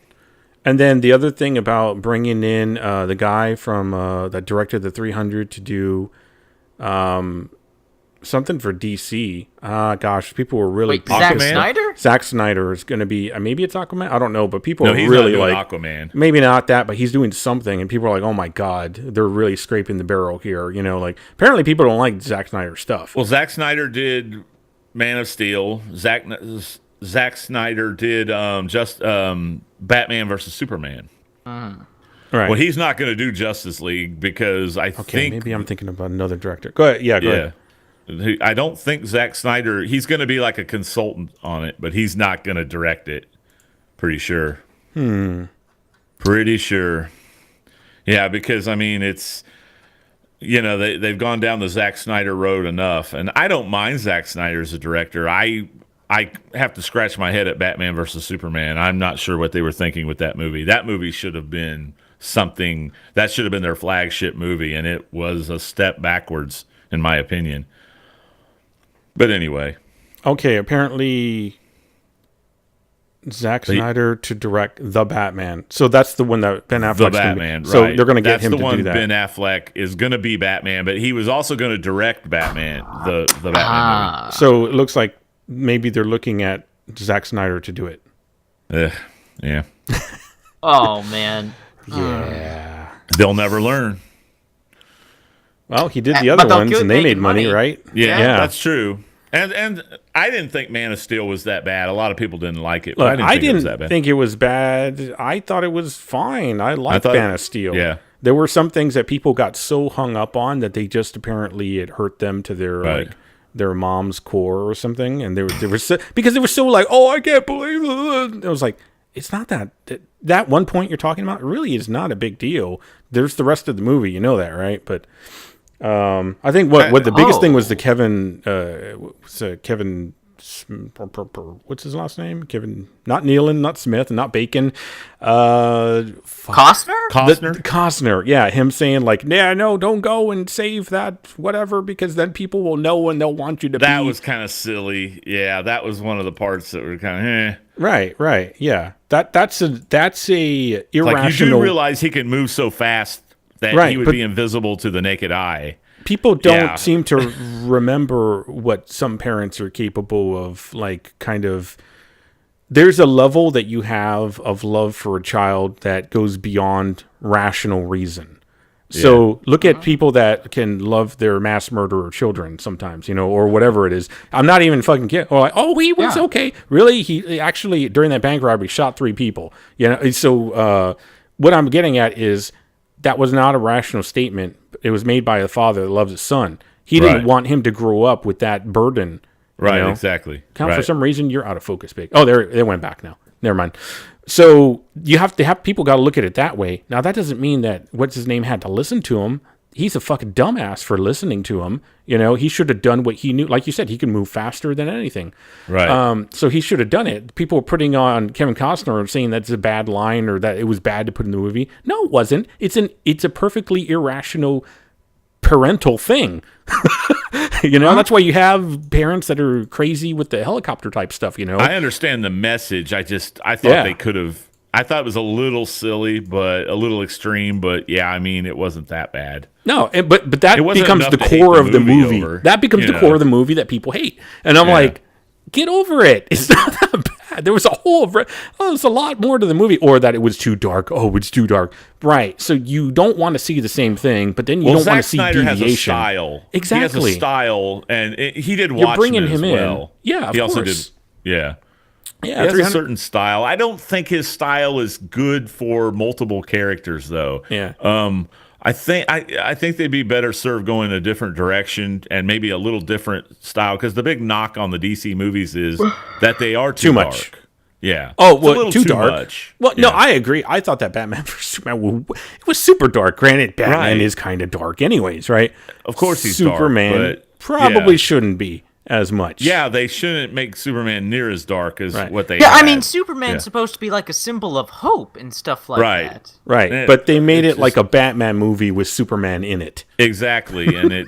And then the other thing about bringing in the guy from that directed the 300 to do something for DC. Gosh, people were really Wait, Zack Aquaman? Snyder? Zack Snyder is going to be maybe it's Aquaman. I don't know, but people No, are he's really not doing like Aquaman. maybe not that, but he's doing something, and people are like, "Oh my god, they're really scraping the barrel here." Like apparently people don't like Zack Snyder stuff. Well, Zack Snyder did Man of Steel. Zack Snyder did Batman versus Superman. Right. Well, he's not going to do Justice League because I okay, think maybe I'm thinking about another director. Go ahead. Yeah, go ahead. I don't think Zack Snyder, he's going to be like a consultant on it, but he's not going to direct it. Pretty sure. Pretty sure. Yeah, because, I mean, it's, they've gone down the Zack Snyder road enough. And I don't mind Zack Snyder as a director. I have to scratch my head at Batman versus Superman. I'm not sure what they were thinking with that movie. That movie should have been something, that should have been their flagship movie, and it was a step backwards, in my opinion. But anyway. Okay, apparently Zack Snyder to direct The Batman. So that's the one that Ben Affleck's The gonna Batman, be. So right. they're going to get That's him the to one do that. Ben Affleck is going to be Batman, but he was also going to direct Batman, the Batman movie. So it looks like maybe they're looking at Zack Snyder to do it. Yeah. Oh man. Yeah. They'll never learn. Well, he did the But other they'll ones, keep and they made making money, money. right? Yeah, that's true. And I didn't think Man of Steel was that bad. A lot of people didn't like it. But Look, I didn't think it was that bad. think it was bad. I thought it was fine. I liked Man of Steel. Yeah. There were some things that people got so hung up on that they just apparently it hurt them to their like their mom's core or something, and they were so, because they were so like, oh, I can't believe it. It was like, it's not that one point you're talking about really is not a big deal. There's the rest of the movie, you know that, right? But I think what the biggest thing was the Kevin what's his last name? Kevin, not Nealon, not Smith, not Bacon. Costner? Costner, yeah, him saying like, yeah, no, don't go and save that whatever because then people will know and they'll want you to. That was kind of silly. Yeah, that was one of the parts that were kind of Right, yeah. That's a irrational. Like you do realize he can move so fast that he would be invisible to the naked eye. People don't seem to remember what some parents are capable of, like, kind of... There's a level that you have of love for a child that goes beyond rational reason. So look at people that can love their mass murderer children sometimes, you know, or whatever it is. I'm not even fucking kidding. Or like, oh, he was okay. Really? He actually, during that bank robbery, shot 3 people. You know, so what I'm getting at is that was not a rational statement. It was made by a father that loves his son. He didn't want him to grow up with that burden. Right, you know? Exactly. For some reason, you're out of focus, Big. Oh, they went back now. Never mind. So you have to have people got to look at it that way. Now, that doesn't mean that what's his name had to listen to him. He's a fucking dumbass for listening to him. You know, he should have done what he knew. Like you said, he can move faster than anything. Right. So he should have done it. People were putting on Kevin Costner saying that's a bad line or that it was bad to put in the movie. No, it wasn't. It's a perfectly irrational parental thing. You know, that's why you have parents that are crazy with the helicopter type stuff, you know. I understand the message. I thought they could have. I thought it was a little silly, but a little extreme. But yeah, I mean, it wasn't that bad. No, but that becomes the core of the movie. That becomes the core of the movie that people hate. And I'm like, get over it. It's not that bad. There was there's a lot more to the movie, or that it was too dark. Oh, it's too dark. Right. So you don't want to see the same thing, but then you don't want to see Snyder deviation. Has a style. Exactly. He has a style, and he did You're bringing Watchmen him as well. in. Yeah, of he course. also did. Yeah. Yeah, he has a certain style. I don't think his style is good for multiple characters, though. Yeah. I think they'd be better served going a different direction and maybe a little different style. Because the big knock on the DC movies is that they are too much. Dark. Yeah. Oh, well, too dark. Much. Well, no, I agree. I thought that Batman vs Superman was super dark. Granted, Batman is kind of dark, anyways, right? Of course, he's Superman dark, but probably shouldn't be as much. Yeah, they shouldn't make Superman near as dark as what they. Yeah, I mean, Superman's supposed to be like a symbol of hope and stuff like that. Right, but they made it like a Batman movie with Superman in it. Exactly, and it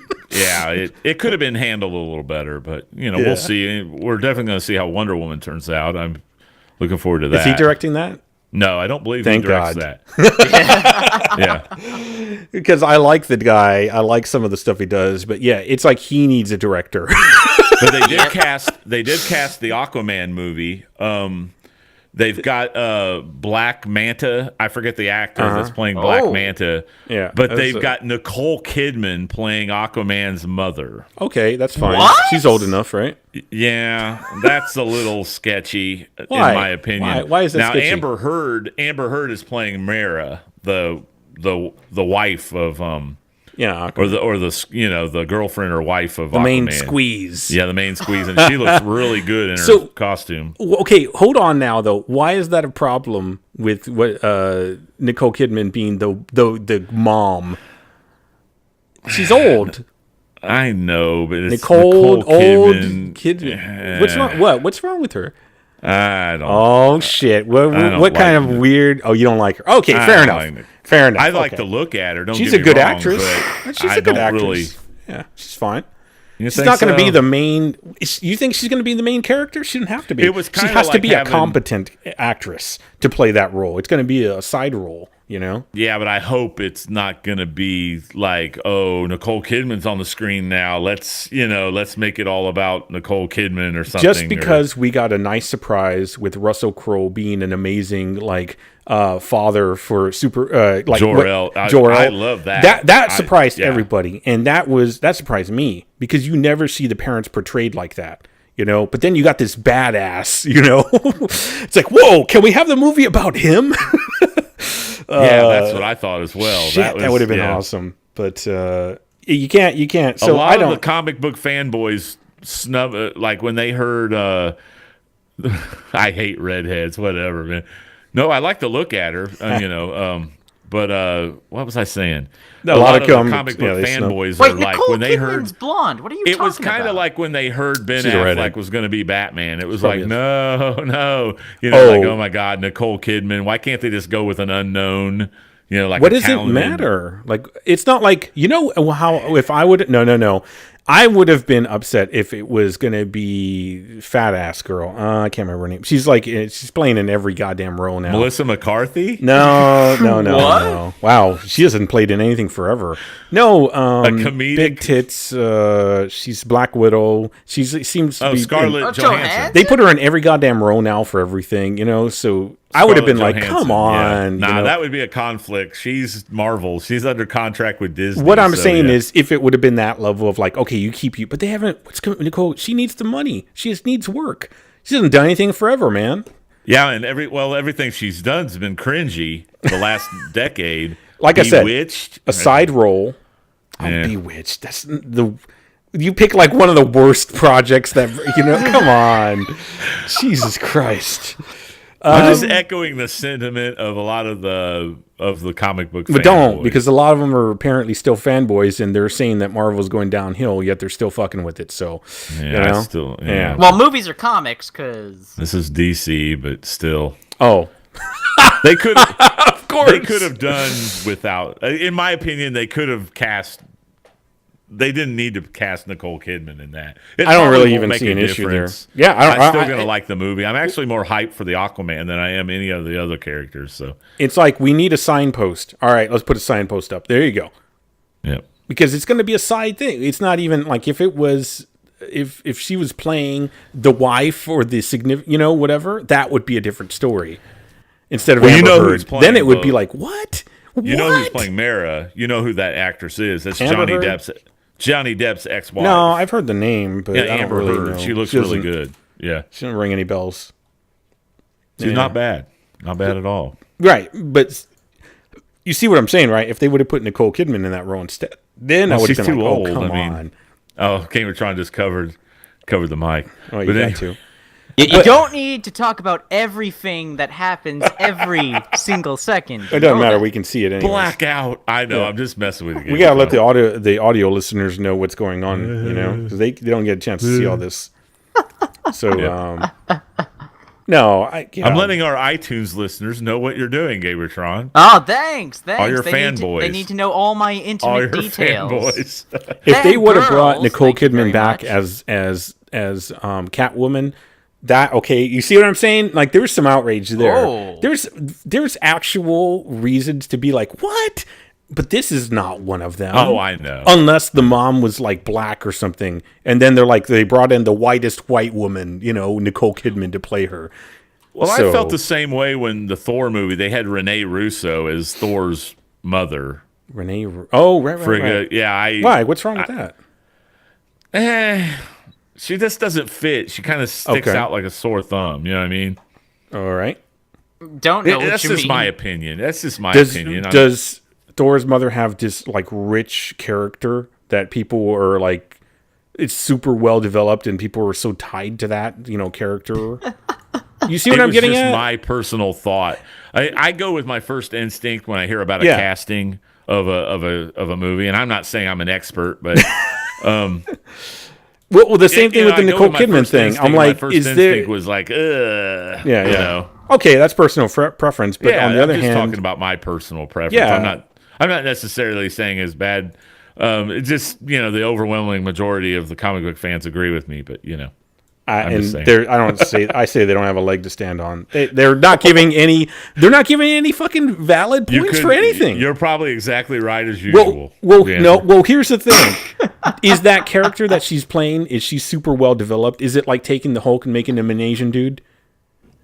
could have been handled a little better, but we'll see. We're definitely going to see how Wonder Woman turns out. I'm looking forward to that. Is he directing that? No, I don't believe he directs that. Yeah. Because I like the guy. I like some of the stuff he does. But yeah, it's like he needs a director. But they did cast the Aquaman movie. They've got Black Manta. I forget the actor that's playing Black Manta. Yeah. But they've got Nicole Kidman playing Aquaman's mother. Okay, that's fine. What? She's old enough, right? Yeah, that's a little sketchy in my opinion. Why is that sketchy? Amber Heard is playing Mara, the wife of the girlfriend or wife of the Aquaman. main squeeze. Yeah, the main squeeze, and she looks really good in her costume. Okay, hold on now though. Why is that a problem with what Nicole Kidman being the mom? She's old. I know, but it's Nicole Kidman. Kidman. What's wrong with her? I don't. Oh shit! What kind of weird? Oh, you don't like her? Okay, fair enough. Fair enough. I like to look at her. She's get a good me wrong, actress. But she's a good actress. Yeah, she's fine. She's not going to be the main. You think she's going to be the main character? She doesn't have to be. She has to be a competent actress to play that role. It's going to be a side role. Yeah, but I hope it's not going to be like, oh, Nicole Kidman's on the screen now. Let's make it all about Nicole Kidman or something. Just because we got a nice surprise with Russell Crowe being an amazing father for Jor-El. I love that. That surprised everybody, and that surprised me because you never see the parents portrayed like that. But then you got this badass. It's like, whoa, can we have the movie about him? Yeah, that's what I thought as well. Shit, that would have been awesome. But you can't. So a lot I don't. of the comic book fanboys snub like when they heard. I hate redheads. Whatever, man. No, I like to look at her. But what was I saying? A lot of the comic book fanboys are like Nicole when they Kidman's heard blonde. What are you talking about? It was kind of like when they heard Ben She's a redhead. Affleck was going to be Batman. It was Probably like, is. no. Like, oh my God, Nicole Kidman. Why can't they just go with an unknown? Like What does it matter? Like, it's not like, how, if I would, no. I would have been upset if it was going to be fat ass girl. I can't remember her name. She's like, she's playing in every goddamn role now. Melissa McCarthy? No. No. Wow. She hasn't played in anything forever. No. A comedic? Big tits. She's Black Widow. She seems to be. Scarlett Johansson. They put her in every goddamn role now for everything, so I would have been like, come on. Yeah. Nah, that would be a conflict. She's Marvel. She's under contract with Disney. What I'm saying is, if it would have been that level of like, okay, but they haven't. Nicole, she needs the money. She just needs work. She hasn't done anything forever, man. Yeah, and everything she's done has been cringy the last decade. Like Bewitched, I said, a side role. Bewitched. That's the. You pick like one of the worst projects that Come on, Jesus Christ. I'm just echoing the sentiment of a lot of the comic book But don't, because a lot of them are apparently still fanboys, and they're saying that Marvel's going downhill, yet they're still fucking with it. So, yeah. Well, movies are comics, because this is DC, but still. Oh. They could of course. They could have done without. In my opinion, they could have cast. They didn't need to cast Nicole Kidman in that. I don't really even see an issue there. Yeah, I'm still going to like the movie. I'm actually more hyped for the Aquaman than I am any of the other characters. So it's like we need a signpost. All right, let's put a signpost up. There you go. Yep. Because it's going to be a side thing. It's not even like if it was if she was playing the wife or the significant, whatever, that would be a different story. Instead of Amber Heard, then it would be like what? You know who's playing Mara? You know who that actress is? That's Johnny Depp's ex-wife. No, I've heard the name, but I don't Amber really Heard. know. She looks really good. Yeah. She doesn't ring any bells. She's not bad. Not bad at all. Right, but you see what I'm saying, right? If they would have put Nicole Kidman in that role instead, then I would have been too like, old. oh, come on. GamerTron just covered the mic. Oh, you got to. You don't need to talk about everything that happens every single second. It doesn't matter. We can see it anyways. Blackout. I know. Yeah. I'm just messing with you. We gotta let the audio listeners know what's going on, because they don't get a chance to see all this. So, no, I'm letting our iTunes listeners know what you're doing, GamerTron. Oh, thanks. All your fanboys. They need to know all my intimate details. Fanboys. If they would have brought Nicole Kidman back as Catwoman. You see what I'm saying? Like, there's some outrage there. Oh. There's actual reasons to be like, what? But this is not one of them. Oh, I know. Unless the mom was like black or something, and then they brought in the whitest white woman, Nicole Kidman to play her. Well, I felt the same way when the Thor movie, they had Renee Russo as Thor's mother. Oh, right. Yeah, why? What's wrong with that? She just doesn't fit. She kind of sticks out like a sore thumb. You know what I mean? All right. Don't know what you mean. That's just my opinion. Opinion. Does Thor's mother have this like rich character that people are like, it's super well developed and people are so tied to that, character? You see what I'm getting at? My personal thought. I go with my first instinct when I hear about a casting of a movie, and I'm not saying I'm an expert, but Well, the same thing with the Nicole Kidman thing. I'm like, is there? Instinct was like, yeah. Okay, that's personal preference, but on the other hand, talking about my personal preference. I'm not necessarily saying it's bad. It's just the overwhelming majority of the comic book fans agree with me, but I say they don't have a leg to stand on. They're not giving any. They're not giving any fucking valid points for anything. You're probably exactly right as usual. Well, here's the thing: is that character that she's playing, is she super well developed? Is it like taking the Hulk and making him an Asian dude?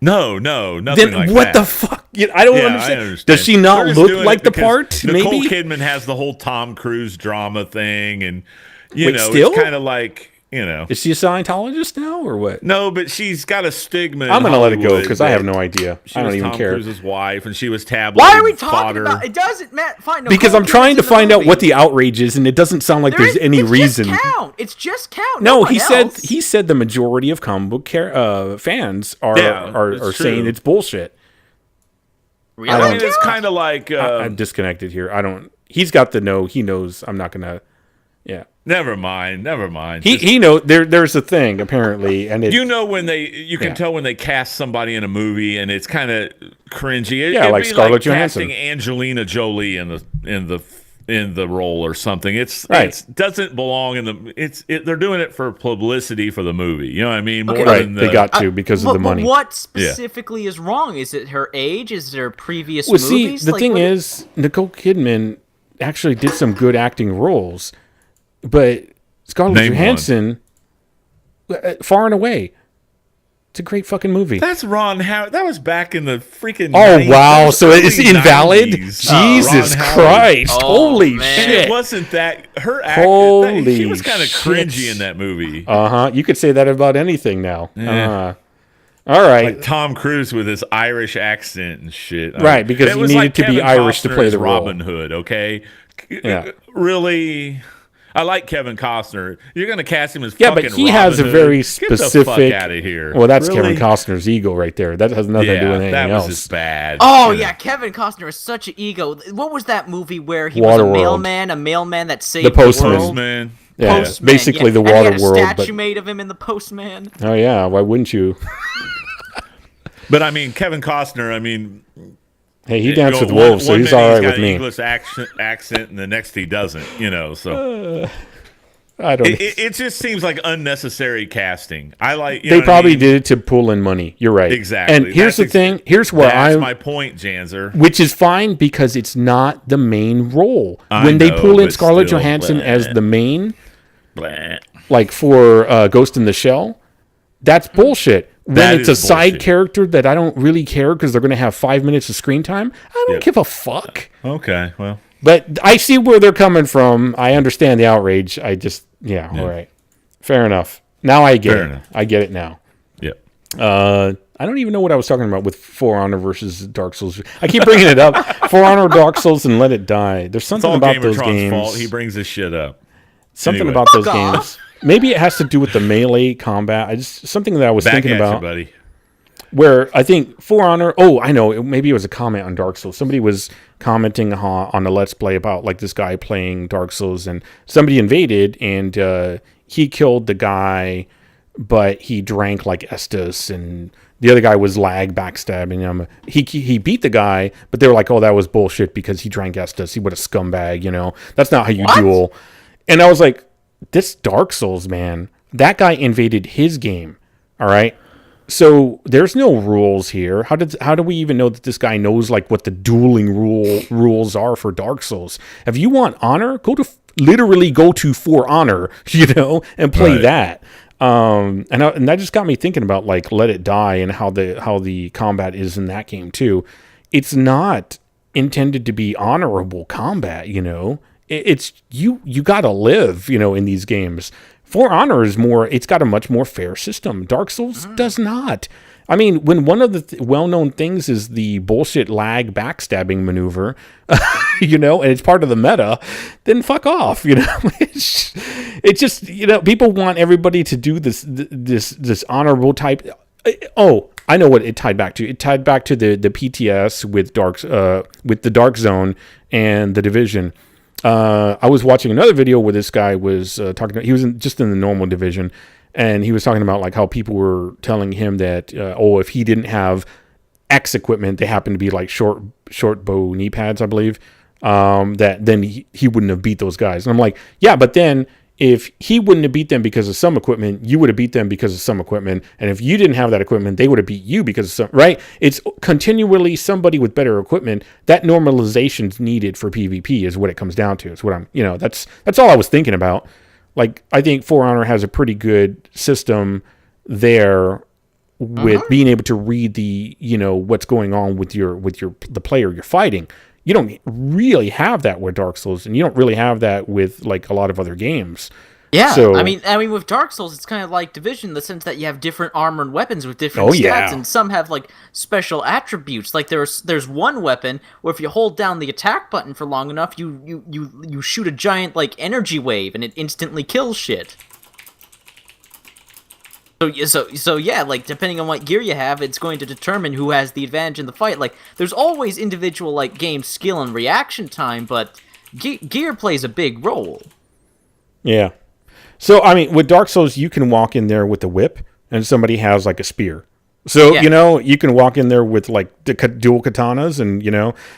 No, nothing then like what that. the fuck? I don't understand. I understand. Does she not look like the part? Nicole maybe Kidman has the whole Tom Cruise drama thing, and still? it's kind of like. you know. Is she a Scientologist now or what? No, but she's got a stigma. I'm going to let it go because I have that no idea. She I don't was even Tom care. Cruise's wife, and she was tabloid Why are we talking fodder. about it? Doesn't matter. Fine, no, Because Nicole I'm trying to Kidman's in the find out movie. what the outrage is, and it doesn't sound like there's any reason. Just count. It's just count. No, one he else. said the majority of comic book fans are it's saying true. it's bullshit. Really? I mean, it's kind of like I'm disconnected here. I don't. He's got the no. He knows. I'm not gonna. Yeah. never mind. He knows. There's a thing apparently, and it, You know when you can tell when they cast somebody in a movie and it's kind of cringy. Yeah, It'd like be Scarlett Johansson. casting Angelina Jolie in the role or something. It doesn't belong in the. They're doing it for publicity for the movie. You know what I mean? More Okay. than they got to because of the money. But what specifically is wrong? Is it her age? Is there previous Well, see, movies? the thing is, Nicole Kidman actually did some good acting roles, but Scarlett Name Johansson, far and away, it's a great fucking movie. That's Ron Howard. That was back in the freaking. Oh 90s. wow! That was So it's early invalid. 90s. Jesus Ron Howard. Christ! Oh, Holy man. And shit! it wasn't that her acting. Holy She was kind of shit. cringy in that movie. You could say that about anything now. All right. Like Tom Cruise with his Irish accent and shit. Right, because it he was needed like to be Kevin Irish to Costner play as the role. Robin Hood, okay? Yeah. Really, I like Kevin Costner. You're going to cast him as Yeah, fucking but he Robin has a Hood. very Get specific. the fuck out of here. Well, that's Really? Kevin Costner's ego right there. That has nothing to do with anything that was else. just bad. Oh You know? yeah, Kevin Costner is such an ego. What was that movie where he was Waterworld. a mailman that saved The Postman. the world? Postman. Yeah, Postman, basically yeah. the And he had a Waterworld. statue But made of him in the Postman. oh yeah, why wouldn't you? But I mean, Kevin Costner. I mean, Hey, he danced with one- wolves, so one he's minute all right got with an me. English accent, and the next he doesn't. You know, so. I don't. It just seems like unnecessary casting. I like. You They know what I probably mean? did it to pull in money. You're right. Exactly. And here's That's the thing. Here's where That's I'm. my point, Janzer. Which is fine because it's not the main role. I When they know, pull in but Scarlett still, Johansson bleh. as the main, Blah. like for Ghost in the Shell, that's bullshit. When That it's a is side bullshit. character that I don't really care because they're going to have 5 minutes of screen time, I don't Yep. give a fuck. Okay, well, But I see where they're coming from. I understand the outrage. I just, all right. Fair enough. Now I get Fair it. enough. I get it now. yep. I don't even know what I was talking about with For Honor versus Dark Souls. I keep bringing it up. For Honor, Dark Souls, and Let It Die. There's It's something all about those GamerTron's games. fault. He brings this shit up. Something Anyway. about those Fuck off. games. Maybe it has to do with the melee combat. Something that I was Back thinking at about. you, buddy. Where I think For Honor. Oh, I know. Maybe it was a comment on Dark Souls. Somebody was commenting on a Let's Play about like this guy playing Dark Souls, and somebody invaded and he killed the guy, but he drank like Estus, and the other guy was lag backstabbing him. He beat the guy, but they were like, "Oh, that was bullshit because he drank Estus. He was a scumbag. You know, that's not how you duel." And I was like, "This Dark Souls man, that guy invaded his game. All right." So there's no rules here. How do we even know that this guy knows like what the dueling rules are for Dark Souls? If you want honor, literally go to For Honor, and play Right. that. And that just got me thinking about like Let It Die and how the combat is in that game too. It's not intended to be honorable combat. It's you got to live. In these games. For Honor is more, it's got a much more fair system. Dark Souls does not. I mean, when one of the well-known things is the bullshit lag backstabbing maneuver, and it's part of the meta, then fuck off, It's just, people want everybody to do this honorable type. Oh, I know what it tied back to. It tied back to the PTS with the Dark Zone and the Division. I was watching another video where this guy was talking. He was just in the normal division, and he was talking about like how people were telling him that if he didn't have X equipment, they happened to be like short bow knee pads, I believe. That then he wouldn't have beat those guys. And I'm like, yeah, but then if he wouldn't have beat them because of some equipment, you would have beat them because of some equipment. And if you didn't have that equipment, they would have beat you because of some, right? It's continually somebody with better equipment. That normalization's needed for PvP is what it comes down to. It's what I'm, that's all I was thinking about. Like, I think For Honor has a pretty good system there with being able to read the, what's going on with the player you're fighting. You don't really have that with Dark Souls, and you don't really have that with like a lot of other games. Yeah, So, I mean, with Dark Souls, it's kind of like Division in the sense that you have different armor and weapons with different Oh, stats, yeah. and some have like special attributes. Like there's one weapon where if you hold down the attack button for long enough, you shoot a giant like energy wave, and it instantly kills shit. So yeah, like depending on what gear you have, it's going to determine who has the advantage in the fight. Like there's always individual like game skill and reaction time, but gear plays a big role. yeah. So, I mean, with Dark Souls, you can walk in there with a whip, and somebody has, like, a spear. So, Yeah. you can walk in there with, like, dual katanas, and,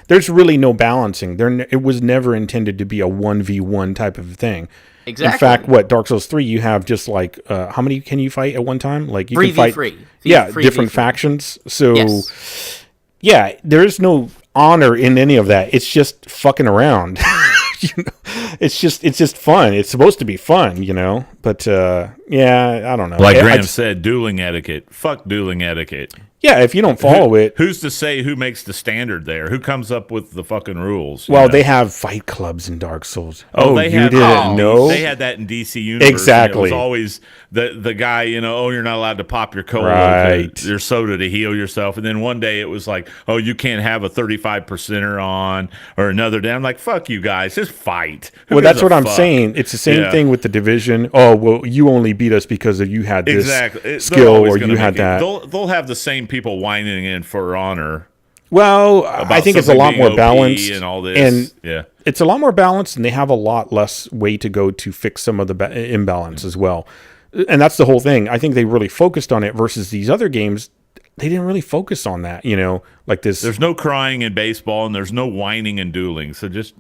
there's really no balancing. It was never intended to be a 1v1 type of thing. Exactly. In fact, Dark Souls 3, you have just, like, how many can you fight at one time? Like, you can fight... 3v3. Different factions. So, Yes. yeah, there is no honor in any of that. It's just fucking around. It's just fun. It's supposed to be fun, But yeah, I don't know. Like Graham said, dueling etiquette. Fuck dueling etiquette. Yeah, if you don't follow it, Who's to say who makes the standard there? Who comes up with the fucking rules? well, they have fight clubs in Dark Souls. They you had, didn't know? They had that in DC Universe. Exactly. It was always the guy, you're not allowed to pop your cola, Right. your soda to heal yourself. And then one day it was like, oh, you can't have a 35%er on or another day. I'm like, fuck you guys, just fight. Who Well, that's gives a what I'm fuck? saying. It's the same Yeah. thing with the Division. Oh, well, you only beat us because you had this Exactly. skill or you had that. They'll have the same people whining in for honor. Well, I think it's a something lot being more OP balanced. and all this. And Yeah. it's a lot more balanced, and they have a lot less way to go to fix some of the imbalance as well. And that's the whole thing. I think they really focused on it versus these other games. They didn't really focus on that, like this. There's no crying in baseball, and there's no whining and dueling. So just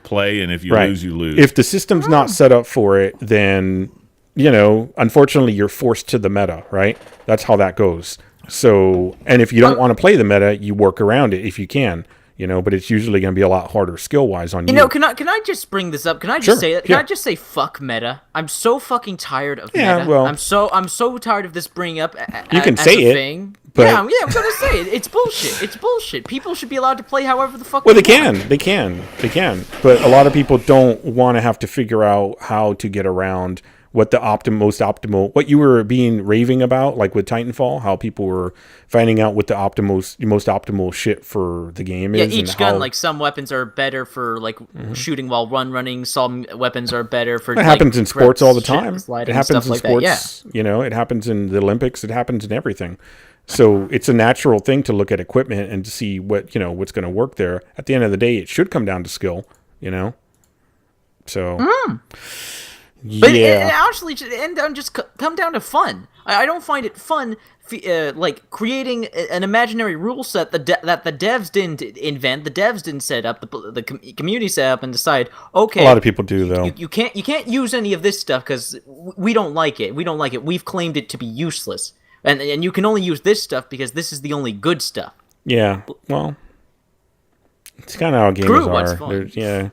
play, and if you right. lose, you lose. If the system's not set up for it, then, unfortunately, you're forced to the meta, right? That's how that goes. So, and if you don't want to play the meta, you work around it if you can, but it's usually going to be a lot harder skill-wise on you. Can I just bring this up? Can I just Sure, say that? Can I just say fuck meta? I'm so fucking tired of meta. well- I'm so tired of this bringing up You can as say a it, thing. but- Yeah, I'm gonna say it. It's bullshit. It's bullshit. People should be allowed to play however the fuck Well, they want. can. But a lot of people don't want to have to figure out how to get around what the most optimal, what you were raving about, like with Titanfall, how people were finding out what the most optimal shit for the game Yeah, is. each and gun, how, like some weapons are better for like shooting while running. Some weapons are better for. it happens in sports all the time. It sliding, happens stuff in like that, sports, it happens in the Olympics. It happens in everything. So it's a natural thing to look at equipment and to see what's going to work there. At the end of the day, it should come down to skill, So, But yeah. it actually should come down to fun. I don't find it fun, like creating an imaginary rule set that the devs didn't invent, the devs didn't set up, the community set up and decide. Okay, A lot of people do though. You can't use any of this stuff because we don't like it. We don't like it. We've claimed it to be useless, and you can only use this stuff because this is the only good stuff. Yeah, well, it's kind of how games True, what's are. fun. Yeah,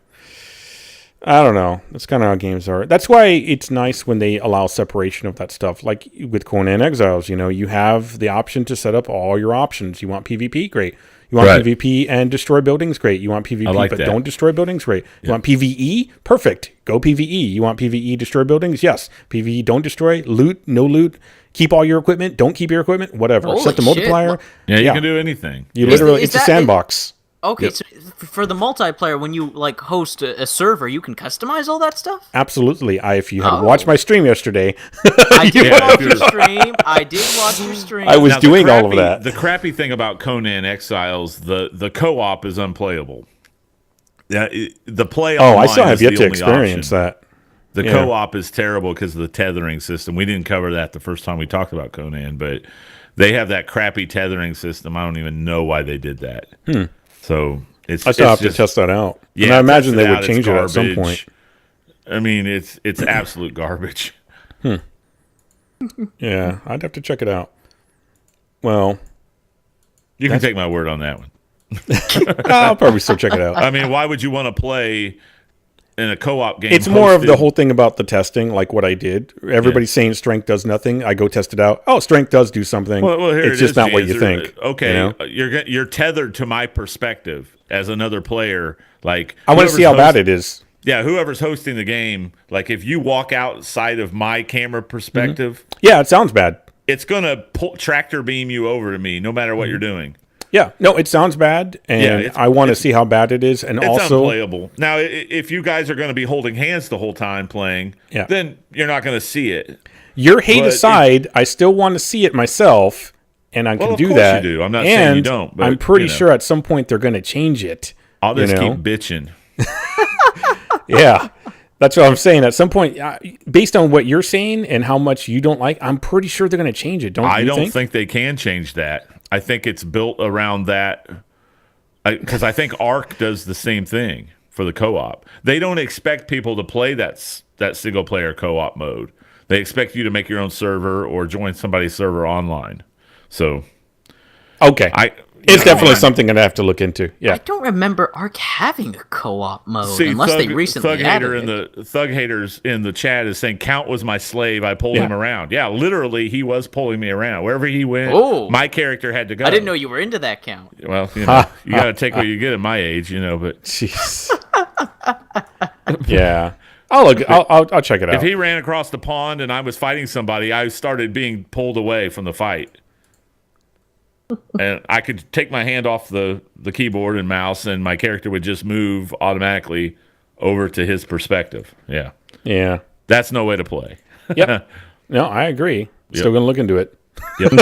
I don't know. That's kind of how games are. That's why it's nice when they allow separation of that stuff. Like with Conan Exiles, you have the option to set up all your options. You want PvP? Great. You want Right. PvP and destroy buildings? Great. You want PvP like but that. don't destroy buildings? Great. You want PvE? Perfect. Go PvE. You want PvE destroy buildings? Yes. PvE don't destroy. Loot? No loot. Keep all your equipment. Don't keep your equipment. Whatever. Holy Set the shit. multiplier. Yeah, you can do anything. You Is literally, is it's a that- sandbox. Okay, Yep. so for the multiplayer, when you like host a server, you can customize all that stuff. Absolutely. If you had Oh. watched my stream yesterday, I did Yeah, watch if your you're- stream. I did watch your stream. I was Now, the doing all of that. The crappy thing about Conan Exiles, the co-op is unplayable. Yeah, the play. Oh, I online still have is yet the to only experience option. that. The Yeah. co-op is terrible because of the tethering system. We didn't cover that the first time we talked about Conan, but they have that crappy tethering system. I don't even know why they did that. So it's I still have just, to test that out. Yeah, and I imagine test they it would out. change It's it at some garbage. point. I mean, it's absolute garbage. Yeah, I'd have to check it out. Well, You can take my word on that one. I'll probably still check it out. I mean, why would you want to play in a co-op game? It's more of the hosted- whole thing about the testing, like what I did. Everybody's saying strength does nothing. I go test it out. Oh, strength does do something. Well, here it's it just is, not what James. you think. Okay, you know? you're tethered to my perspective as another player. Like I want to see how whoever's bad it is. Yeah, whoever's hosting the game, like if you walk outside of my camera perspective, Yeah, it sounds bad. it's gonna tractor beam you over to me, no matter what you're doing. Yeah, no, it sounds bad, and I want to see how bad it is, and It's also unplayable. Now, if you guys are going to be holding hands the whole time playing, then you're not going to see it. Your hate aside, I still want to see it myself, and I can do that. You do. I'm not saying you don't, but I'm pretty sure at some point they're going to change it. I'll just keep bitching. Yeah, that's what I'm saying. At some point, based on what you're saying and how much you don't like, I'm pretty sure they're going to change it. I don't think they can change that. I think it's built around that because I think Ark does the same thing for the co-op. They don't expect people to play that single player co-op mode. They expect you to make your own server or join somebody's server online. So, okay, it's definitely something I'd have to look into. Yeah, I don't remember Ark having a co-op mode unless they recently added it. Thug Haters in the chat is saying, Count was my slave. I pulled him around. Yeah, literally, he was pulling me around. Wherever he went, my character had to go. I didn't know you were into that, Count. Well, you got to take what you get at my age, but... Jeez. Yeah. I'll check it out. If he ran across the pond and I was fighting somebody, I started being pulled away from the fight. And I could take my hand off the keyboard and mouse, and my character would just move automatically over to his perspective. Yeah. Yeah. That's no way to play. Yep. No, I agree. Still going to look into it. Yep.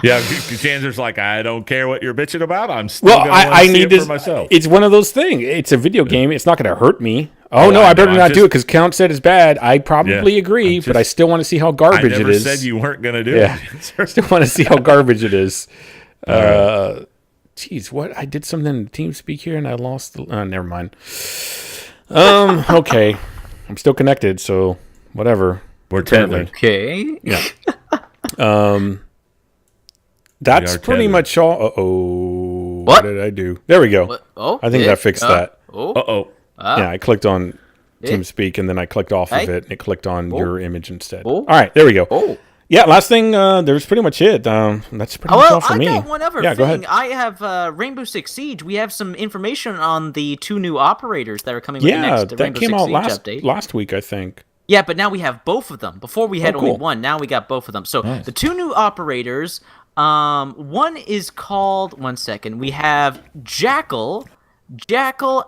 Yeah, Chancer's like, I don't care what you're bitching about. I'm still going to see it for myself. It's one of those things. It's a video game. It's not going to hurt me. Oh, no, I better not do it because Count said it's bad. I probably agree, but I still want to see how garbage it is. I never said you weren't going to do it. I still want to see how garbage it is. Geez, what? I did something in TeamSpeak here and I lost the... never mind. Okay. I'm still connected, so whatever. We're totally. Okay. Yeah. That's pretty much all. Uh-oh. What did I do? There we go. Oh, I think that fixed that. Uh-oh. Yeah, I clicked on TeamSpeak and then I clicked off of it and it clicked on your image instead. All right, there we go. Yeah, last thing, there's pretty much it. That's pretty much all for me. I got one other thing. Go ahead. I have Rainbow Six Siege. We have some information on the 2 new operators that are coming with the next Rainbow Six Siege update. Last week, I think. Yeah, but now we have both of them. Before we had only one. Now we got both of them. So the 2 new operators, one is called, one second, we have Jackal,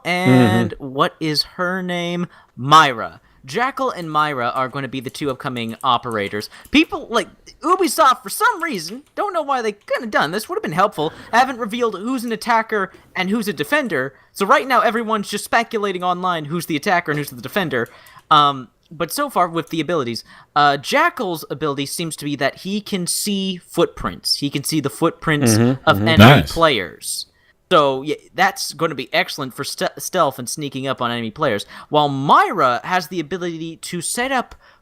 and what is her name? Myra. Jackal and Myra are going to be the 2 upcoming operators. People, like, Ubisoft, for some reason, don't know why they couldn't have done this, would have been helpful, haven't revealed who's an attacker and who's a defender. So right now, everyone's just speculating online who's the attacker and who's the defender. But so far, with the abilities, Jackal's ability seems to be that he can see footprints. He can see the footprints of enemy players. So yeah, that's going to be excellent for stealth and sneaking up on enemy players. While Myra has the ability to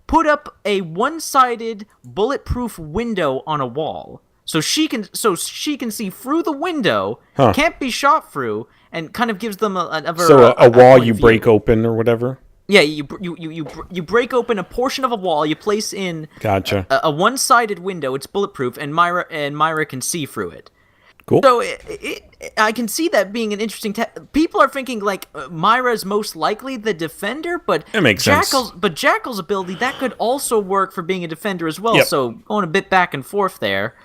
put up a one-sided bulletproof window on a wall. So she can see through the window, can't be shot through, and kind of gives them a wall you break open or whatever. Yeah, you break open a portion of a wall. You place in a one-sided window. It's bulletproof, and Myra can see through it. Cool. So I can see that being an interesting. People are thinking like Myra's most likely the defender, but it makes sense. But Jackal's ability that could also work for being a defender as well. Yep. So going a bit back and forth there.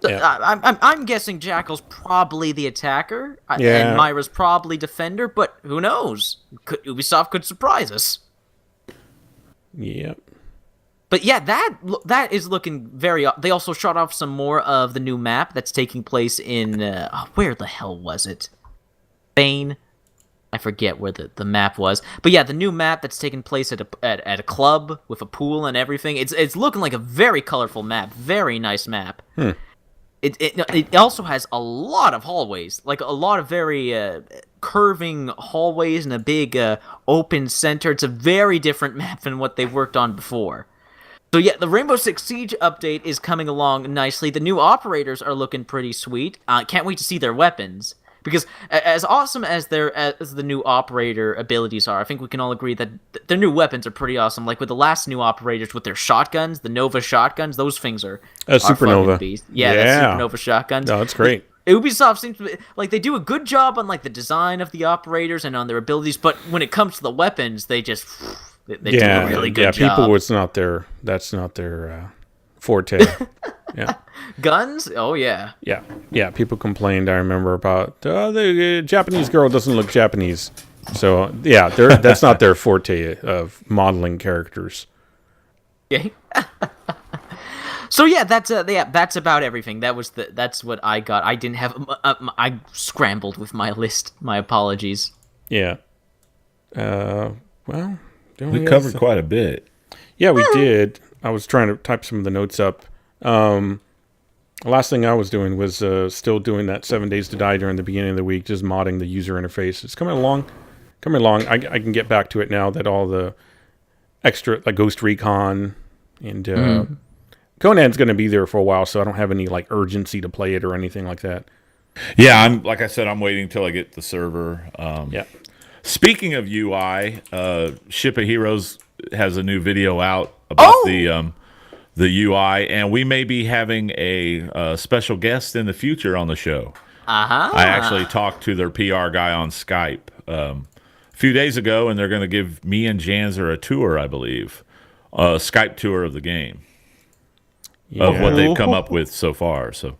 Yep. I'm guessing Jackal's probably the attacker, and Myra's probably defender. But who knows? Ubisoft could surprise us. Yep. But yeah, that is looking very... They also shot off some more of the new map that's taking place in... where the hell was it? Spain? I forget where the map was. But yeah, the new map that's taking place at a club with a pool and everything. It's looking like a very colorful map. Very nice map. It also has a lot of hallways. Like a lot of very... curving hallways and a big open center. It's a very different map than what they've worked on before. So yeah, the Rainbow Six Siege update is coming along nicely. The new operators are looking pretty sweet. Can't wait to see their weapons. Because as awesome as the new operator abilities are, I think we can all agree that their new weapons are pretty awesome. Like with the last new operators with their shotguns, the Nova shotguns, those things are Supernova. fucking beast. Yeah, that's Supernova shotguns. No, it's great. Ubisoft seems to be, like they do a good job on like the design of the operators and on their abilities, but when it comes to the weapons, they just they do a really good job. People, that's not their forte. Yeah. Guns? Oh yeah. Yeah. People complained. I remember about the Japanese girl doesn't look Japanese. So yeah, that's not their forte of modeling characters. Yeah. So yeah, that's about everything. That's what I got. I didn't have. I scrambled with my list. My apologies. Yeah. Well, we covered quite a bit. Yeah, we did. I was trying to type some of the notes up. Last thing I was doing was still doing that 7 Days to Die during the beginning of the week, just modding the user interface. It's coming along. I can get back to it now that all the extra, like Ghost Recon and Conan's going to be there for a while, so I don't have any like urgency to play it or anything like that. Yeah, like I said, I'm waiting till I get the server. Yeah. Speaking of UI, Ship of Heroes has a new video out about the UI, and we may be having a special guest in the future on the show. Uh-huh. I actually talked to their PR guy on Skype a few days ago, and they're going to give me and Janzer a tour, I believe, a Skype tour of the game. Yeah. Of what they've come up with so far. So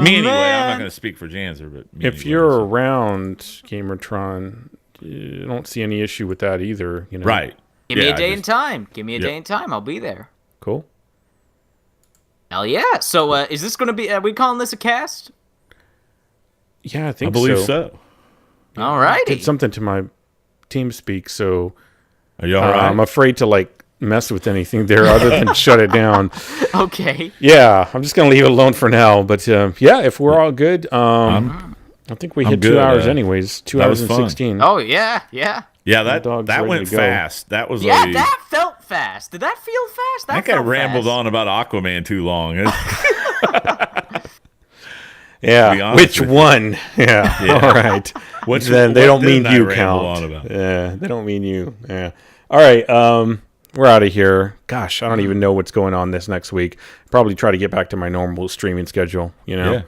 me anyway. I'm not going to speak for Janzer, but if you're around GamerTron, you don't see any issue with that either. You know? Right. Give me a day and time. Give me a day and time. I'll be there. Cool. Hell yeah. So is this going to be? Are we calling this a cast? Yeah, I think I believe so. All right. Did something to my TeamSpeak, so Are you all right? I'm afraid to like mess with anything there other than shut it down. Okay. Yeah, I'm just gonna leave it alone for now. But yeah, if we're all good, I think we hit 2 hours anyways. 2 hours and 16. Oh yeah. Yeah, that ready went to go. fast. That was That felt fast. Did that feel fast? I think I rambled on about Aquaman too long. Yeah, which one? Yeah. All right. Then they don't mean you count. Yeah, they don't mean you. Yeah. All right. We're out of here. Gosh, I don't even know what's going on this next week. Probably try to get back to my normal streaming schedule. You know. Yeah.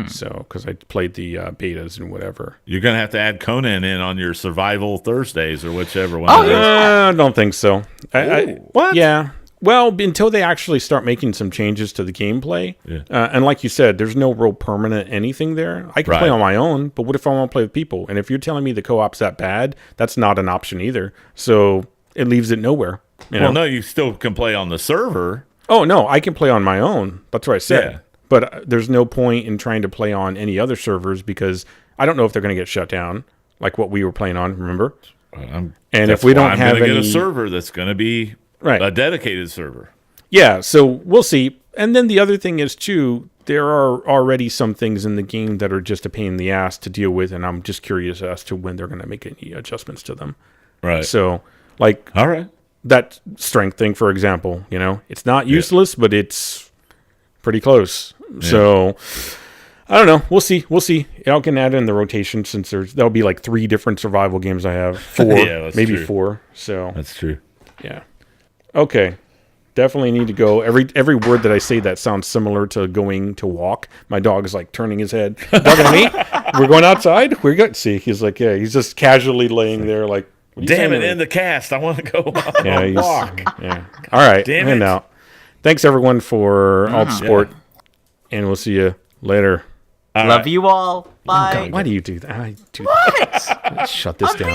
So, because I played the betas and whatever. You're gonna have to add Conan in on your Survival Thursdays or whichever one. I don't think so. What? Yeah. Well, until they actually start making some changes to the gameplay. Yeah. And like you said, there's no real permanent anything there. I can play on my own, but what if I want to play with people? And if you're telling me the co-op's that bad, that's not an option either. So it leaves it nowhere. Well, no, you still can play on the server. Oh, no, I can play on my own. That's what I said. Yeah. But there's no point in trying to play on any other servers because I don't know if they're going to get shut down, like what we were playing on, remember? And if we don't have I'm going to any... get a server that's going to be a dedicated server. Yeah, so we'll see. And then the other thing is, too, there are already some things in the game that are just a pain in the ass to deal with, and I'm just curious as to when they're going to make any adjustments to them. Right. So, like... All right. That strength thing, for example, you know, it's not useless, but it's pretty close. Yeah. So, I don't know. We'll see. I can add in the rotation since there'll be like 3 different survival games I have. 4, maybe true. 4. So that's true. Yeah. Okay. Definitely need to go. Every word that I say that sounds similar to going to walk. My dog is like turning his head. Talking to me? We're going outside? We're good. See, he's like, yeah, he's just casually laying there like, damn it, in the cast. I want to go on a walk. Yeah. All right. Damn it. Out. Thanks, everyone, for all the support. Yeah. And we'll see you later. Love you all. Bye. Oh, God, why do you do that? What? Shut this down.